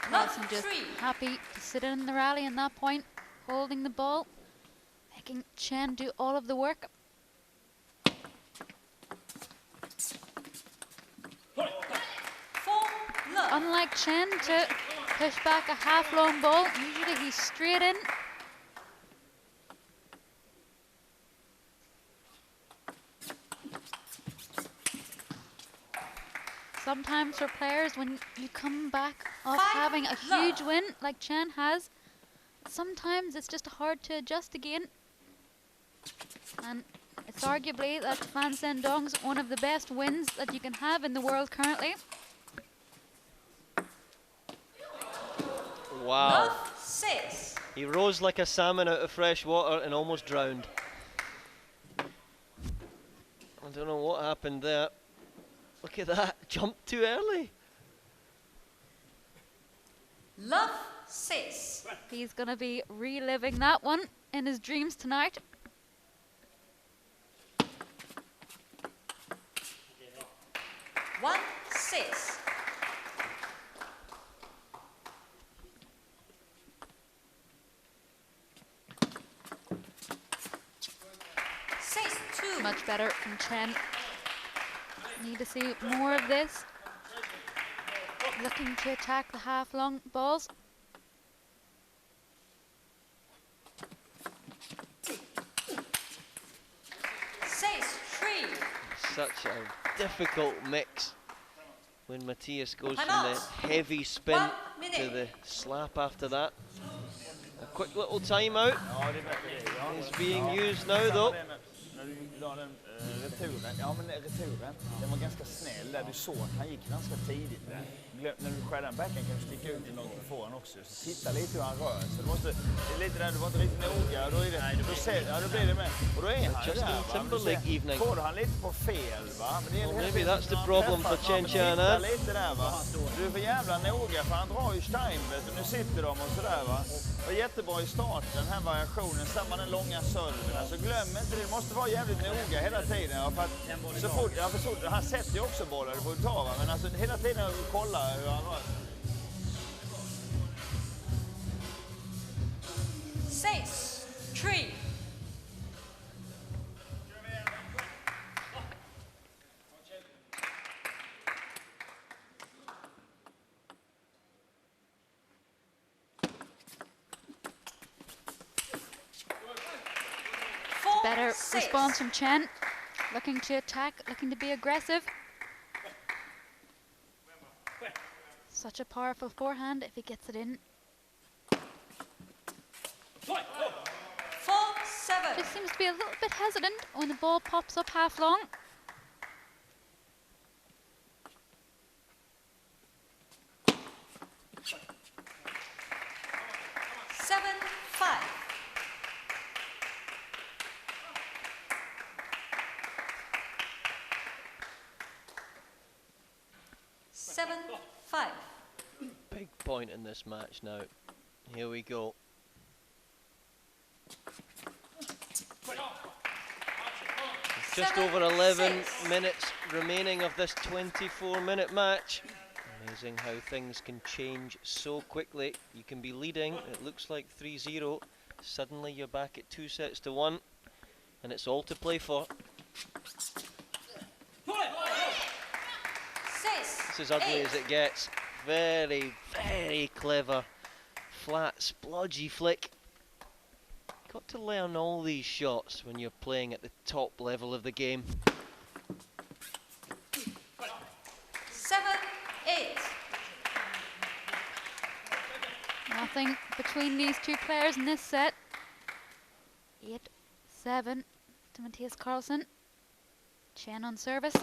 Karlsson just happy to sit in the rally in that point, holding the ball, making Chen do all of the work. Unlike Chen to push back a half-long ball, usually he's straight in. Sometimes for players, when you come back off having a huge win like Chen has, sometimes it's just hard to adjust again. And it's arguably that Fan Sendong's one of the best wins that you can have in the world currently. Wow. Love 6. He rose like a salmon out of fresh water and almost drowned. I don't know what happened there. Look at that, jumped too early. Love 6. He's gonna be reliving that one in his dreams tonight. One 6. Much better from Chen. Need to see more of this. Looking to attack the half-long balls. Such a difficult mix when Mattias goes from the heavy spin to the slap after that. A quick little timeout is being used now though. Returen, ja men returen, den var ganska snäll där, du såg att han gick ganska tidigt där. När du skär den backen kan du sticka ut i något på foran också, så titta lite hur han rör sig. Det är lite där, du var inte riktigt noga, då är det, då blir det med. Och då är han ju där, Timberlake evening. Får han lite på fel va? Men det är maybe that's the problem for Chien-An. Lite där va. Du är för jävla noga för han drar ju Steinbett och nu sitter de och sådär va. Det var jättebra i starten, den här variationen, samma den långa serven. Alltså glöm inte det, måste vara jävligt noga hela tiden. Ja, för att så fort, ja, för han sätter ju också bollar, det får du ta va. Men alltså hela tiden kolla hur han rör. 6-3. Better response from Chen. Looking to attack, looking to be aggressive. Such a powerful forehand if he gets it in. 4-7. Just seems to be a little bit hesitant when the ball pops up half long. 7-5. Big point in this match now. Here we go. Just over 11 minutes remaining of this 24-minute match. Amazing how things can change so quickly. You can be leading, it looks like 3-0. Suddenly you're back at 2-1, and it's all to play for. This is ugly as it gets. Very, very clever, flat, splodgy flick. Got to learn all these shots when you're playing at the top level of the game. 7-8. Nothing between these two players in this set. 8-7 to Mattias Karlsson. Chen on service.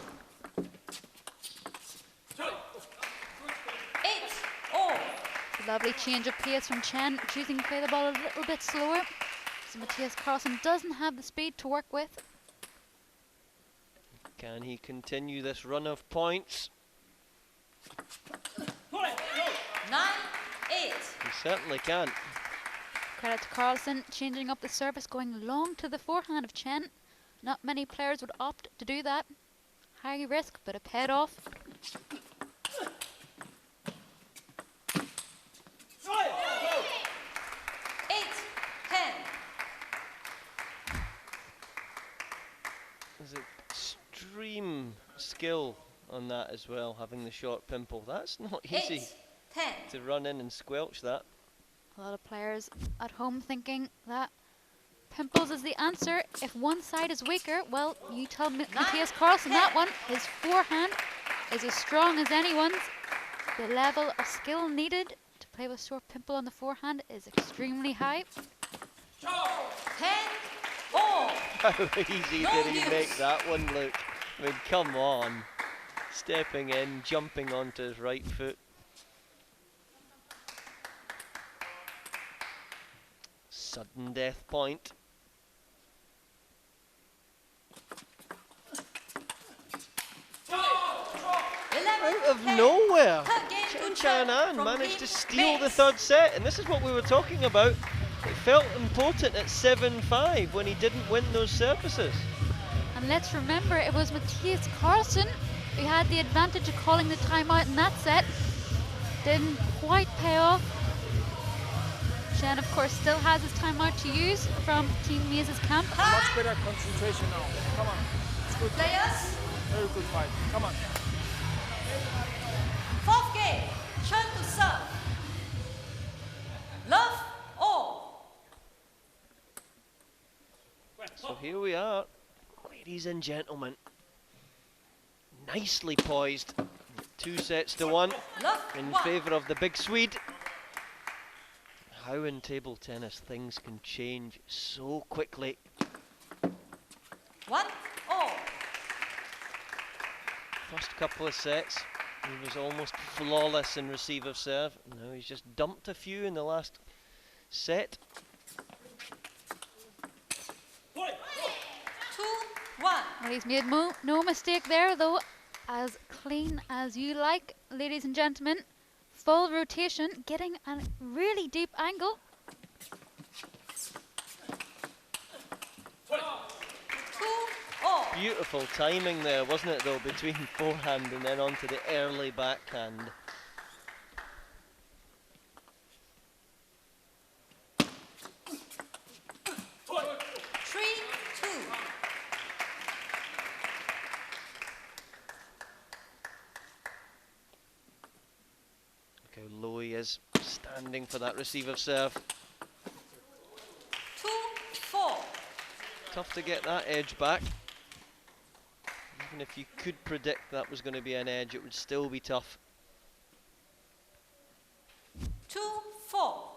8-all. Lovely change of pace from Chen, choosing to play the ball a little bit slower. So Mattias Karlsson doesn't have the speed to work with. Can he continue this run of points? 9-8. He certainly can. Credit to Karlsson, changing up the service, going long to the forehand of Chen. Not many players would opt to do that. High risk, but a paid off. 8-10. There's extreme skill on that as well, having the short pimple. That's not easy 8-10. to run in and squelch that. A lot of players at home thinking that pimples is the answer. If one side is weaker, well, you tell Mattias Karlsson that one. His forehand is as strong as anyone's. The level of skill needed to play with short pimple on the forehand is extremely high. 10-all. How easy did he make that one look? I mean, come on. Stepping in, jumping onto his right foot. Sudden death point. Out of nowhere, Chien-An managed to steal the third set, and this is what we were talking about. It felt important at 7-5 when he didn't win those services. And let's remember, it was Mattias Karlsson who had the advantage of calling the timeout in that set. Didn't quite pay off. Chen, of course, still has his timeout to use from Team Maze's camp. Much better concentration now. Come on. It's good. Players. Very good fight. Come on. Fourth game. Chen to serve. Love all. So here we are, ladies and gentlemen. Nicely poised. 2-1 in favour of the big Swede. How in table tennis things can change so quickly. 1-all. First couple of sets, he was almost flawless in receive of serve. Now he's just dumped a few in the last set. 2-1. Well, he's made no mistake there, though. As clean as you like, ladies and gentlemen. Full rotation, getting a really deep angle. 2-all. Beautiful timing there, wasn't it, though, between forehand and then onto the early backhand. Low he is, standing for that receive of serve. 2-4. Tough to get that edge back. Even if you could predict that was going to be an edge, it would still be tough. 2-4.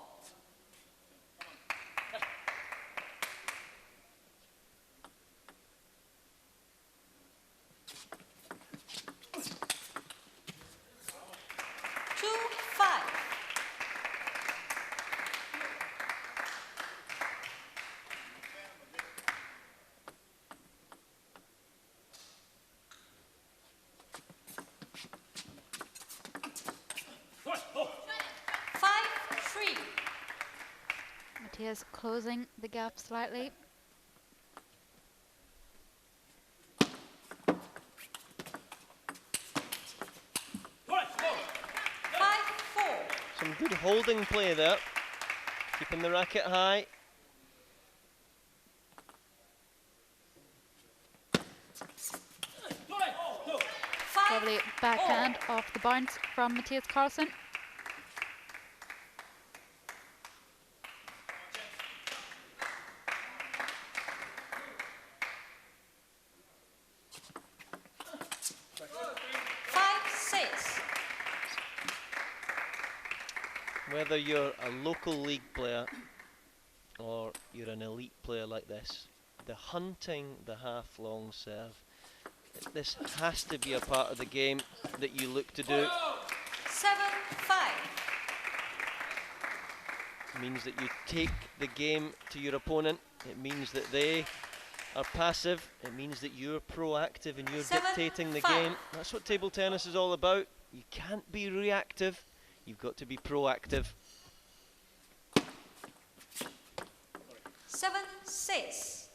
Mattias closing the gap slightly. Some good holding play there. Keeping the racket high. Lovely backhand off the bounce from Mattias Karlsson. Whether you're a local league player or you're an elite player like this, the hunting the half-long serve, this has to be a part of the game that you look to do. 7-5. It means that you take the game to your opponent. It means that they are passive. It means that you're proactive and you're dictating the game. That's what table tennis is all about. You can't be reactive. You've got to be proactive. 7-6.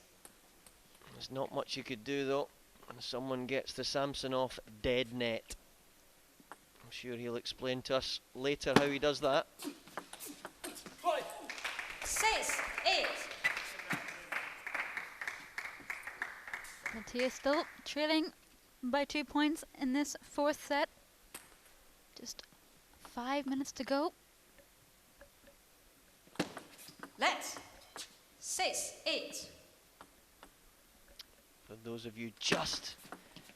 There's not much you could do though when someone gets the Samsonov dead net. I'm sure he'll explain to us later how he does that. 6-8. Mattias still trailing by 2 points in this fourth set. Just 5 minutes to go. Let's 6-8. For those of you just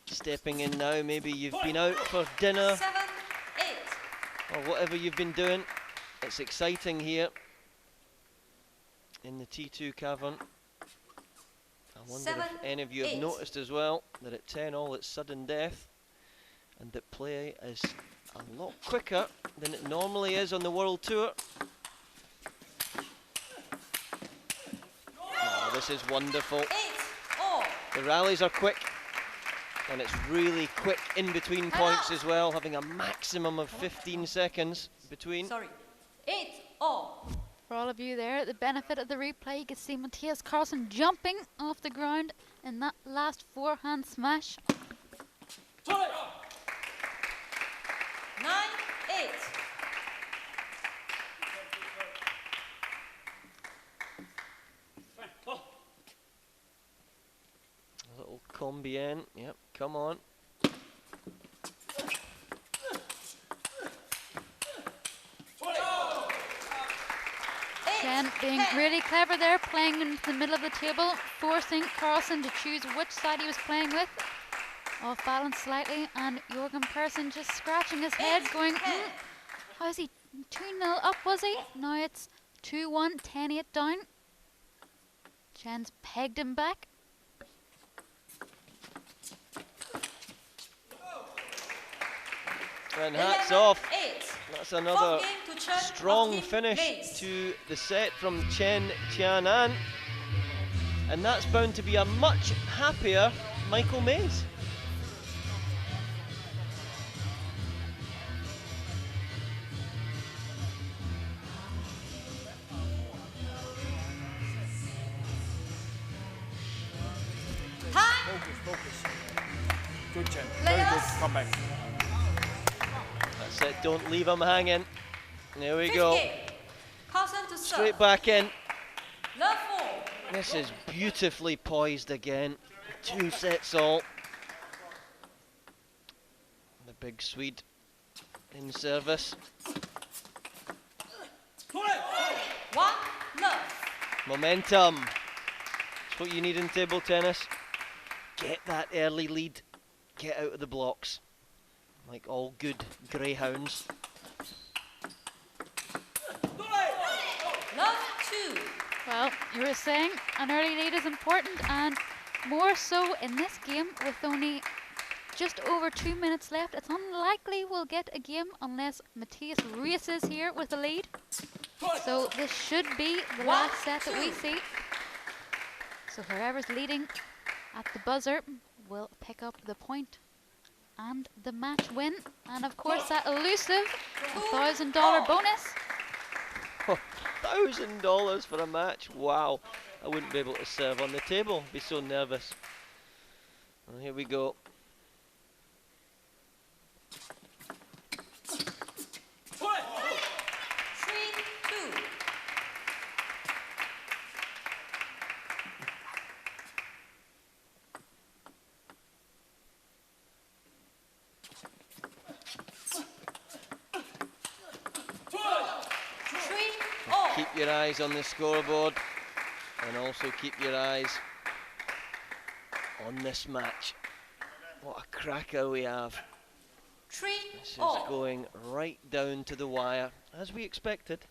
stepping in now, maybe you've been out for dinner 7-8. or whatever you've been doing. It's exciting here in the T2 cavern. I wonder if any of you have noticed as well that at 10-all it's sudden death and that play is a lot quicker than it normally is on the World Tour. Oh, this is wonderful. The rallies are quick, and it's really quick in between points as well, having a maximum of 15 seconds between. Sorry. 8-all. For all of you there, the benefit of the replay, you can see Mattias Karlsson jumping off the ground in that last forehand smash. 9-8. A little combien, yep, come on. Chen being really clever there, playing into the middle of the table, forcing Karlsson to choose which side he was playing with. Off balance slightly, and Jorgen Persson just scratching his head, going, how is he 2-0 up, was he? Now it's 2-1, 10-8 down. Chen's pegged him back. And hats off. That's another strong finish to the set from Chien-An. And that's bound to be a much happier Michael Mays. Focus. Good, Chen. Very good. Come back. That's it. Don't leave him hanging. There we go. Karlsson to serve. Straight back in. Love 4. This is beautifully poised again. 2 sets all. The big Swede in service. 1 love. Momentum. That's what you need in table tennis. Get that early lead. Get out of the blocks. Like all good greyhounds. Love 2. Well, you were saying an early lead is important, and more so in this game with only just over 2 minutes left. It's unlikely we'll get a game unless Mattias races here with the lead. So this should be the last set that we see. So whoever's leading at the buzzer will pick up the point and the match win. And of course that elusive $1,000 bonus. Oh, $1,000 for a match. Wow. I wouldn't be able to serve on the table. Be so nervous. Well, here we go. Keep your eyes on the scoreboard and also keep your eyes on this match. What a cracker we have. This is going right down to the wire, as we expected.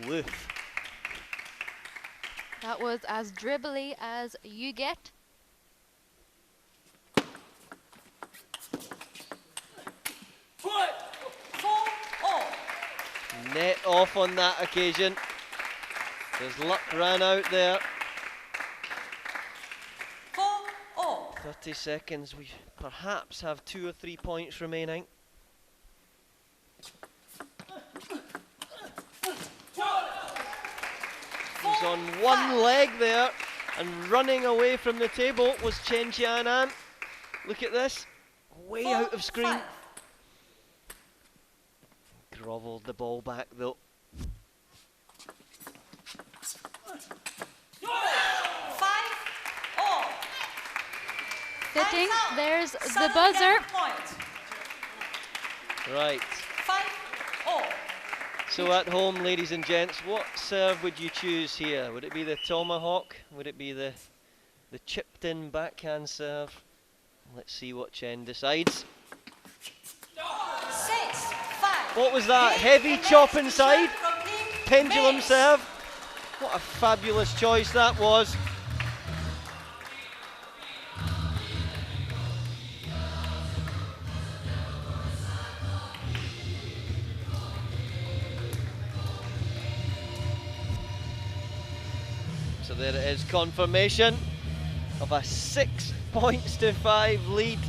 Woof. That was as dribbly as you get. Net off on that occasion. His luck ran out there. 30 seconds. We perhaps have 2 or 3 points remaining. He's on one leg there, and running away from the table was Chien-An. Look at this, way out of screen. Grovelled the ball back though. Fitting, there's the buzzer. Right. So at home, ladies and gents, what serve would you choose here? Would it be the tomahawk? Would it be the chipped in backhand serve? Let's see what Chen decides. What was that? Heavy chop inside? Pendulum serve? What a fabulous choice that was. So there it is, confirmation of a 6-5 lead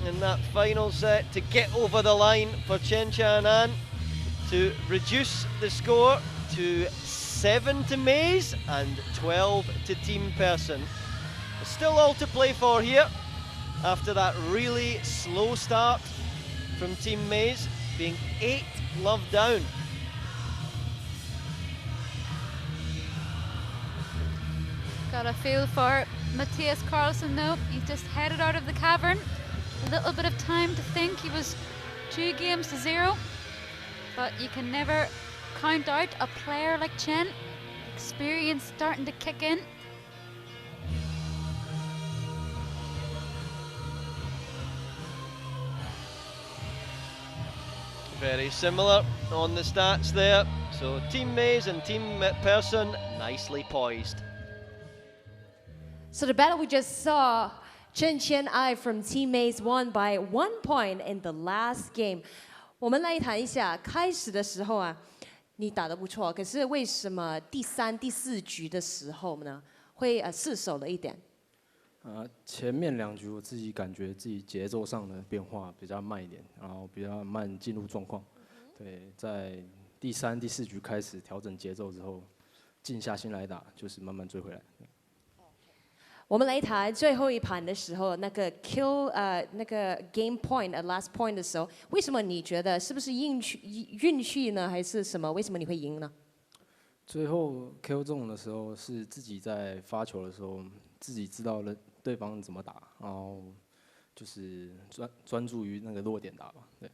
in that final set to get over the line for Chien-An to reduce the score to 7 to Mays and 12 to Team Persson. There's still all to play for here after that really slow start from Team Mays, being 8 love down. Got a feel for Mattias Karlsson though. He's just headed out of the cavern. A little bit of time to think. He was 2 games to 0. But you can never count out a player like Chen. Experience starting to kick in. Very similar on the stats there. So Team Mays and Team Persson nicely poised. So the battle we just saw, Chien-An from Team Mays won by 1 point in the last game. 我们来谈一下，开始的时候啊，你打得不错，可是为什么第3、第4局的时候呢，会失手了一点？前面2局我自己感觉自己节奏上的变化比较慢一点，然后比较慢进入状况。对，在第3、第4局开始调整节奏之后，静下心来打，就是慢慢追回来。我们来谈最后一盘的时候，那个 kill 那个 game point last point 的时候，为什么你觉得是不是运气呢，还是什么？为什么你会赢呢？最后 kill 中的时候是自己在发球的时候，自己知道了对方怎么打，然后就是专注于那个落点打吧，对。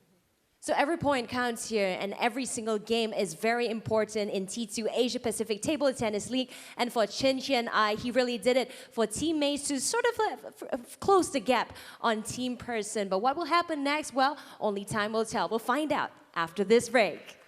So every point counts here, and every single game is very important in T2 Asia Pacific Table Tennis League. And for Chien-An, he really did it for Team Mays to sort of close the gap on Team Persson. But what will happen next? Well, only time will tell. We'll find out after this break.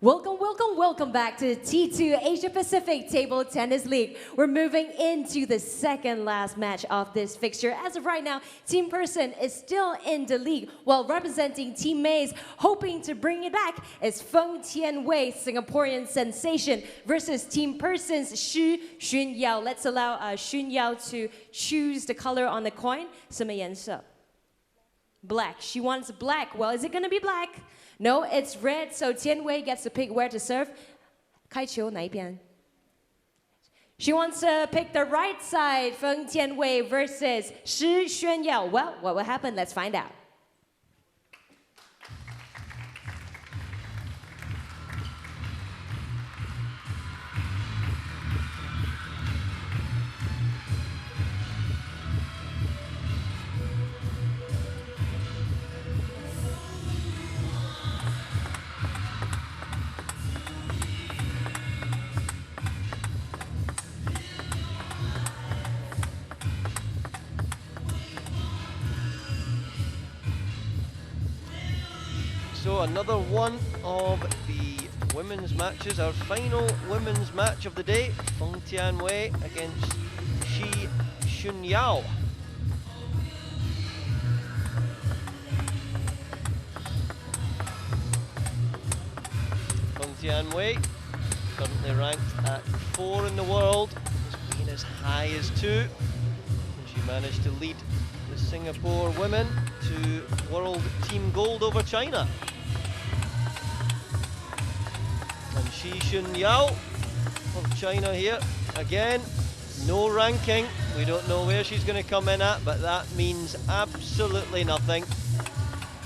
Welcome back to the T2 Asia Pacific Table Tennis League. We're moving into the second last match of this fixture. As of right now, Team Persson is still in the league, while representing Team Mei's, hoping to bring it back, is Feng Tianwei, Singaporean sensation, versus Team Persson's Xu Xunyao. Let's allow Xunyao to choose the color on the coin. 什么颜色? Black. She wants black. Well, is it going to be black? No, it's red, so Tianwei gets to pick where to serve. 开球哪一边? She wants to pick the right side, Feng Tianwei versus Shi Xuanyao. Well, what will happen? Let's find out. So another one of the women's matches, our final women's match of the day, Feng Tianwei against Shi Xuanyao. Feng Tianwei, currently ranked at 4 in the world, has been as high as 2, and she managed to lead the Singapore women to world team gold over China. And Shi Xuanyao of China here, again, no ranking. We don't know where she's going to come in at, but that means absolutely nothing.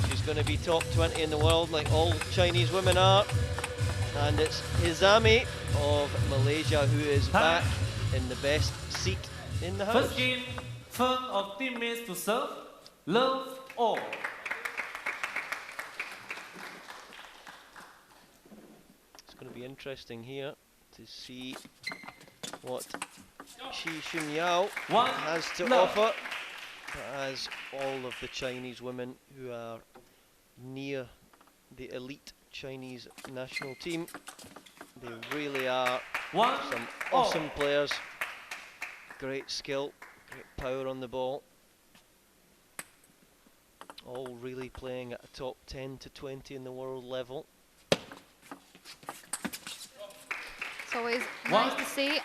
She's going to be top 20 in the world like all Chinese women are. And it's Izami of Malaysia who is back in the best seat in the house. First game, Feng of Team Mei's to serve. Love all. It's going to be interesting here to see what Shi Xuanyao has to offer, as all of the Chinese women who are near the elite Chinese national team, they really are some awesome players. Great skill, great power on the ball. All really playing at a top 10 to 20 in the world level. It's always nice to see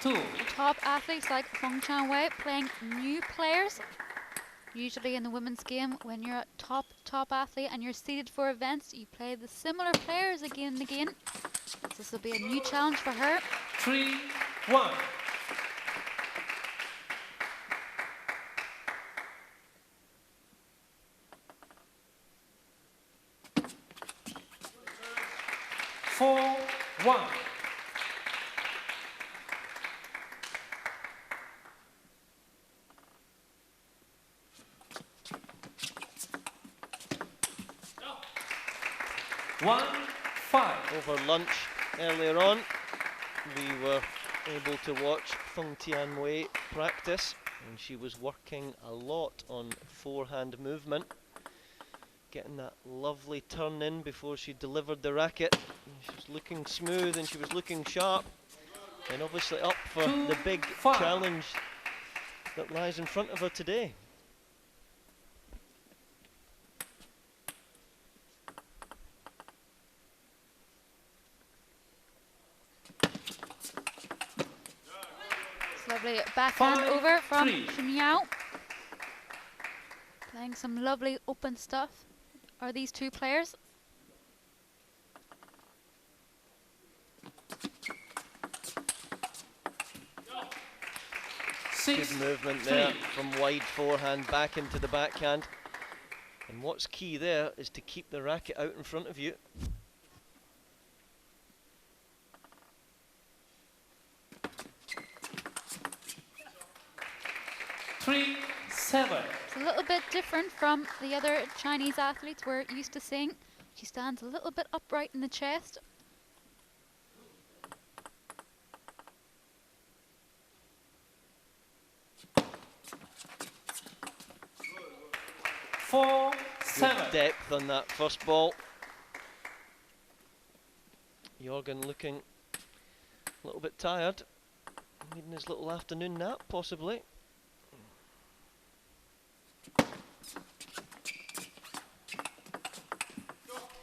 top athletes like Feng Tianwei playing new players. Usually in the women's game, when you're a top athlete and you're seeded for events, you play the similar players again and again. So this will be a new challenge for her. 3-1. Over lunch earlier on, we were able to watch Feng Tianwei practice, and she was working a lot on forehand movement, getting that lovely turn in before she delivered the racket. And she was looking smooth and she was looking sharp, and obviously up for the big challenge that lies in front of her today. Lovely backhand over from Xuanyao. Playing some lovely open stuff are these two players. Good movement there from wide forehand back into the backhand. And what's key there is to keep the racket out in front of you. It's a little bit different from the other Chinese athletes we're used to seeing. She stands a little bit upright in the chest. Good depth on that first ball. Jorgen looking a little bit tired, needing his little afternoon nap possibly.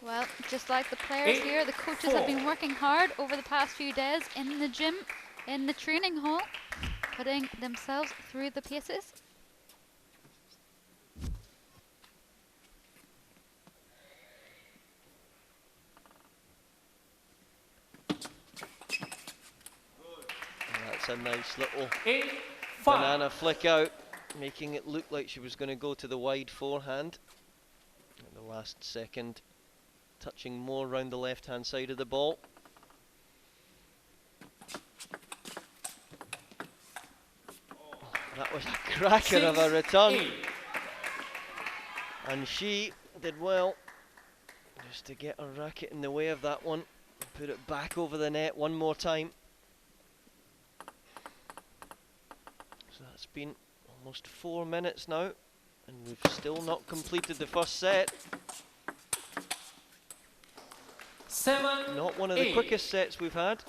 Well, just like the players here, the coaches have been working hard over the past few days in the gym, in the training hall, putting themselves through the paces. That's a nice little banana flick out, making it look like she was going to go to the wide forehand. At the last second, touching more around the left-hand side of the ball. That was a cracker of a return. And she did well just to get her racket in the way of that one and put it back over the net one more time. So that's been almost 4 minutes now, and we've still not completed the first set. Not one of the quickest sets we've had.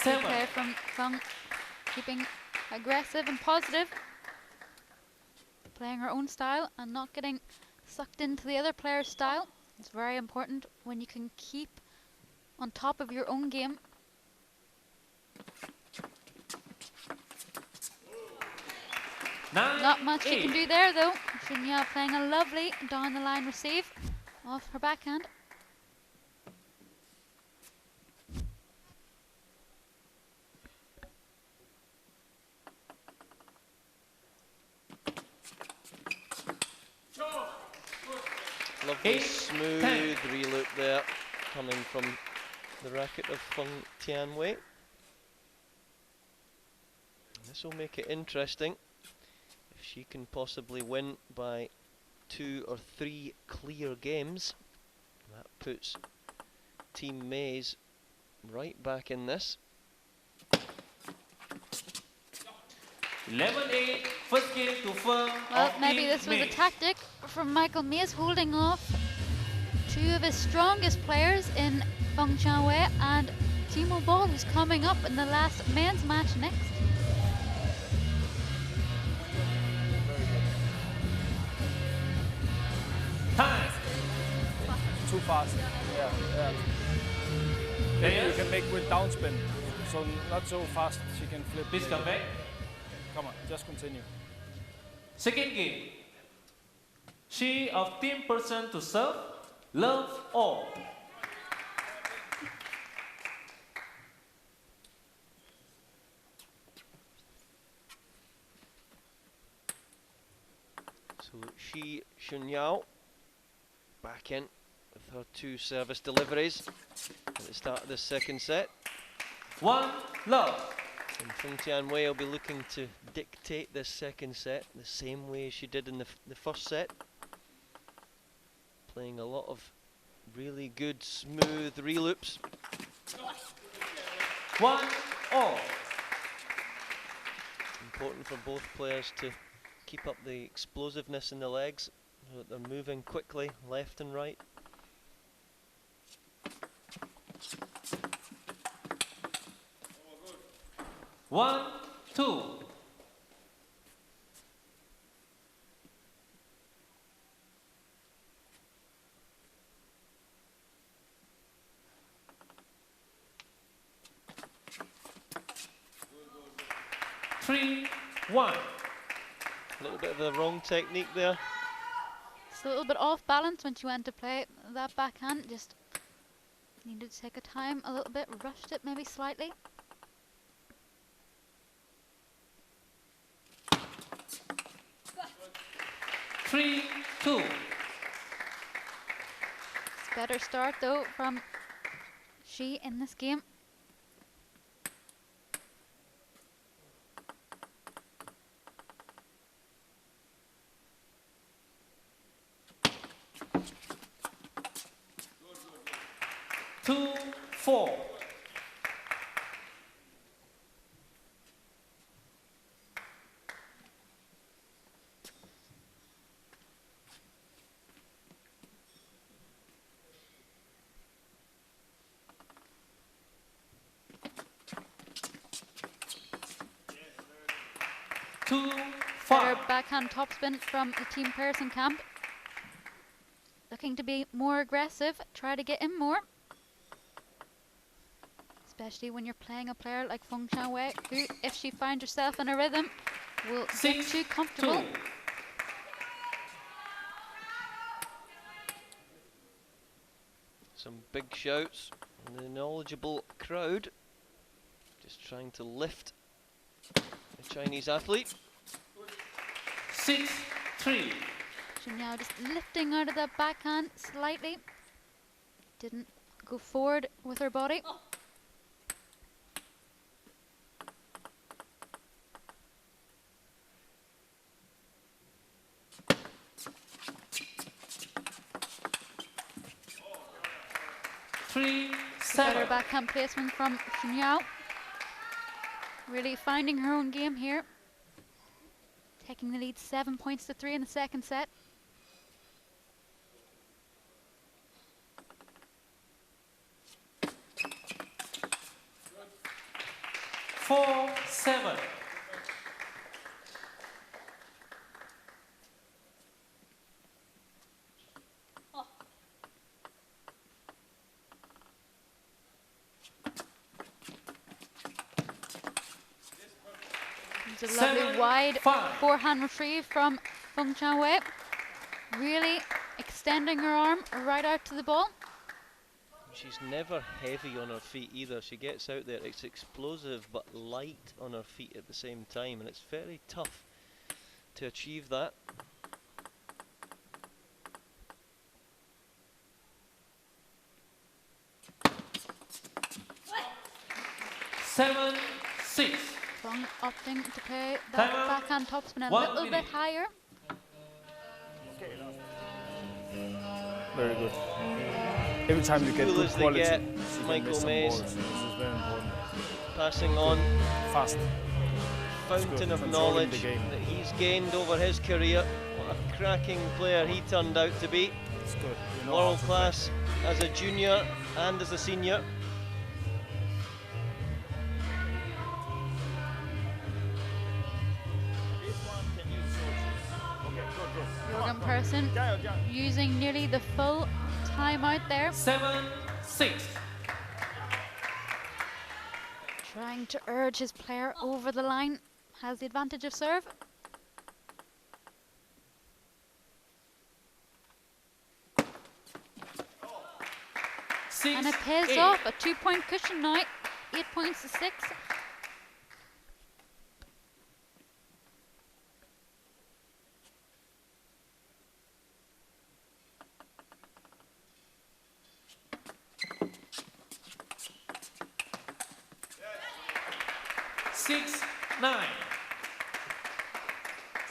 Okay, from Feng, keeping aggressive and positive, playing her own style and not getting sucked into the other player's style. It's very important when you can keep on top of your own game. Not much she can do there though. Chien-An playing a lovely down the line receive off her backhand. Lovely smooth reloop there, coming from the racket of Feng Tianwei. This will make it interesting if she can possibly win by 2 or 3 clear games. That puts Team Mays right back in this. 11-8, first game to Feng. Well, maybe this was a tactic from Michael Mays, holding off 2 of his strongest players in Feng Tianwei and Timo Boll, who's coming up in the last men's match next. Time. Too fast. Yeah. Maybe you can make with downspin, so not so fast she can flip. Please come back. Come on, just continue. Second game. She of Team Persson to serve. Love all. So Chien-An back in with her 2 service deliveries at the start of the second set. 1 love. And Feng Tianwei will be looking to dictate this second set the same way she did in the first set. Playing a lot of really good, smooth reloops. 1 all. Important for both players to keep up the explosiveness in the legs, so that they're moving quickly left and right. One, 2. Three, 1. A little bit of the wrong technique there. It's a little bit off balance when she went to play that backhand. Just needed to take her time a little bit, rushed it maybe slightly. Three, 2. It's a better start though from she in this game. 4. Better backhand topspin from the Team Persson camp. Looking to be more aggressive, try to get in more. Especially when you're playing a player like Feng Tianwei, who, if she finds herself in a rhythm, will get too comfortable. Some big shouts from the knowledgeable crowd. Just trying to lift the Chinese athlete. 6-3. Xiaoyuan just lifting out of that backhand slightly. Didn't go forward with her body. Better backhand placement from Xiaoyuan. Really finding her own game here. Taking the lead 7 points to 3 in the second set. Four, 7. It's a lovely wide forehand retrieve from Feng Tianwei. Really extending her arm right out to the ball. She's never heavy on her feet either. She gets out there, it's explosive but light on her feet at the same time, and it's very tough to achieve that. Seven, 6. Feng opting to play that backhand topspin a little bit higher. Very good. Every time you get Cool good as they quality, get, you can Michael miss some Mays. balls. This is very important. Passing on Fast. fountain of Controlling knowledge the game. that he's gained over his career. What a cracking player he turned out to be. It's good. You know World how to class as a junior and as a senior. Persson using nearly the full timeout there. 7-6. Trying to urge his player over the line. Has the advantage of serve. And it pays off. A 2-point cushion now. 8 points to 6.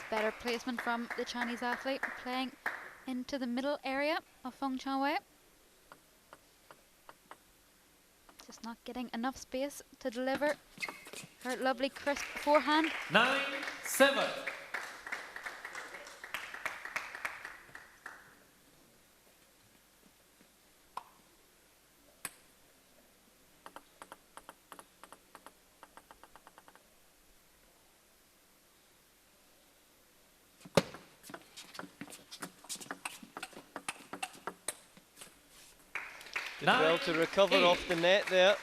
Better placement from the Chinese athlete, playing into the middle area of Feng Tianwei. Just not getting enough space to deliver her lovely crisp forehand. 9-7. Did well to recover off the net there.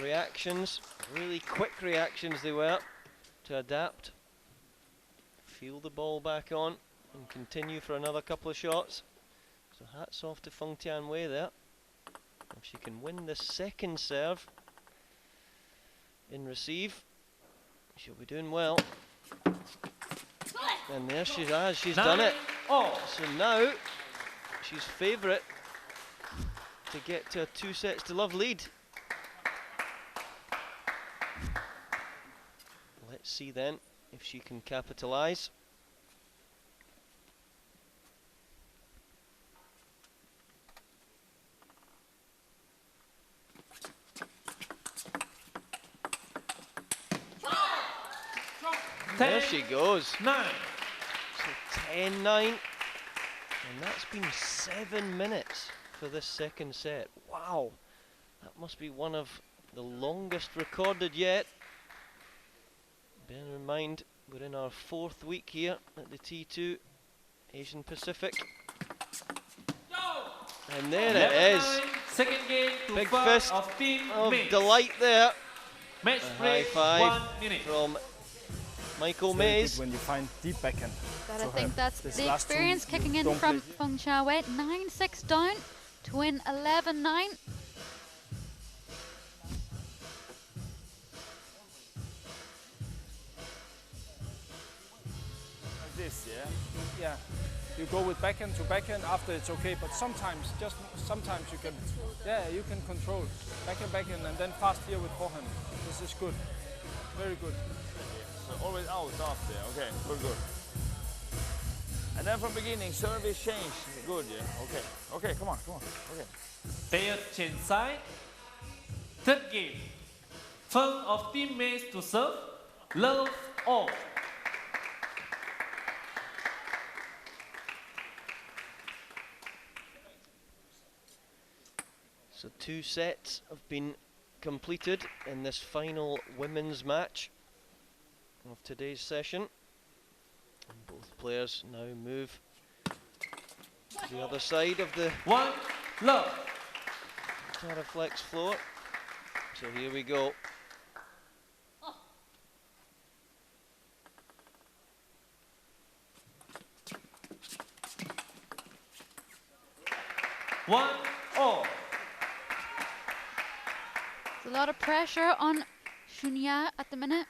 Reactions, really quick reactions they were to adapt. Feel the ball back on and continue for another couple of shots. So hats off to Feng Tianwei there. If she can win the second serve in receive, she'll be doing well. And there she has, she's done it. So now she's favourite to get to a 2-sets-to-love lead. Let's see then if she can capitalise. There she goes. 9. So 10-9. And that's been 7 minutes for this second set. Wow. That must be one of the longest recorded yet. Bear in mind, we're in our 4th week here at the T2 Asian Pacific. And there it is. Second game to Big Feng fist of Team of Mays. delight there. Match A high break, five 1 minute. from Michael It's very good Mays. when you find deep backhand. Gotta to think her. that's This the last two experience you kicking in don't from play. Feng Xiaowei. 9-6 down to win 11-9. Like this, yeah? Yeah. You go with backhand to backhand, after it's okay, but sometimes you can, yeah, you can control. Backhand, and then fast here with forehand. This is good. Very good. So always out after, okay, good. And then from beginning, service change, good, yeah, okay, come on, okay. Player Chen side. Third game. Feng of Team Mays to serve. Love all. So 2 sets have been completed in this final women's match of today's session. And both players now move to the other side of the 1 love. Taraflex floor. So here we go. One all. There's a lot of pressure on Chien-An at the minute.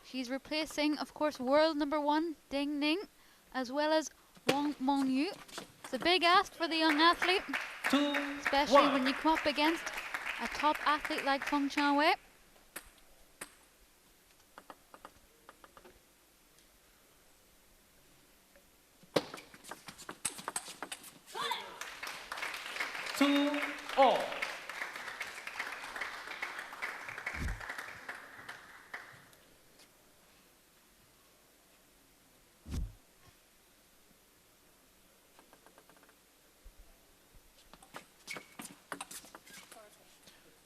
She's replacing, of course, world #1 Ding Ning, as well as Wang Mengyu. It's a big ask for the young athlete, especially when you come up against a top athlete like Feng Xiaowei. Two all.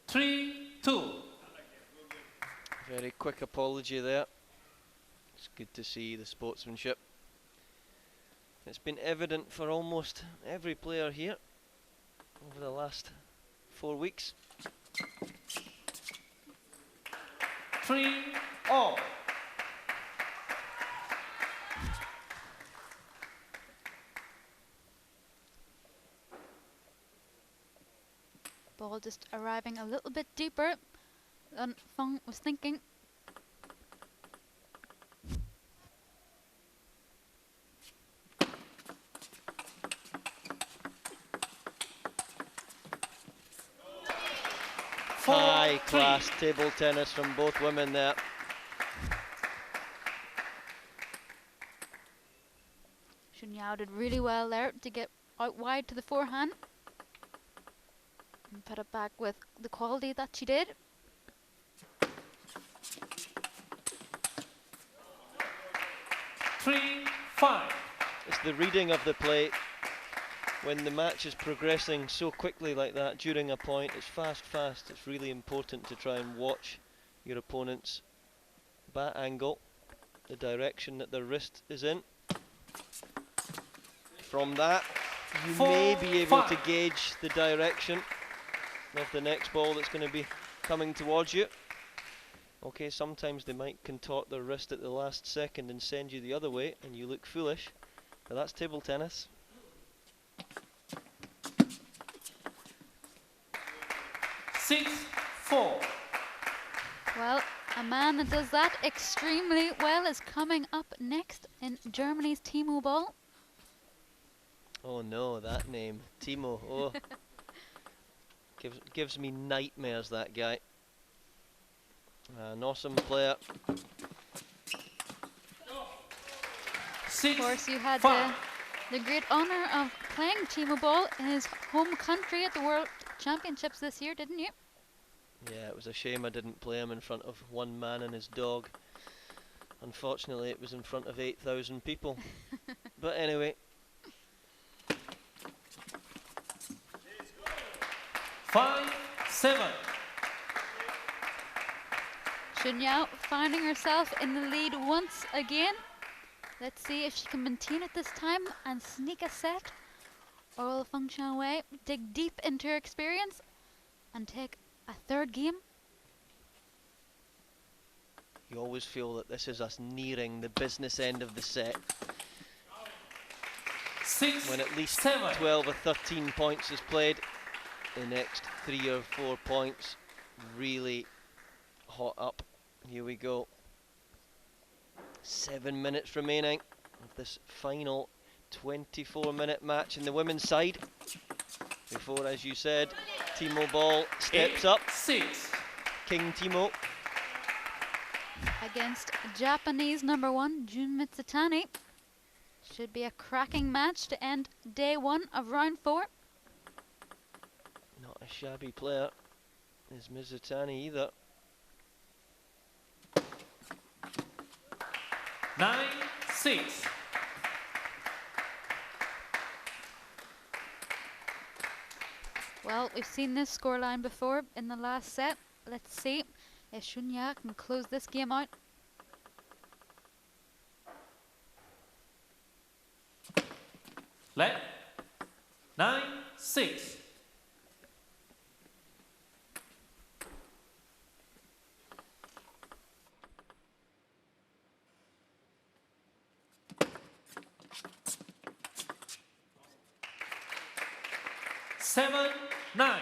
Three, two. Very quick apology there. It's good to see the sportsmanship. It's been evident for almost every player here over the last 4 weeks. 3 all. Ball just arriving a little bit deeper than Feng was thinking. High class table tennis from both women there. Chien-An did really well there to get out wide to the forehand and put it back with the quality that she did. Three, five. It's the reading of the play. When the match is progressing so quickly like that during a point, it's fast. It's really important to try and watch your opponent's bat angle, the direction that their wrist is in. From that, you may be able to gauge the direction of the next ball that's going to be coming towards you. Okay, sometimes they might contort their wrist at the last second and send you the other way, and you look foolish, but that's table tennis. Six, four. Well, a man that does that extremely well is coming up next in Germany's Timo ball. Oh no, that name, Timo. Oh, gives me nightmares, that guy. An awesome player. Of course, you had the great honor of playing Timo ball in his home country at the World Championships this year, didn't you? Yeah, it was a shame I didn't play him in front of one man and his dog. Unfortunately, it was in front of 8,000 people. But anyway. 5-7. Xiaoyuan finding herself in the lead once again. Let's see if she can maintain it this time and sneak a set. Or will Feng Tianwei dig deep into her experience and take a third game? You always feel that this is us nearing the business end of the set. 6, when at least 7. 12 or 13 points is played, the next 3 or 4 points really hot up. Here we go. 7 minutes remaining of this final 24-minute match in the women's side. Before, as you said, Timo Ball steps up. 6. King Timo. Against Japanese #1 Jun Mitsutani. Should be a cracking match to end day 1 of round 4. Not a shabby player is Mizutani either. 9-6. Well, we've seen this scoreline before in the last set. Let's see if Xiaoyuan can close this game out. Let 9-6. Seven, 9.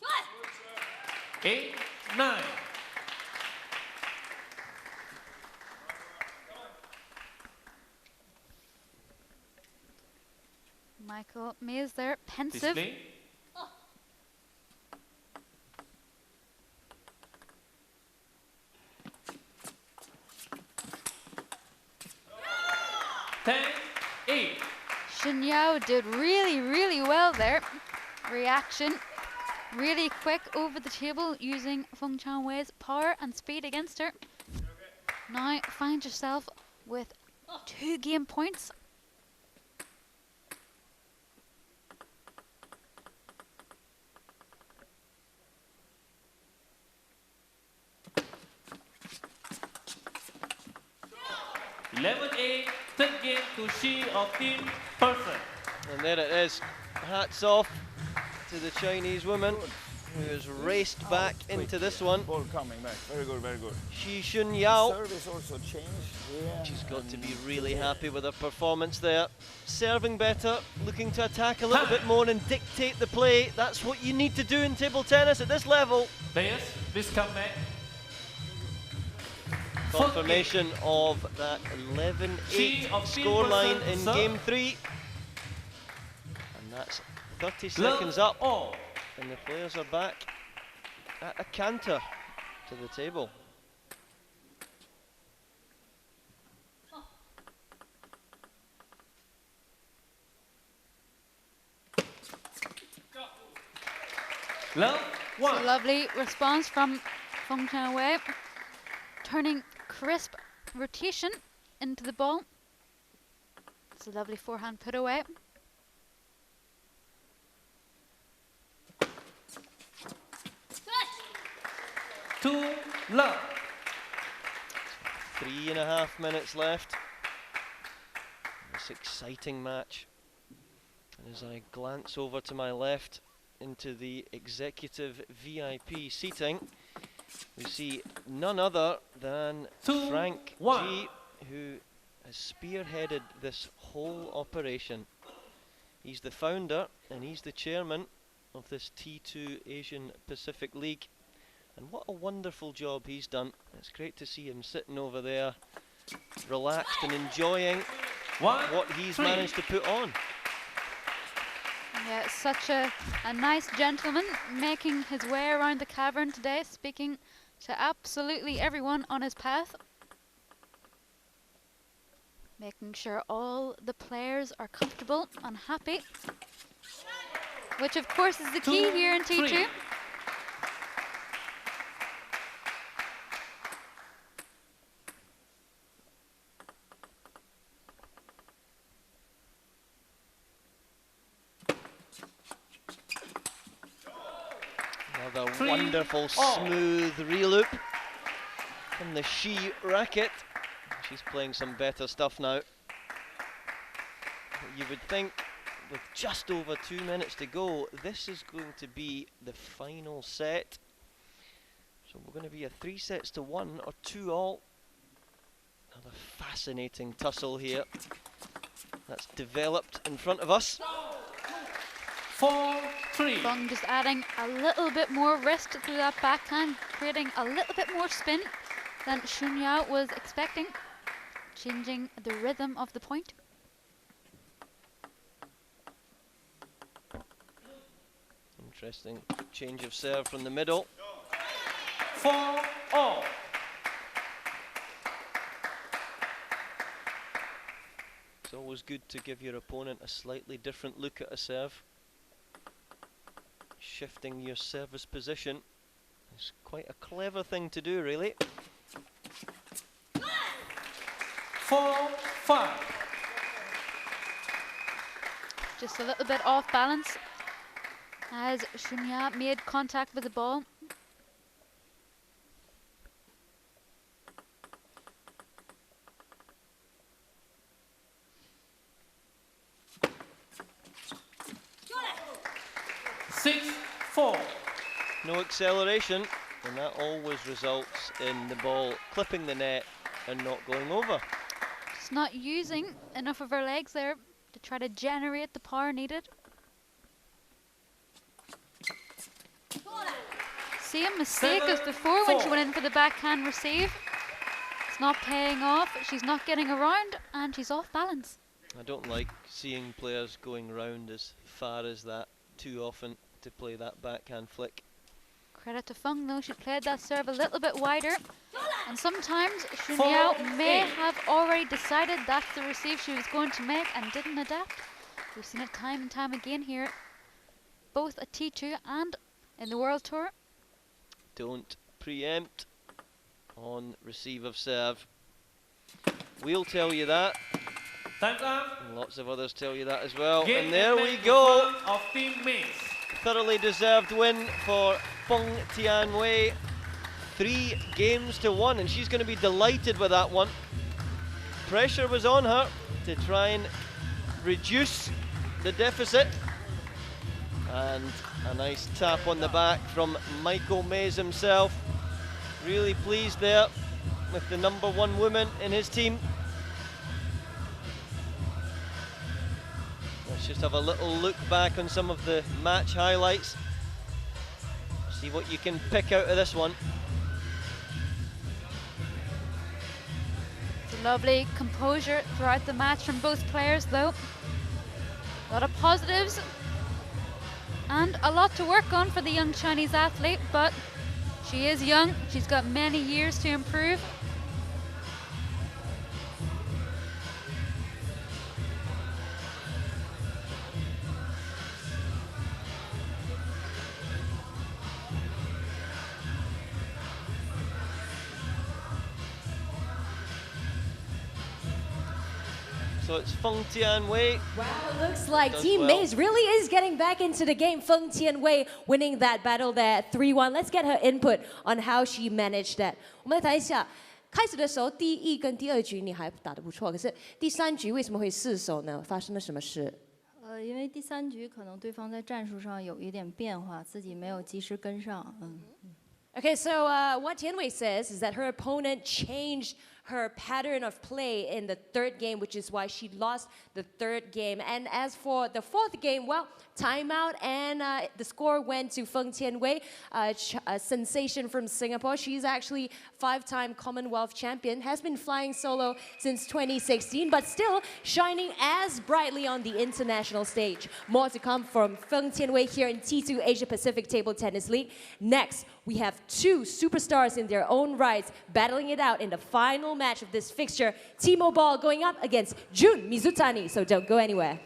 What? 8, 9. Michael Mays there, pensive. Display. Xiaoyuan did really well there. Reaction really quick over the table using Feng Tianwei's power and speed against her. Now find yourself with 2 game points. Third game to she of Team Persson. And there it is. Hats off to the Chinese woman who has raced back into this one. Ball coming back. Very good, very good. Xiaoyuan. Service also changed. Yeah. She's got to be really happy with her performance there. Serving better, looking to attack a little bit more and dictate the play. That's what you need to do in table tennis at this level. Players, please come back. Confirmation of that 11-8 scoreline in game 3. And that's 30 seconds up. And the players are back at a canter to the table. It's a lovely response from Feng Tianwei, turning crisp rotation into the ball. It's a lovely forehand put away. Two love. 3.5 minutes left. This exciting match. And as I glance over to my left into the executive VIP seating, we see none other than Frank G, who has spearheaded this whole operation. He's the founder and he's the chairman of this T2 Asian Pacific League. And what a wonderful job he's done. It's great to see him sitting over there, relaxed and enjoying what he's managed to put on. Yeah, such a nice gentleman, making his way around the cavern today, speaking to absolutely everyone on his path. Making sure all the players are comfortable and happy, which of course is the key here in T2. Another wonderful smooth reloop from the Xi racket. She's playing some better stuff now. You would think with just over 2 minutes to go, this is going to be the final set. So we're going to be a 3 sets to 1 or 2 all. Another fascinating tussle here that's developed in front of us. 4-3. Feng just adding a little bit more wrist through that backhand, creating a little bit more spin than Xiaoyuan was expecting, changing the rhythm of the point. Interesting change of serve from the middle. 4-all. It's always good to give your opponent a slightly different look at a serve. Shifting your service position is quite a clever thing to do, really. 4-5. Just a little bit off balance as Xiaoyuan made contact with the ball. No acceleration, and that always results in the ball clipping the net and not going over. Just not using enough of her legs there to try to generate the power needed. Same mistake as before when she went in for the backhand receive. It's not paying off, she's not getting around, and she's off balance. I don't like seeing players going round as far as that too often to play that backhand flick. Credit to Feng though, she played that serve a little bit wider. And sometimes Xiaoyuan may have already decided that's the receive she was going to make and didn't adapt. We've seen it time and time again here, both at T2 and in the World Tour. Don't preempt on receive of serve. We'll tell you that. Time's up. And lots of others tell you that as well. Game and there we go. Of Team Mace. Thoroughly deserved win for Feng Tianwei. 3 games to 1, and she's going to be delighted with that one. Pressure was on her to try and reduce the deficit. And a nice tap on the back from Michael Mays himself. Really pleased there with the #1 woman in his team. Let's just have a little look back on some of the match highlights. See what you can pick out of this one. It's a lovely composure throughout the match from both players though. A lot of positives and a lot to work on for the young Chinese athlete, but she is young, she's got many years to improve. So it's Feng Tianwei. Wow, it looks like Does Team well. Mays really is getting back into the game. Feng Tianwei winning that battle there 3-1. Let's get her input on how she managed that. 我们来谈一下，开始的时候第一跟第二局你还打得不错，可是第3局为什么会失手呢？发生了什么事？因为第3局可能对方在战术上有一点变化，自己没有及时跟上。Okay, so what Tianwei says is that her opponent changed her pattern of play in the 3rd game, which is why she lost the 3rd game. And as for the 4th game, well, timeout, and the score went to Feng Tianwei, a sensation from Singapore. She's actually 5-time Commonwealth champion, has been flying solo since 2016, but still shining as brightly on the international stage. More to come from Feng Tianwei here in T2 Asia Pacific Table Tennis League. Next, we have 2 superstars in their own rights battling it out in the final match of this fixture. Timo Boll going up against Jun Mizutani, so don't go anywhere.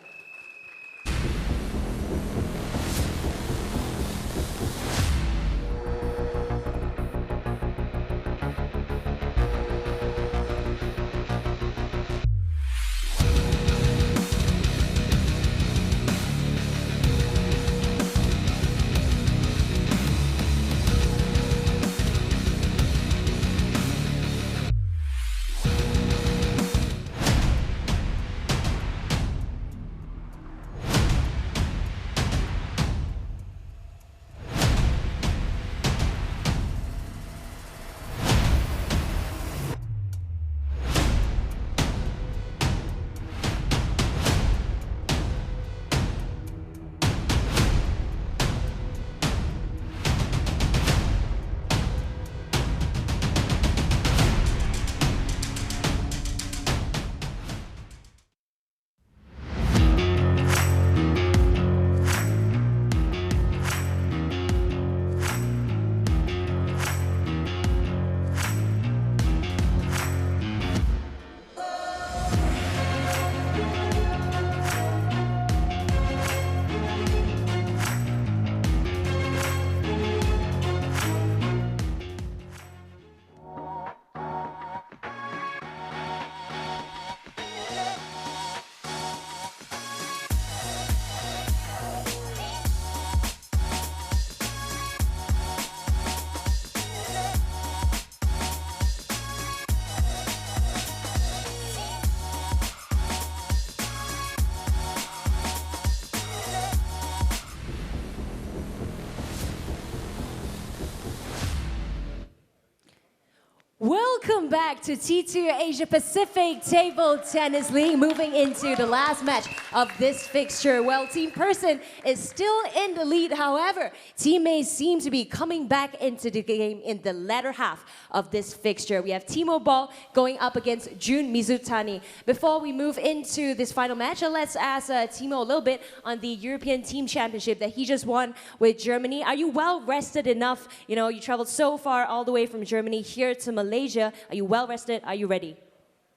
Welcome back to T2 Asia Pacific Table Tennis League, moving into the last match of this fixture. Well, Team Persson is still in the lead. However, teammates seem to be coming back into the game in the latter half of this fixture. We have Timo Boll going up against Jun Mizutani. Before we move into this final match, let's ask Timo a little bit on the European Team Championship that he just won with Germany. Are you well rested enough? You know, you traveled so far all the way from Germany here to Malaysia. Are you well rested? Are you ready?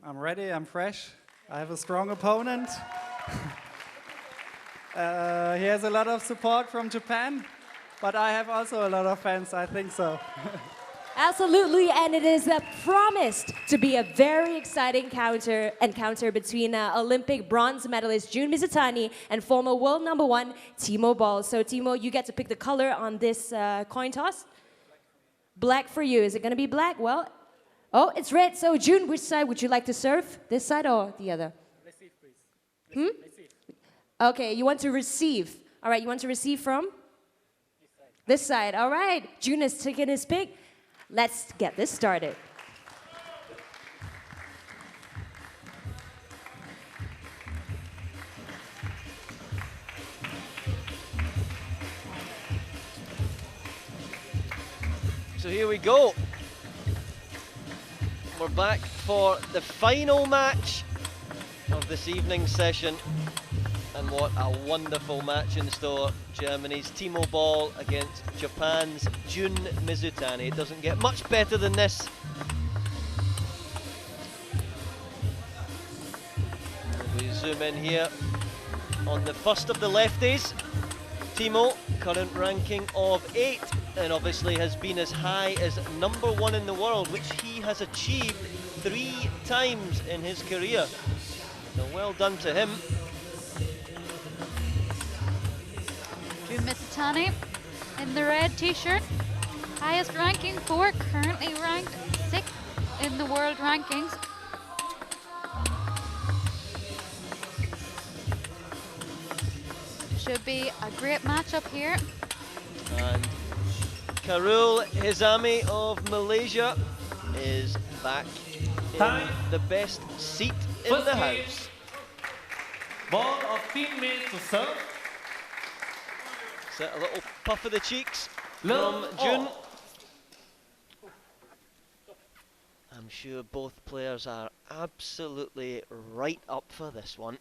I'm ready. I'm fresh. I have a strong opponent. He has a lot of support from Japan, but I have also a lot of fans. I think so. Absolutely, and it is promised to be a very exciting encounter between Olympic bronze medalist Jun Mizutani and former world #1 Timo Boll. So Timo, you get to pick the color on this coin toss. Black for you. Is it going to be black? Well, oh, it's red. So Jun, which side would you like to serve? This side or the other? Receive, please. Receive. Okay, you want to receive. All right, you want to receive from? This side. All right, Jun has taken his pick. Let's get this started. So here we go. We're back for the final match of this evening's session. And what a wonderful match in store. Germany's Timo Boll against Japan's Jun Mizutani. It doesn't get much better than this. We zoom in here on the first of the lefties. Timo, current ranking of 8, and obviously has been as high as #1 in the world, which he has achieved 3 times in his career. So well done to him. Jun Mizutani in the red t-shirt. Highest ranking 4, currently ranked 6th in the world rankings. Should be a great matchup here. And Karul Hizami of Malaysia is back in the best seat in the house. Ball of teammates to serve. Set a little puff of the cheeks from Jun. I'm sure both players are absolutely right up for this one.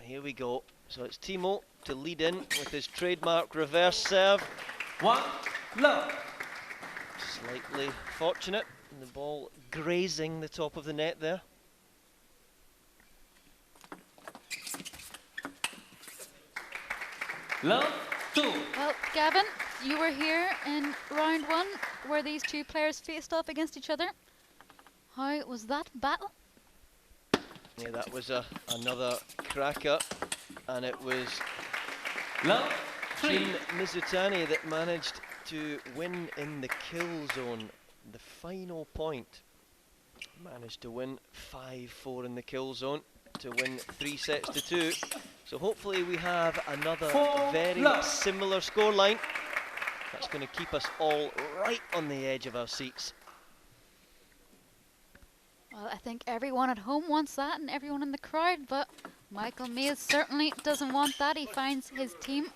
Here we go. So it's Timo to lead in with his trademark reverse serve. One love. Slightly fortunate And the ball grazing the top of the net there. Love 2. Well, Gavin, you were here in round 1 where these two players faced off against each other. How was that battle? Yeah, that was another cracker, and it was Love 3. Jin Mizutani that managed to win in the kill zone. The final point, managed to win 5-4 in the kill zone to win 3 sets to 2. So hopefully we have another very similar scoreline. That's going to keep us all right on the edge of our seats. Well, I think everyone at home wants that and everyone in the crowd, but Michael Mays certainly doesn't want that. He finds his team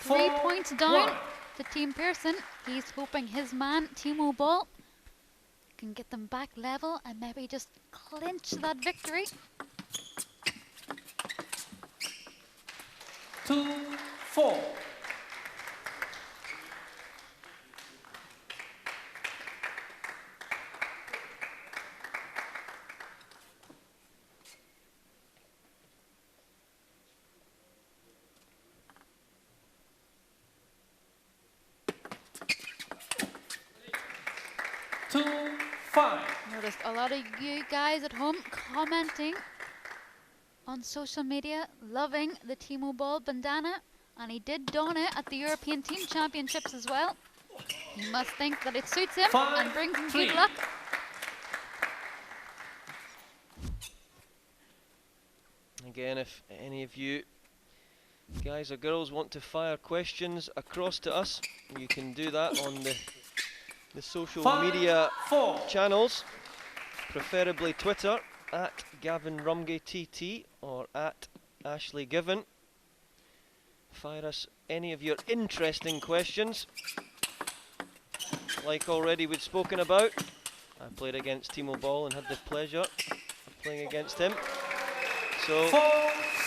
3 points down to Team Persson. He's hoping his man, Timo Ball, can get them back level and maybe just clinch that victory. 2-4. Noticed a lot of you guys at home commenting on social media, loving the Timo Ball bandana, and he did don it at the European Team Championships as well. You must think that it suits him and brings him good luck. Again, if any of you guys or girls want to fire questions across to us, you can do that on the social media channels, preferably Twitter, at Gavin Rumgay TT or at Ashley Given. Fire us any of your interesting questions. Like already we'd spoken about, I played against Timo Ball and had the pleasure of playing against him. So,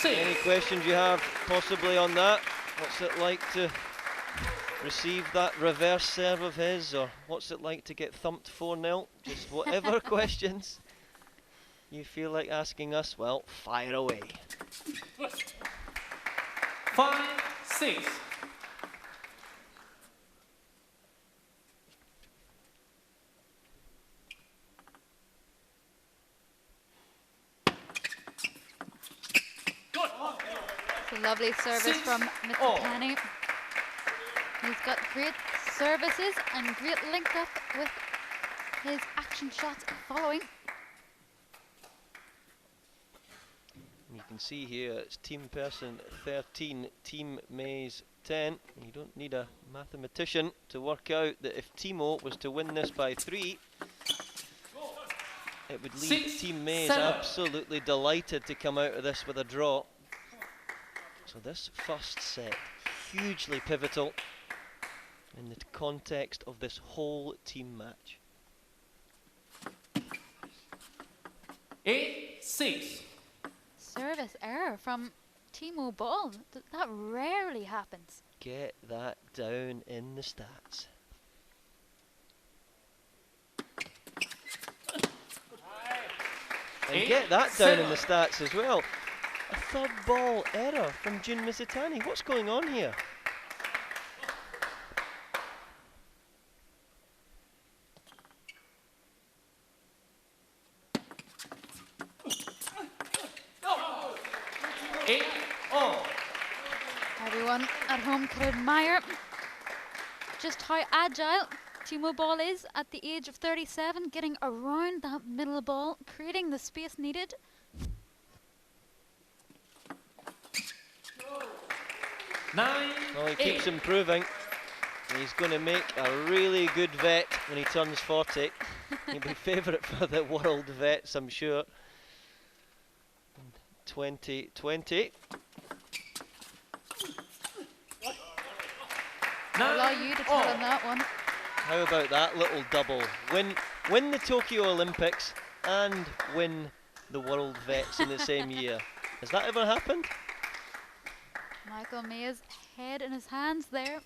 any questions you have possibly on that? What's it like to receive that reverse serve of his, or what's it like to get thumped 4-0? Just whatever questions you feel like asking us, well, fire away. 5-6. It's a lovely service from Mr. Kenny. He's got great services and great link up with his action shots following. You can see here it's Team Persson 13, Team Mays 10. You don't need a mathematician to work out that if Timo was to win this by 3, it would leave Team Mays absolutely delighted to come out of this with a draw. So this first set, hugely pivotal in the context of this whole team match. 8-6. Service error from Timo Ball. That rarely happens. Get that down in the stats. And get that down in the stats as well. A third ball error from Jin Mizutani. What's going on here? Everyone at home could admire just how agile Timo Ball is at the age of 37, getting around that middle ball, creating the space needed. Well, he keeps improving. He's going to make a really good vet when he turns 40. He'll be favourite for the world vets, I'm sure. 2020. I'll allow you to tell him that one. How about that little double? Win the Tokyo Olympics and win the world vets in the same year. Has that ever happened? Michael Mays' head in his hands there.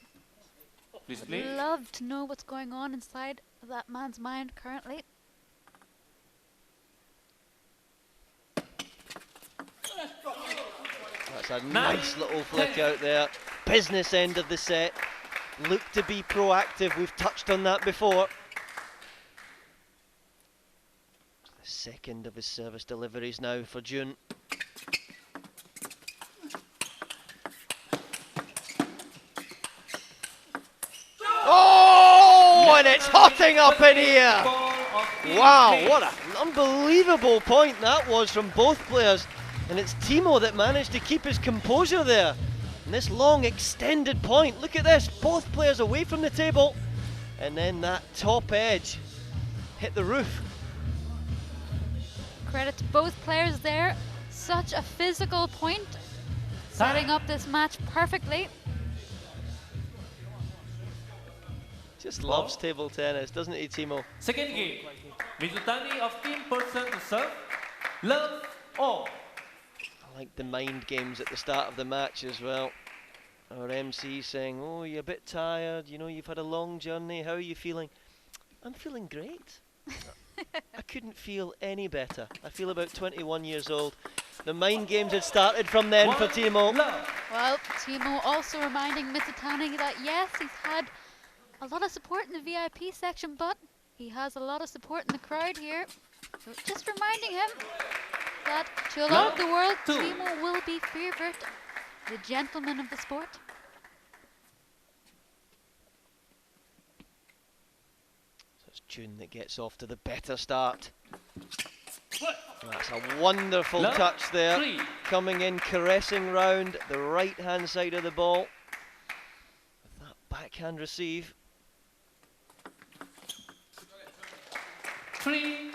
Please, please. Love to know what's going on inside that man's mind currently. That's a nice little flick out there. Business end of the set. Look to be proactive. We've touched on that before. The second of his service deliveries now for Jun. Oh, and it's hotting up in here. Wow, what an unbelievable point that was from both players. And it's Timo that managed to keep his composure there. And this long extended point, look at this, both players away from the table. And then that top edge hit the roof. Credit to both players there. Such a physical point, setting up this match perfectly. Just loves table tennis, doesn't he, Timo? Second game, Mizutani of Team Persson to serve. Love all. I like the mind games at the start of the match as well. Our MC saying, oh, you're a bit tired, you know, you've had a long journey, how are you feeling? I'm feeling great. I couldn't feel any better. I feel about 21 years old. The mind games had started from then for Timo. Well, Timo also reminding Mizutani that yes, he's had a lot of support in the VIP section, but he has a lot of support in the crowd here. So just reminding him that to a lot of the world, Timo will be favourite, the gentleman of the sport. So it's Jun that gets off to the better start. That's a wonderful touch there. Coming in, caressing round the right-hand side of the ball. With that backhand receive. 3-1.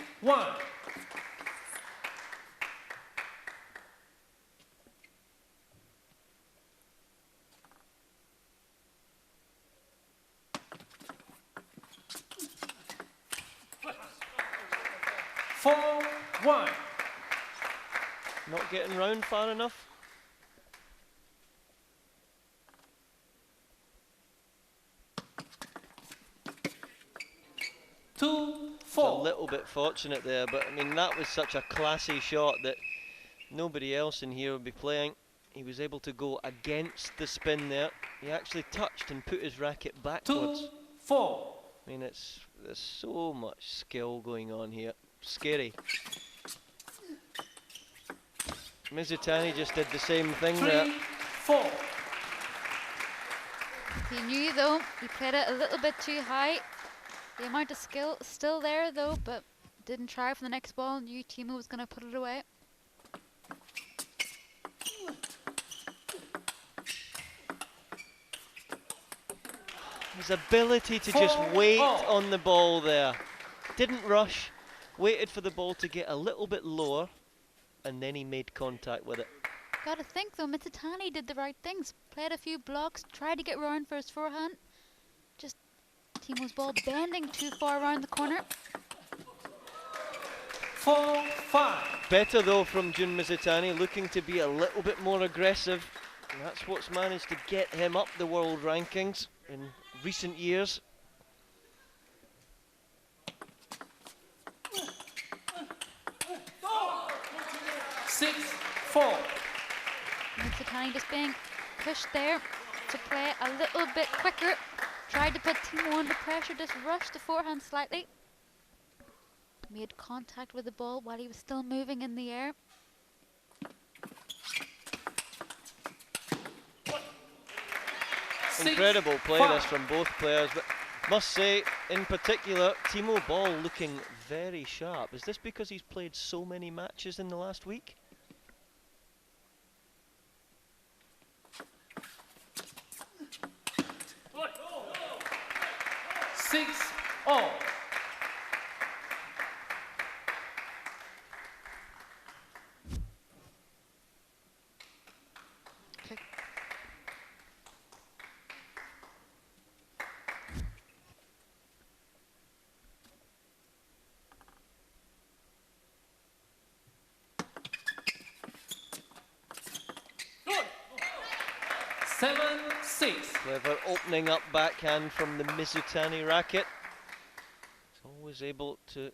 Not getting round far enough. A little bit fortunate there, but I mean that was such a classy shot that nobody else in here would be playing. He was able to go against the spin there. He actually touched and put his racket backwards. 2-4. I mean, there's so much skill going on here. Scary. Mizutani just did the same thing there. 3-4. He knew though, he played it a little bit too high. The amount of skill still there though, but didn't try for the next ball. Knew Timo was going to put it away. His ability to just wait on the ball there. Didn't rush, waited for the ball to get a little bit lower, and then he made contact with it. Gotta think though, Mizutani did the right things. Played a few blocks, tried to get round for his forehand. Just Timo's ball bending too far around the corner. 4-5. Better though from Jun Mizutani, looking to be a little bit more aggressive. And that's what's managed to get him up the world rankings in recent years. Mizutani just being pushed there to play a little bit quicker. Tried to put Timo under pressure, just rushed the forehand slightly. Made contact with the ball while he was still moving in the air. Incredible play this from both players, but must say, in particular, Timo Ball looking very sharp. Is this because he's played so many matches in the last week? Oh. Okay. Good. 7-6. Clever opening up backhand from the Mizutani racket. Always able to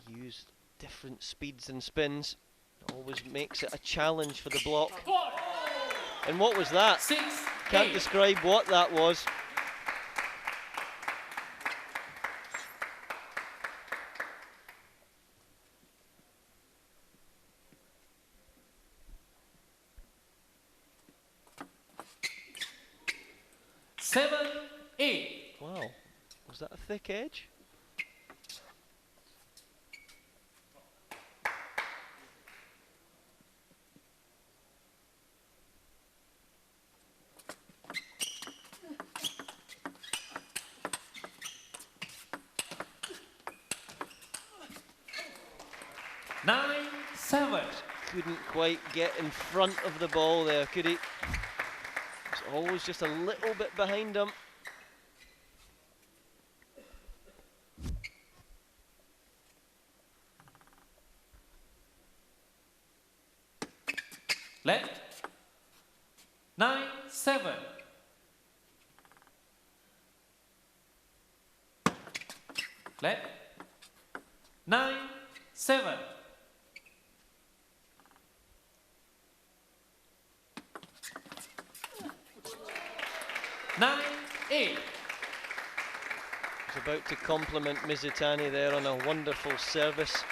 use different speeds and spins. Always makes it a challenge for the block. And what was that? Can't describe what that was. Seven, 8. Wow, was that a thick edge? Nine, 7. Couldn't quite get in front of the ball there, could he? It's always just a little bit behind him. Left. 9, 7. Left. 9, 7. Nine, 8. Was about to compliment Mizutani there on a wonderful service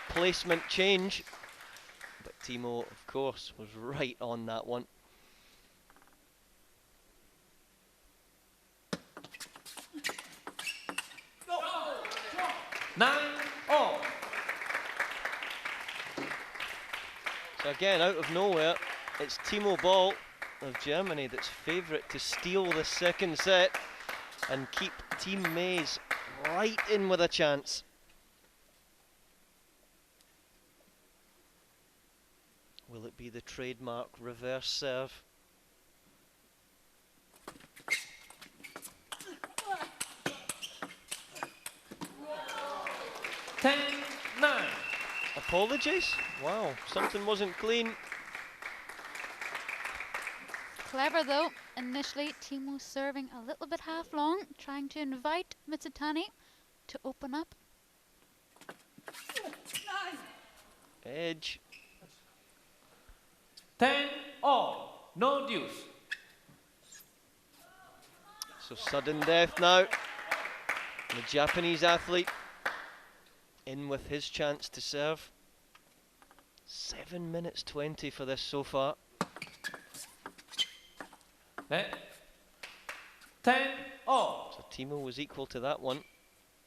placement change. But Timo, of course, was right on that one. Nine, all. So again, out of nowhere, it's Timo Boll of Germany that's favourite to steal the second set and keep Team Mays right in with a chance. Will it be the trademark reverse serve? Ten, 9. Apologies? Wow, something wasn't clean. Clever though. Initially, Timo serving a little bit half long, trying to invite Mizutani to open up. Edge. 10, all. No deuce. So sudden death now. The Japanese athlete in with his chance to serve. 7 minutes 20 for this so far. 10, all. So Timo was equal to that one.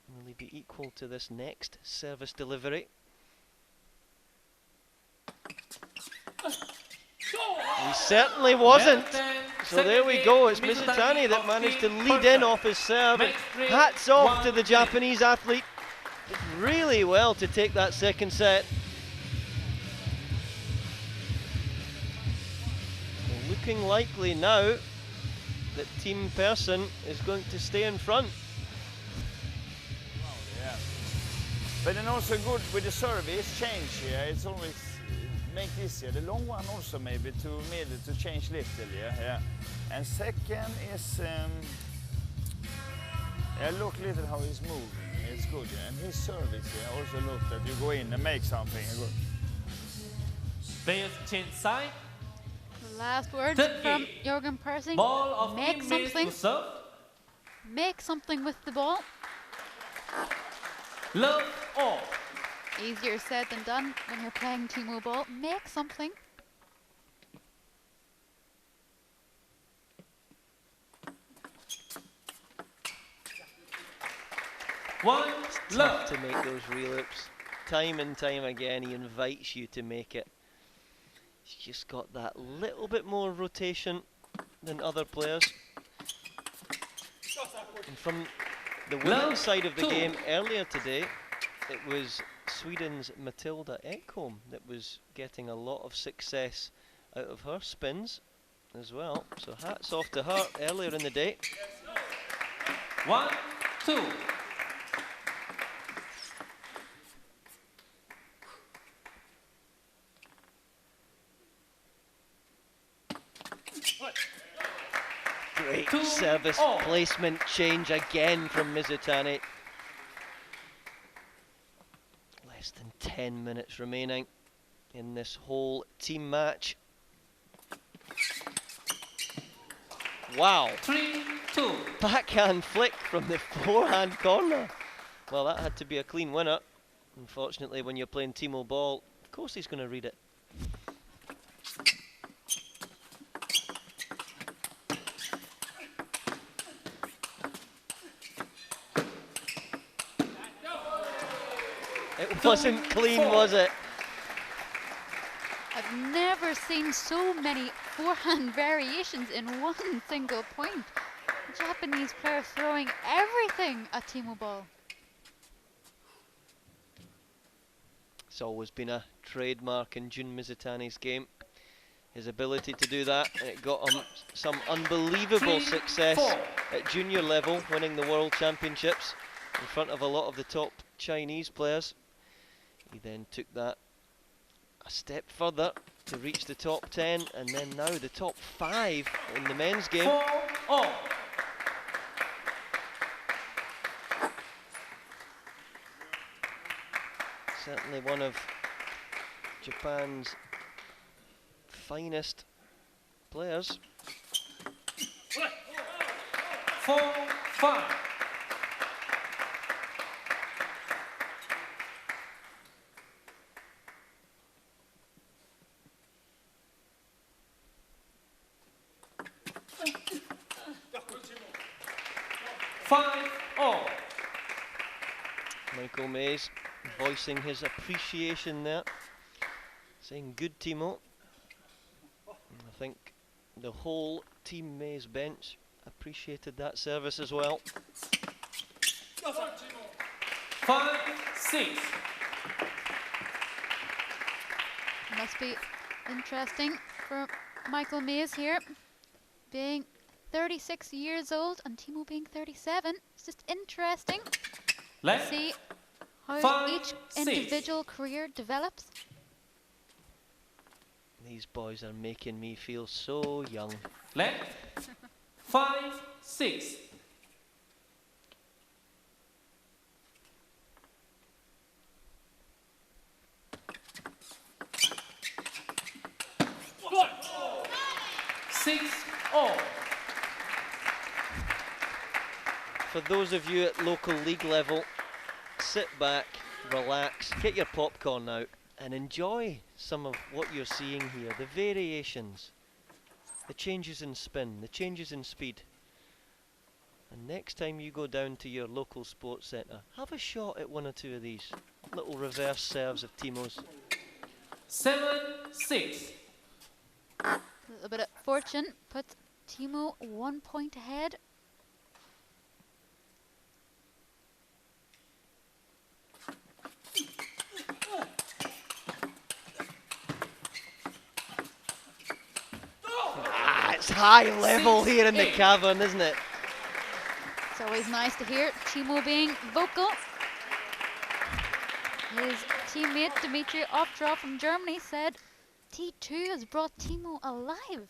Will he be equal to this next service delivery? He certainly wasn't. So there we go, it's Mizutani that managed to lead in off his serve. And hats off to the Japanese athlete. Did really well to take that second set. Well, looking likely now that Team Persson is going to stay in front. Yeah. But then also good with the service change here. It's always make easier. The long one also maybe to middle to change little, yeah. And second is look little how he's moving. It's good, yeah. And his service, yeah. Also look that you go in and make something good. Players change side. Last words from Jürgen Persson. Ball of Make Team Mays something. to serve. Make something with the ball. Love all. Easier said than done when you're playing Timo Boll. Make something. One, it's tough to make those reloops. Time and time again, he invites you to make it. He's just got that little bit more rotation than other players. And from the women's side of the game earlier today, it was Sweden's Matilda Ekholm that was getting a lot of success out of her spins as well. So hats off to her earlier in the day. 1, 2. Great service placement change again from Mizutani. Less than 10 minutes remaining in this whole team match. Wow. 3-2. Backhand flick from the forehand corner. Well, that had to be a clean winner. Unfortunately, when you're playing Timo ball, of course he's going to read it. It wasn't clean, was it? I've never seen so many forehand variations in one single point. The Japanese player throwing everything at Timo ball. It's always been a trademark in Jun Mizutani's game. His ability to do that, and it got him some unbelievable success at junior level, winning the World Championships in front of a lot of the top Chinese players. He then took that a step further to reach the top 10, and then now the top 5 in the men's game. 4-all. Certainly one of Japan's finest players. 4-5. Michael Mays voicing his appreciation there, saying good Timo. And I think the whole Team Mays bench appreciated that service as well. 5-6. Must be interesting for Michael Mays here, being 36 years old and Timo being 37. It's just interesting to see how each individual career develops. These boys are making me feel so young. Left. 5-6. For those of you at local league level, sit back, relax, get your popcorn out and enjoy some of what you're seeing here. The variations, the changes in spin, the changes in speed. And next time you go down to your local sports centre, have a shot at one or two of these little reverse serves of Timo's. 7-6. A little bit of fortune puts Timo 1 point ahead. It's high level here in the cavern, isn't it? It's always nice to hear Timo being vocal. His teammate Dmitry Ovtrov from Germany said T2 has brought Timo alive.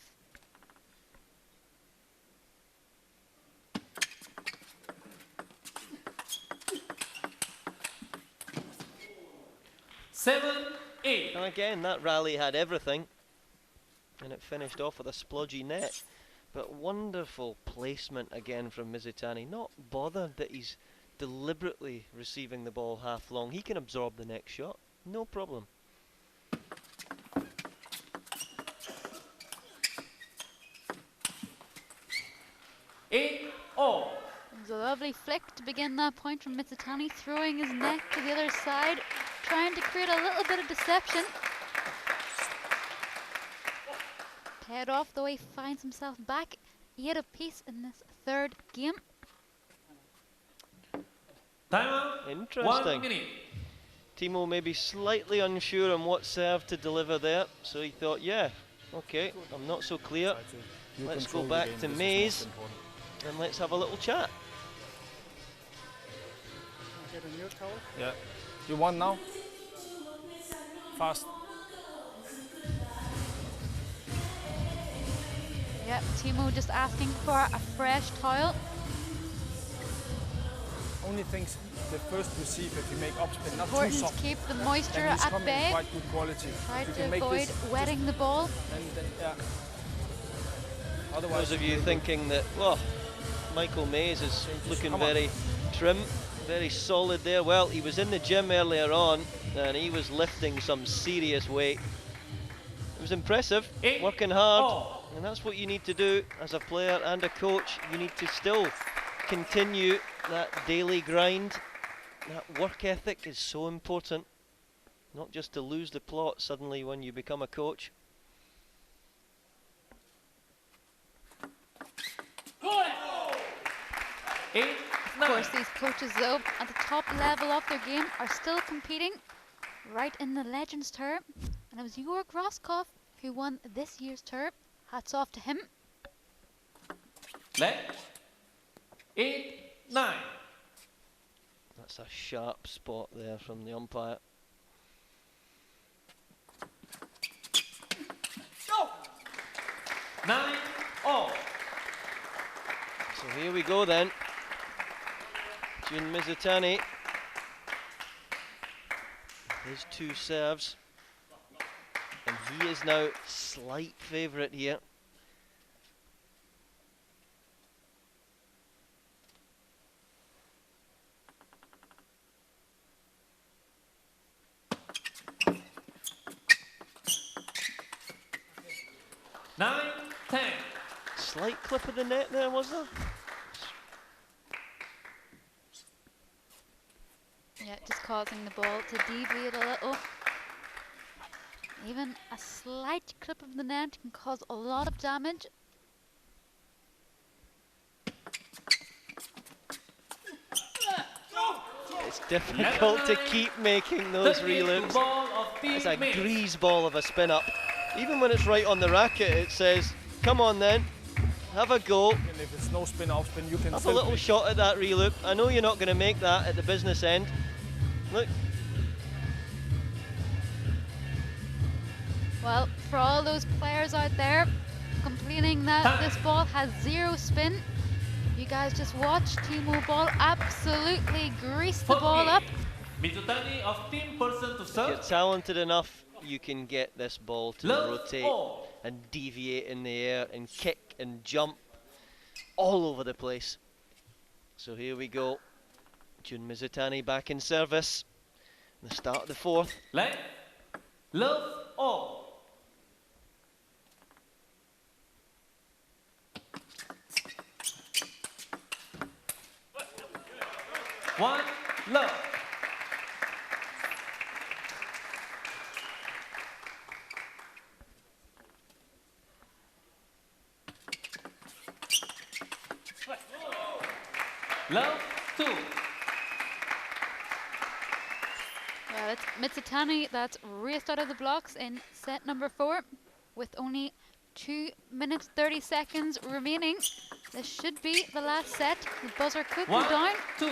And again, that rally had everything, and it finished off with a splodgy net. But wonderful placement again from Mizutani. Not bothered that he's deliberately receiving the ball half long. He can absorb the next shot, no problem. It was a lovely flick to begin that point from Mizutani, throwing his neck to the other side, trying to create a little bit of deception. Head off, though he finds himself back 8 apiece in this third game. Interesting. 1 minute. Timo may be slightly unsure on what serve to deliver there, so he thought, yeah, okay, I'm not so clear. Let's go back to Mays and let's have a little chat. Get a new towel? Yeah. You want now? Fast. Yeah, Timo just asking for a fresh towel. Only things the first receive if you make upspin, not too Important soft. to keep the moisture Then he's at coming bay. in quite good quality. Try If you to can make avoid this wetting the ball. Then, yeah. Otherwise, those of you thinking that, well, Michael Mays is looking very trim, very solid there. Well, he was in the gym earlier on and he was lifting some serious weight. It was impressive, working hard, and that's what you need to do as a player and a coach. You need to still continue that daily grind. That work ethic is so important, not just to lose the plot suddenly when you become a coach. Of course, these coaches, though, at the top level of their game, are still competing right in the Legends Tour. And it was Jörg Roskopf who won this year's tour. Hats off to him. Leg 8-9. That's a sharp spot there from the umpire. Go! 9-all. So here we go then. Jun Mizutani. His 2 serves. And he is now slight favourite here. Nine, 10. Slight clip of the net there, was there? Yeah, just causing the ball to deviate a little. Even a slight clip of the net can cause a lot of damage. It's difficult to keep making those reloops. It's a grease ball of a spin up. Even when it's right on the racket, it says, come on then, have a go. And if it's no spin, off spin, you can have a little shot at that reloop. I know you're not going to make that at the business end. Look. Well, for all those players out there complaining that this ball has 0 spin, you guys just watch Timo Ball absolutely grease the ball up. Mizutani of Team Persson to serve. If you're talented enough, you can get this ball to rotate and deviate in the air and kick and jump all over the place. So here we go. Jun Mizutani back in service. The start of the 4th. Leg, love, all. One, love. Love, 2. Well, it's Mizutani that's raced out of the blocks in set number 4 with only 2 minutes 30 seconds remaining. This should be the last set. The buzzer could go down. 2.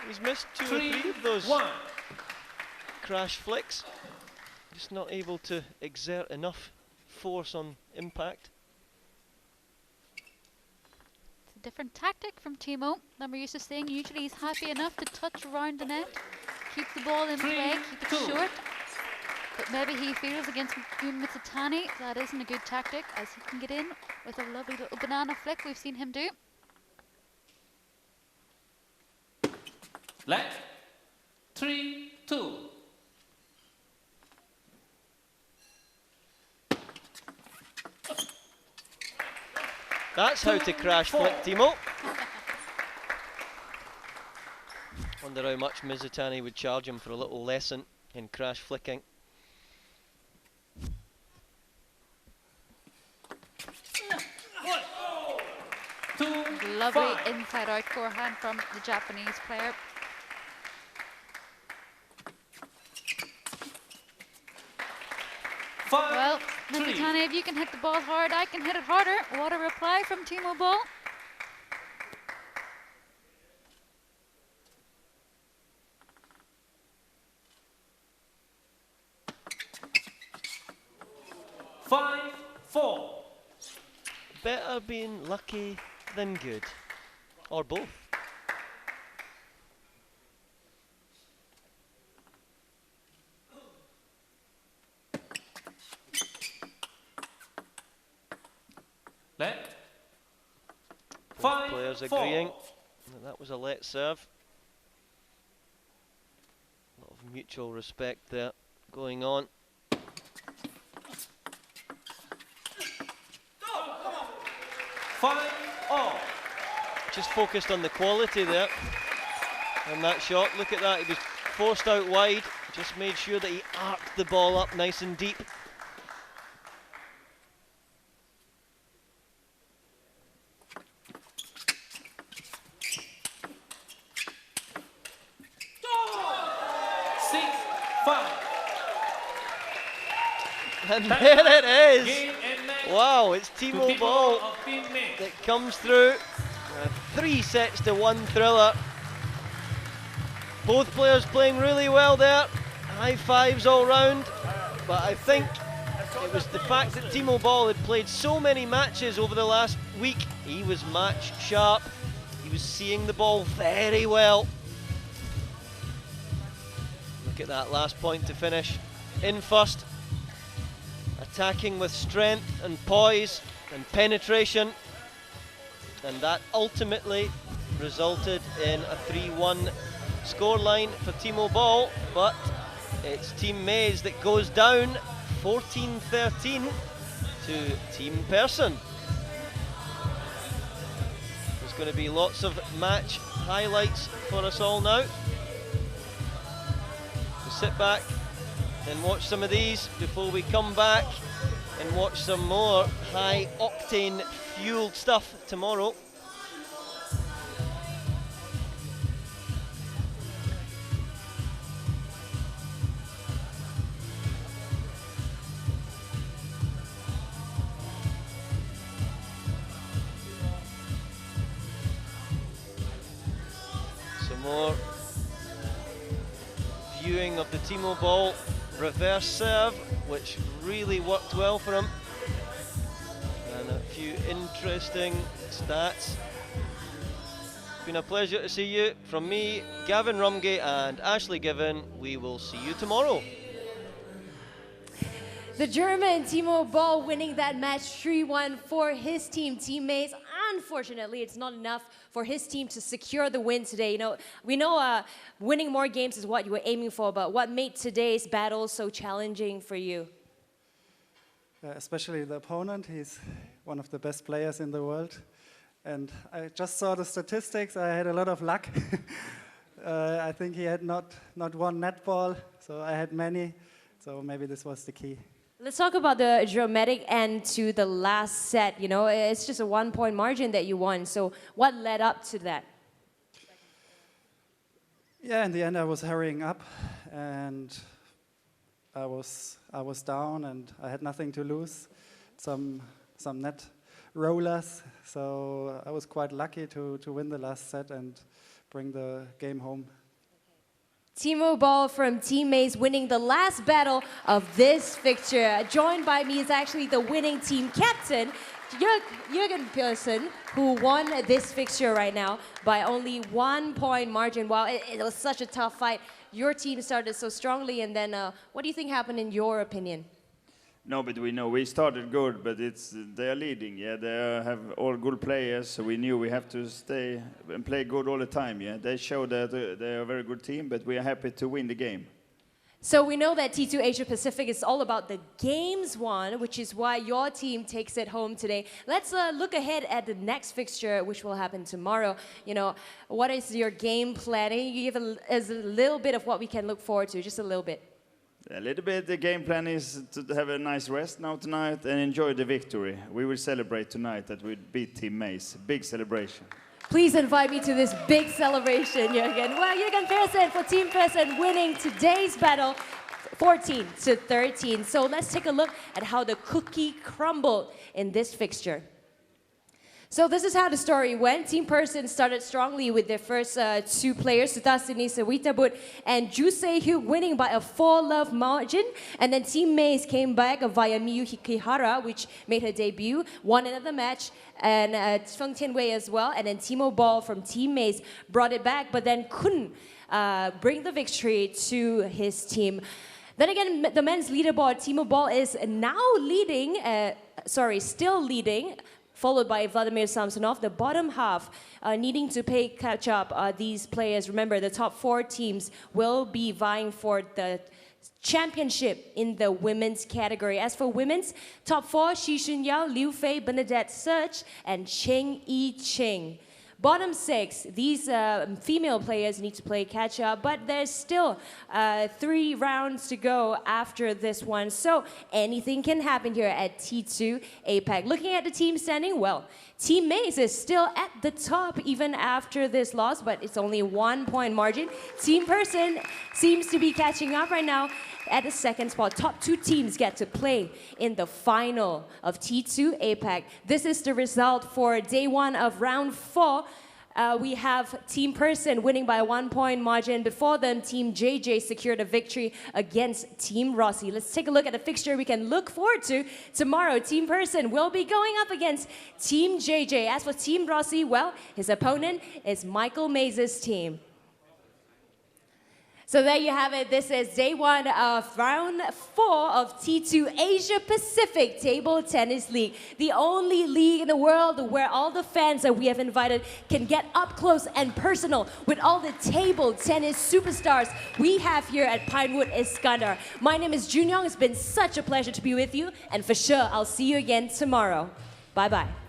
He's missed 2 or 3 of those crash flicks. Just not able to exert enough force on impact. It's a different tactic from Timo than we're used to seeing. Usually he's happy enough to touch around the net, keep the ball in play, keep it short. But maybe he feels against Mizutani that isn't a good tactic, as he can get in with a lovely little banana flick we've seen him do. Leg, 3, 2. That's how to crash flick, Timo. Wonder how much Mizutani would charge him for a little lesson in crash flicking. Lovely inside-out forehand from the Japanese player. Well, Mizutani, if you can hit the ball hard, I can hit it harder. What a reply from Timo Ball. Five, 4. Better being lucky than good. Or both. Let. Both players agreeing that was a let serve. A lot of mutual respect there going on. 5-all. Just focused on the quality there on that shot. Look at that, he was forced out wide. Just made sure that he arced the ball up nice and deep. And there it is! Wow, it's Timo Ball that comes through. 3 sets to 1 thriller. Both players playing really well there. High fives all round. But I think it was the fact that Timo Ball had played so many matches over the last week. He was match sharp. He was seeing the ball very well. Look at that last point to finish. In first. Attacking with strength and poise and penetration, and that ultimately resulted in a 3-1 scoreline for Timo Ball, but it's Team Mays that goes down 14-13 to Team Persson. There's going to be lots of match highlights for us all now. So sit back and watch some of these before we come back and watch some more high octane fueled stuff tomorrow. Some more viewing of the Timo Ball reverse serve, which really worked well for him, and a few interesting stats. It's been a pleasure to see you. From me, Gavin Rumgay and Ashley Given, we will see you tomorrow. The German Timo Ball winning that match 3-1 for his team, Team Mays. Unfortunately, it's not enough for his team to secure the win today. You know, we know winning more games is what you were aiming for, but what made today's battle so challenging for you? Especially the opponent. He's one of the best players in the world. And I just saw the statistics. I had a lot of luck. I think he had not one net ball, so I had many. So maybe this was the key. Let's talk about the dramatic end to the last set. You know, it's just a 1-point margin that you won. So what led up to that? Yeah, in the end I was hurrying up, and I was down, and I had nothing to lose. Some net rollers, so I was quite lucky to win the last set and bring the game home. Timo Ball from Team Mays winning the last battle of this fixture. Joined by me is actually the winning team captain, Jürgen Persson, who won this fixture right now by only 1-point margin. Wow, it was such a tough fight. Your team started so strongly, and then what do you think happened in your opinion? No, but we know we started good, but they are leading. Yeah, they have all good players, so we knew we have to stay and play good all the time. Yeah, they showed that they are a very good team, but we are happy to win the game. So we know that T2 Asia Pacific is all about the games won, which is why your team takes it home today. Let's look ahead at the next fixture, which will happen tomorrow. You know, what is your game planning? You give us a little bit of what we can look forward to, just a little bit. A little bit. The game plan is to have a nice rest now tonight and enjoy the victory. We will celebrate tonight that we beat Team Mays. Big celebration. Please invite me to this big celebration, Jürgen. Well, Jürgen Persson for Team Persson winning today's battle 14-13. So let's take a look at how the cookie crumbled in this fixture. So this is how the story went. Team Persson started strongly with their first 2 players, Sutasini Sawitabut and Ju Se-Hyuk, winning by a 4-love margin. And then Team Mays came back via Miyuki Hara, which made her debut, won another match, and Feng Tianwei as well. And then Timo Ball from Team Mays brought it back, but then couldn't bring the victory to his team. Then again, the men's leaderboard, Timo Ball is now leading, still leading, followed by Vladimir Samsonov. The bottom half needing to play catch up. These players, remember, the top 4 teams will be vying for the championship in the women's category. As for women's, top 4, Shi Xunyao, Liu Fei, Bernadette, Szocs, and i-ching. Bottom 6, these female players need to play catch up, but there's still 3 rounds to go after this one. So anything can happen here at T2 APAC. Looking at the team standing, well, Team Maze is still at the top even after this loss, but it's only 1 point margin. Team Persson seems to be catching up right now at the second spot. Top 2 teams get to play in the final of T2 APAC. This is the result for day 1 of round 4. We have Team Persson winning by a 1 point margin. Before them, Team JJ secured a victory against Team Rossi. Let's take a look at the fixture we can look forward to tomorrow. Team Persson will be going up against Team JJ. As for Team Rossi, well, his opponent is Michael Maze's team. So there you have it. This is day 1 of round 4 of T2 Asia Pacific Table Tennis League. The only league in the world where all the fans that we have invited can get up close and personal with all the table tennis superstars we have here at Pinewood Iskandar. My name is Junyoung. It's been such a pleasure to be with you. And for sure, I'll see you again tomorrow. Bye-bye.